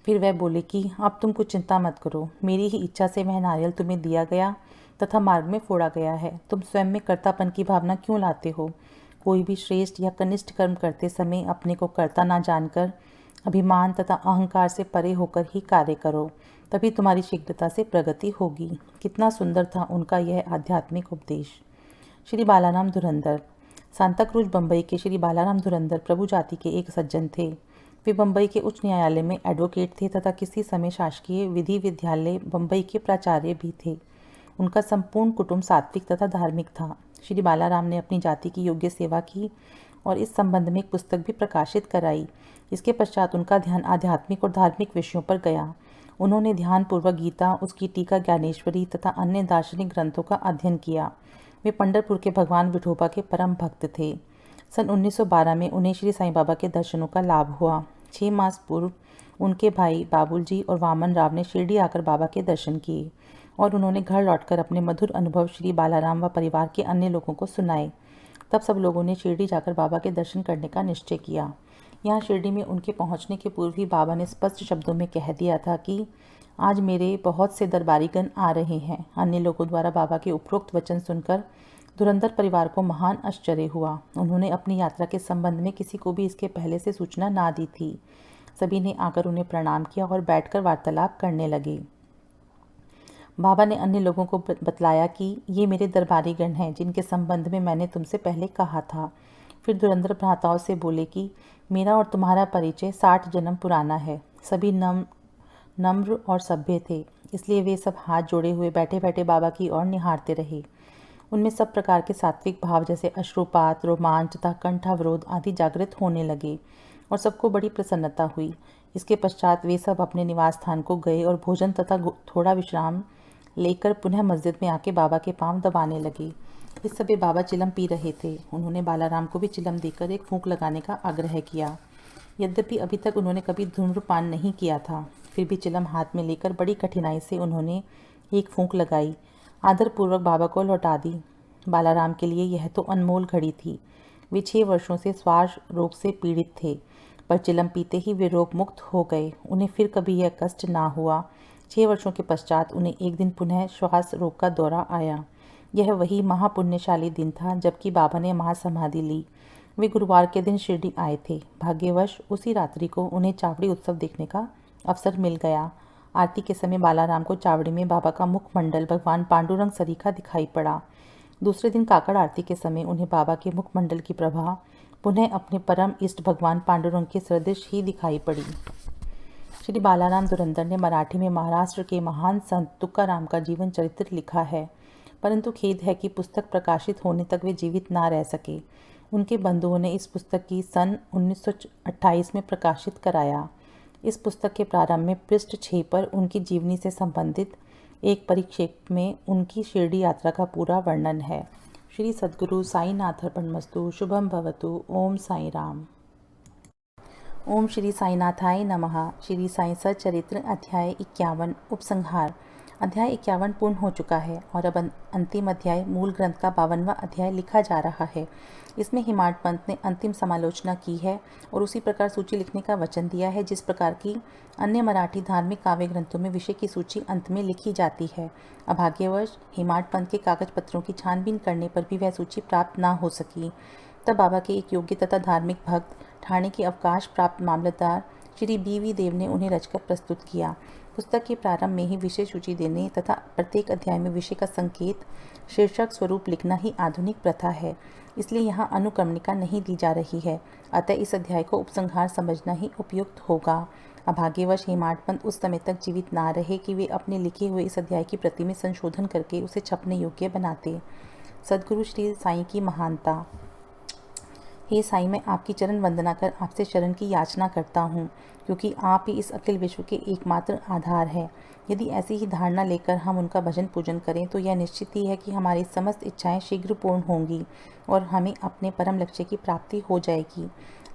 Speaker 1: फिर वह बोले कि अब तुम कुछ चिंता मत करो, मेरी ही इच्छा से वह नारियल तुम्हें दिया गया तथा मार्ग में फोड़ा गया है। तुम स्वयं में कर्तापन की भावना क्यों लाते हो? कोई भी श्रेष्ठ या कनिष्ठ कर्म करते समय अपने को कर्ता ना जानकर अभिमान तथा अहंकार से परे होकर ही कार्य करो, तभी तुम्हारी शीघ्रता से प्रगति होगी। कितना सुंदर था उनका यह आध्यात्मिक उपदेश। श्री बालाराम धुरंधर। सांताक्रूज बम्बई के श्री बालाराम धुरंधर प्रभु जाति के एक सज्जन थे। वे बम्बई के उच्च न्यायालय में एडवोकेट थे तथा किसी समय शासकीय विधि विद्यालय बम्बई के प्राचार्य भी थे। उनका संपूर्ण कुटुंब सात्विक तथा धार्मिक था। श्री बालाराम ने अपनी जाति की योग्य सेवा की और इस संबंध में एक पुस्तक भी प्रकाशित कराई। इसके पश्चात उनका ध्यान आध्यात्मिक और धार्मिक विषयों पर गया। उन्होंने ध्यानपूर्वक गीता, उसकी टीका ज्ञानेश्वरी तथा अन्य दार्शनिक ग्रंथों का अध्ययन किया। वे पंढरपुर के भगवान विठोबा के परम भक्त थे। सन 1912 में उन्हें श्री साईं बाबा के दर्शनों का लाभ हुआ। 6 मास पूर्व उनके भाई बाबुल जी और वामन राव ने शिरडी आकर बाबा के दर्शन किए और उन्होंने घर लौटकर अपने मधुर अनुभव श्री बालाराम व परिवार के अन्य लोगों को सुनाए। तब सब लोगों ने शिरडी जाकर बाबा के दर्शन करने का निश्चय किया। यहाँ शिरडी में उनके पहुँचने के पूर्व ही बाबा ने स्पष्ट शब्दों में कह दिया था कि आज मेरे बहुत से दरबारीगण आ रहे हैं। अन्य लोगों द्वारा बाबा के उपरोक्त वचन सुनकर धुरंधर परिवार को महान आश्चर्य हुआ। उन्होंने अपनी यात्रा के संबंध में किसी को भी इसके पहले से सूचना ना दी थी। सभी ने आकर उन्हें प्रणाम किया और बैठकर वार्तालाप करने लगे। बाबा ने अन्य लोगों को बतलाया कि ये मेरे दरबारीगण हैं जिनके संबंध में मैंने तुमसे पहले कहा था। फिर धुरंधर भ्राताओं से बोले कि मेरा और तुम्हारा परिचय 60 जन्म पुराना है। सभी नम्र और सभ्य थे, इसलिए वे सब हाथ जोड़े हुए बैठे बैठे बाबा की ओर निहारते रहे। उनमें सब प्रकार के सात्विक भाव जैसे अश्रुपात, रोमांच तथा कंठावरोध आदि जागृत होने लगे और सबको बड़ी प्रसन्नता हुई। इसके पश्चात वे सब अपने निवास स्थान को गए और भोजन तथा थोड़ा विश्राम लेकर पुनः मस्जिद में आके बाबा के पांव दबाने लगे। इस समय बाबा चिलम पी रहे थे। उन्होंने बालाराम को भी चिलम देकर एक फूंक लगाने का आग्रह किया। यद्यपि अभी तक उन्होंने कभी धूम्रपान नहीं किया था, फिर भी चिलम हाथ में लेकर बड़ी कठिनाई से उन्होंने एक फूंक लगाई, आदरपूर्वक बाबा को लौटा दी। बालाराम के लिए यह तो अनमोल घड़ी थी। वे 6 वर्षों से श्वास रोग से पीड़ित थे, पर चिलम पीते ही वे रोग मुक्त हो गए। उन्हें फिर कभी यह कष्ट ना हुआ। 6 वर्षों के पश्चात उन्हें एक दिन पुनः श्वास रोग का दौरा आया। यह वही महापुण्यशाली दिन था जबकि बाबा ने महासमाधि ली। वे गुरुवार के दिन शिरडी आए थे। भाग्यवश उसी रात्रि को उन्हें चावड़ी उत्सव देखने का अवसर मिल गया। आरती के समय बालाराम को चावड़ी में बाबा का मुखमंडल भगवान पांडुरंग सरीखा दिखाई पड़ा। दूसरे दिन काकड़ आरती के समय उन्हें बाबा के मुखमंडल की प्रभा पुनः अपने परम इष्ट भगवान पांडुरंग के सदृश ही दिखाई पड़ी। श्री बालाराम धुरंधर ने मराठी में महाराष्ट्र के महान संत तुकाराम का जीवन चरित्र लिखा है, परंतु खेद है कि पुस्तक प्रकाशित होने तक वे जीवित ना रह सके। उनके बंधुओं ने इस पुस्तक की सन 1928 में प्रकाशित कराया। इस पुस्तक के प्रारंभ में पृष्ठ 6 पर उनकी जीवनी से संबंधित एक परिक्षेप में उनकी शिरडी यात्रा का पूरा वर्णन है। श्री सद्गुरु साईनाथ अर्पणमस्तु। शुभम भवतु। ओम साई राम। ओम श्री साईनाथाय नमः। श्री साई सच्चरित्र अध्याय 51 उपसंहार। अध्याय 51 पूर्ण हो चुका है और अब अंतिम अध्याय मूल ग्रंथ का 52वां अध्याय लिखा जा रहा है। इसमें हिमाड पंत ने अंतिम समालोचना की है और उसी प्रकार सूची लिखने का वचन दिया है जिस प्रकार की अन्य मराठी धार्मिक काव्य ग्रंथों में विषय की सूची अंत में लिखी जाती है। अभाग्यवश हिमाड पंत के कागज पत्रों की छानबीन करने पर भी वह सूची प्राप्त ना हो सकी। तब बाबा के एक योग्य तथा धार्मिक भक्त, ठाणे के अवकाश प्राप्त मामलतदार श्री बी देव ने उन्हें रचकर प्रस्तुत किया। पुस्तक के प्रारंभ में ही विषय सूची देने तथा प्रत्येक अध्याय में विषय का संकेत शीर्षक स्वरूप लिखना ही आधुनिक प्रथा है, इसलिए यहाँ अनुक्रमणिका नहीं दी जा रही है। अतः इस अध्याय को उपसंहार समझना ही उपयुक्त होगा। अभाग्यवश हिमाड पंत उस समय तक जीवित ना रहे कि वे अपने लिखे हुए इस अध्याय की प्रति में संशोधन करके उसे छपने योग्य बनाते। सद्गुरु श्री साईं की महानता। हे साईं, मैं आपकी चरण वंदना कर आपसे शरण की याचना करता हूँ, क्योंकि आप ही इस अखिल विश्व के एकमात्र आधार है। यदि ऐसी ही धारणा लेकर हम उनका भजन पूजन करें तो यह निश्चित ही है कि हमारी समस्त इच्छाएं शीघ्र पूर्ण होंगी और हमें अपने परम लक्ष्य की प्राप्ति हो जाएगी।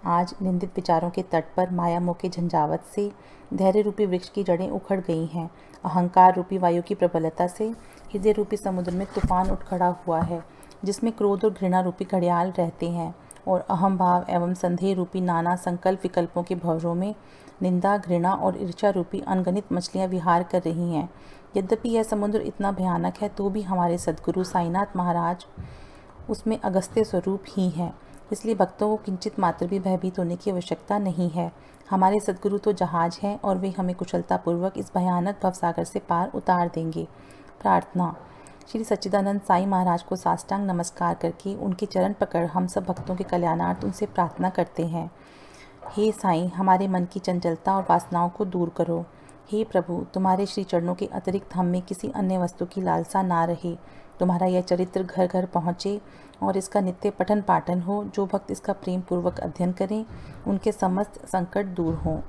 Speaker 1: आज निंदित विचारों के तट पर माया मोह के झंझावत से धैर्य रूपी वृक्ष की जड़ें उखड़ गई हैं। अहंकार रूपी वायु की प्रबलता से हृदय रूपी समुद्र में तूफान उठ खड़ा हुआ है, जिसमें क्रोध और घृणा रूपी घड़ियाल रहते हैं और अहम भाव एवं संदेह रूपी नाना संकल्प विकल्पों के भंवरों में निंदा, घृणा और ईर्ष्या रूपी अनगणित मछलियां विहार कर रही हैं। यद्यपि यह समुद्र इतना भयानक है तो भी हमारे सद्गुरु साईनाथ महाराज उसमें अगस्त्य स्वरूप ही हैं, इसलिए भक्तों को किंचित मात्र भी भयभीत होने की आवश्यकता नहीं है। हमारे सद्गुरु तो जहाज हैं और वे हमें कुशलतापूर्वक इस भयानक भवसागर से पार उतार देंगे। प्रार्थना। श्री सच्चिदानंद साईं महाराज को साष्टांग नमस्कार करके उनके चरण पकड़ हम सब भक्तों के कल्याणार्थ उनसे प्रार्थना करते हैं। हे साईं, हमारे मन की चंचलता और वासनाओं को दूर करो। हे प्रभु, तुम्हारे श्री चरणों के अतिरिक्त हम में किसी अन्य वस्तु की लालसा ना रहे। तुम्हारा यह चरित्र घर घर पहुँचे और इसका नित्य पठन पाठन हो। जो भक्त इसका प्रेम पूर्वक अध्ययन करें उनके समस्त संकट दूर हों।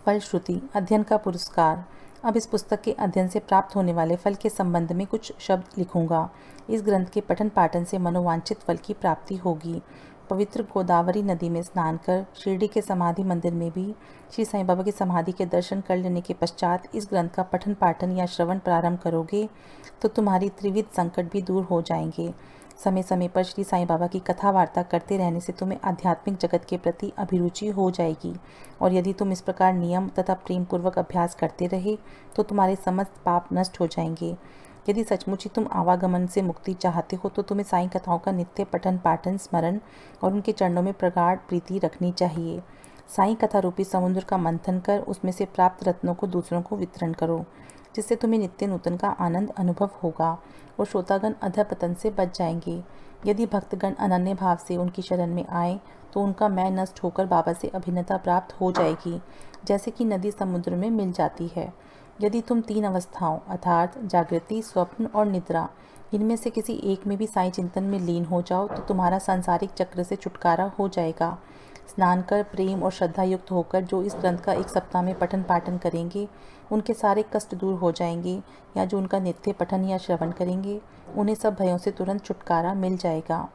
Speaker 1: फलश्रुति अध्ययन का पुरस्कार। अब इस पुस्तक के अध्ययन से प्राप्त होने वाले फल के संबंध में कुछ शब्द लिखूंगा। इस ग्रंथ के पठन पाठन से मनोवांछित फल की प्राप्ति होगी। पवित्र गोदावरी नदी में स्नान कर शिरडी के समाधि मंदिर में भी श्री साईं बाबा की समाधि के दर्शन कर लेने के पश्चात इस ग्रंथ का पठन पाठन या श्रवण प्रारंभ करोगे तो तुम्हारी त्रिविध संकट भी दूर हो जाएंगे। समय समय पर श्री साईं बाबा की कथा वार्ता करते रहने से तुम्हें आध्यात्मिक जगत के प्रति अभिरुचि हो जाएगी और यदि तुम इस प्रकार नियम तथा प्रेम पूर्वक अभ्यास करते रहे तो तुम्हारे समस्त पाप नष्ट हो जाएंगे। यदि सचमुच ही तुम आवागमन से मुक्ति चाहते हो तो तुम्हें साईं कथाओं का नित्य पठन पाठन स्मरण और उनके चरणों में प्रगाढ़ प्रीति रखनी चाहिए। साईं कथा रूपी समुद्र का मंथन कर उसमें से प्राप्त रत्नों को दूसरों को वितरण करो, जिससे तुम्हें नित्य नूतन का आनंद अनुभव होगा और श्रोतागण अधःपतन से बच जाएंगे। यदि भक्तगण अनन्य भाव से उनकी शरण में आए तो उनका मैं नष्ट होकर बाबा से अभिन्नता प्राप्त हो जाएगी, जैसे कि नदी समुद्र में मिल जाती है। यदि तुम 3 अवस्थाओं अर्थात जागृति, स्वप्न और निद्रा इनमें से किसी एक में भी साईं चिंतन में लीन हो जाओ तो तुम्हारा सांसारिक चक्र से छुटकारा हो जाएगा। स्नान कर प्रेम और श्रद्धा युक्त होकर जो इस ग्रंथ का 1 सप्ताह में पठन पाठन करेंगे उनके सारे कष्ट दूर हो जाएंगे, या जो उनका नित्य पठन या श्रवण करेंगे उन्हें सब भयों से तुरंत छुटकारा मिल जाएगा।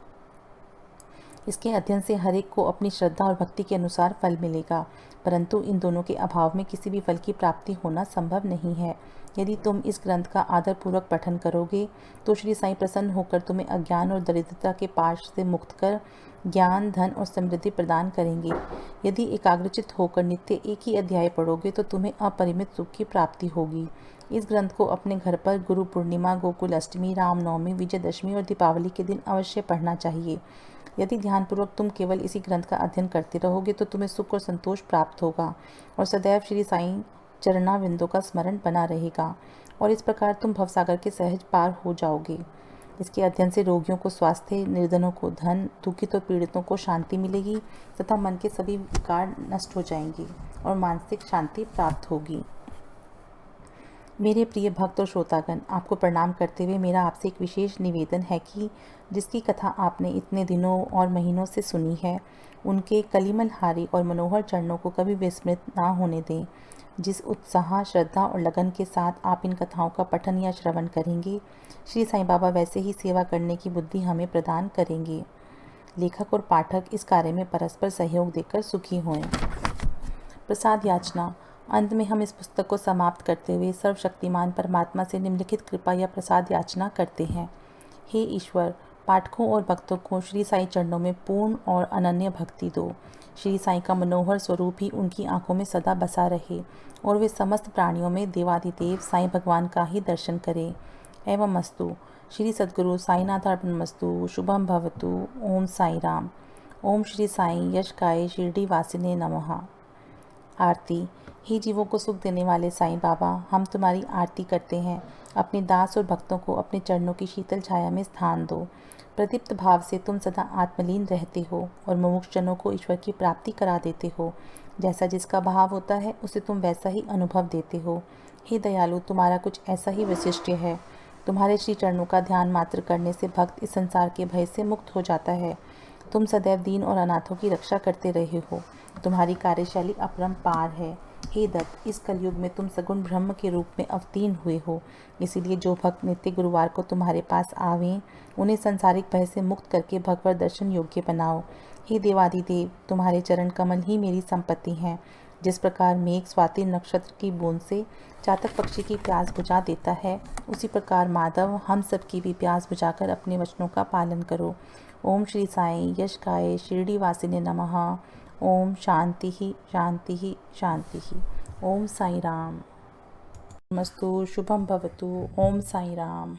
Speaker 1: इसके अध्ययन से हर एक को अपनी श्रद्धा और भक्ति के अनुसार फल मिलेगा, परंतु इन दोनों के अभाव में किसी भी फल की प्राप्ति होना संभव नहीं है। यदि तुम इस ग्रंथ का आदरपूर्वक पठन करोगे तो श्री साईं प्रसन्न होकर तुम्हें अज्ञान और दरिद्रता के पाश से मुक्त कर ज्ञान, धन और समृद्धि प्रदान करेंगे। यदि एकाग्रचित होकर नित्य एक ही अध्याय पढ़ोगे तो तुम्हें अपरिमित सुख की प्राप्ति होगी। इस ग्रंथ को अपने घर पर गुरु पूर्णिमा, गोकुल अष्टमी, रामनवमी, विजयदशमी और दीपावली के दिन अवश्य पढ़ना चाहिए। यदि ध्यानपूर्वक तुम केवल इसी ग्रंथ का अध्ययन करते रहोगे तो तुम्हें सुख और संतोष प्राप्त होगा और सदैव श्री साईं चरणाविंदों का स्मरण बना रहेगा और इस प्रकार तुम भवसागर के सहज पार हो जाओगे। इसके अध्ययन से रोगियों को स्वास्थ्य, निर्धनों को धन, दुखित और पीड़ितों को शांति मिलेगी तथा मन के सभी विकार नष्ट हो जाएंगे और मानसिक शांति प्राप्त होगी। मेरे प्रिय भक्त और श्रोतागण, आपको प्रणाम करते हुए मेरा आपसे एक विशेष निवेदन है कि जिसकी कथा आपने इतने दिनों और महीनों से सुनी है उनके कलिमलहारी और मनोहर चरणों को कभी विस्मृत ना होने दें। जिस उत्साह, श्रद्धा और लगन के साथ आप इन कथाओं का पठन या श्रवण करेंगे, श्री साईं बाबा वैसे ही सेवा करने की बुद्धि हमें प्रदान करेंगे। लेखक और पाठक इस कार्य में परस्पर सहयोग देकर सुखी हों। प्रसाद याचना। अंत में हम इस पुस्तक को समाप्त करते हुए सर्वशक्तिमान परमात्मा से निम्नलिखित कृपा या प्रसाद याचना करते हैं। हे ईश्वर, पाठकों और भक्तों को श्री साईं चरणों में पूर्ण और अनन्य भक्ति दो। श्री साईं का मनोहर स्वरूप ही उनकी आंखों में सदा बसा रहे और वे समस्त प्राणियों में देवादिदेव साईं भगवान का ही दर्शन करें। एवं मस्तु। श्री सद्गुरु साईनाथार्पणमस्तु। शुभम भवतु। ओम साई राम। ओम श्री साईं यशकाय शिरडी वासिने नमः। आरती। हे जीवों को सुख देने वाले साईं बाबा, हम तुम्हारी आरती करते हैं। अपने दास और भक्तों को अपने चरणों की शीतल छाया में स्थान दो। प्रदीप्त भाव से तुम सदा आत्मलीन रहते हो और मुमुक्षजनों को ईश्वर की प्राप्ति करा देते हो। जैसा जिसका भाव होता है उसे तुम वैसा ही अनुभव देते हो। हे दयालु, तुम्हारा कुछ ऐसा ही वैशिष्ट्य है। तुम्हारे श्री चरणों का ध्यान मात्र करने से भक्त इस संसार के भय से मुक्त हो जाता है। तुम सदैव दीन और अनाथों की रक्षा करते रहे हो। तुम्हारी कार्यशैली अपरंपार है। हे दत्त, इस कलयुग में तुम सगुण ब्रह्म के रूप में अवतीर्ण हुए हो। इसीलिए जो भक्त नित्य गुरुवार को तुम्हारे पास आवें, उन्हें संसारिक भय से मुक्त करके भगवत दर्शन योग्य बनाओ। हे देवादिदेव, तुम्हारे चरण कमल ही मेरी संपत्ति हैं। जिस प्रकार मेघ स्वाति नक्षत्र की बूंद से चातक पक्षी की प्यास बुझा देता है, उसी प्रकार माधव हम सब की भी प्यास बुझाकर अपने वचनों का पालन करो। ओम श्री साईं यशकाय शिरडी वासिने नमः। ओम शांति ही शांति ही शांति ही। ओम साई राम। मस्तु। शुभम भवतु। ओम साई राम।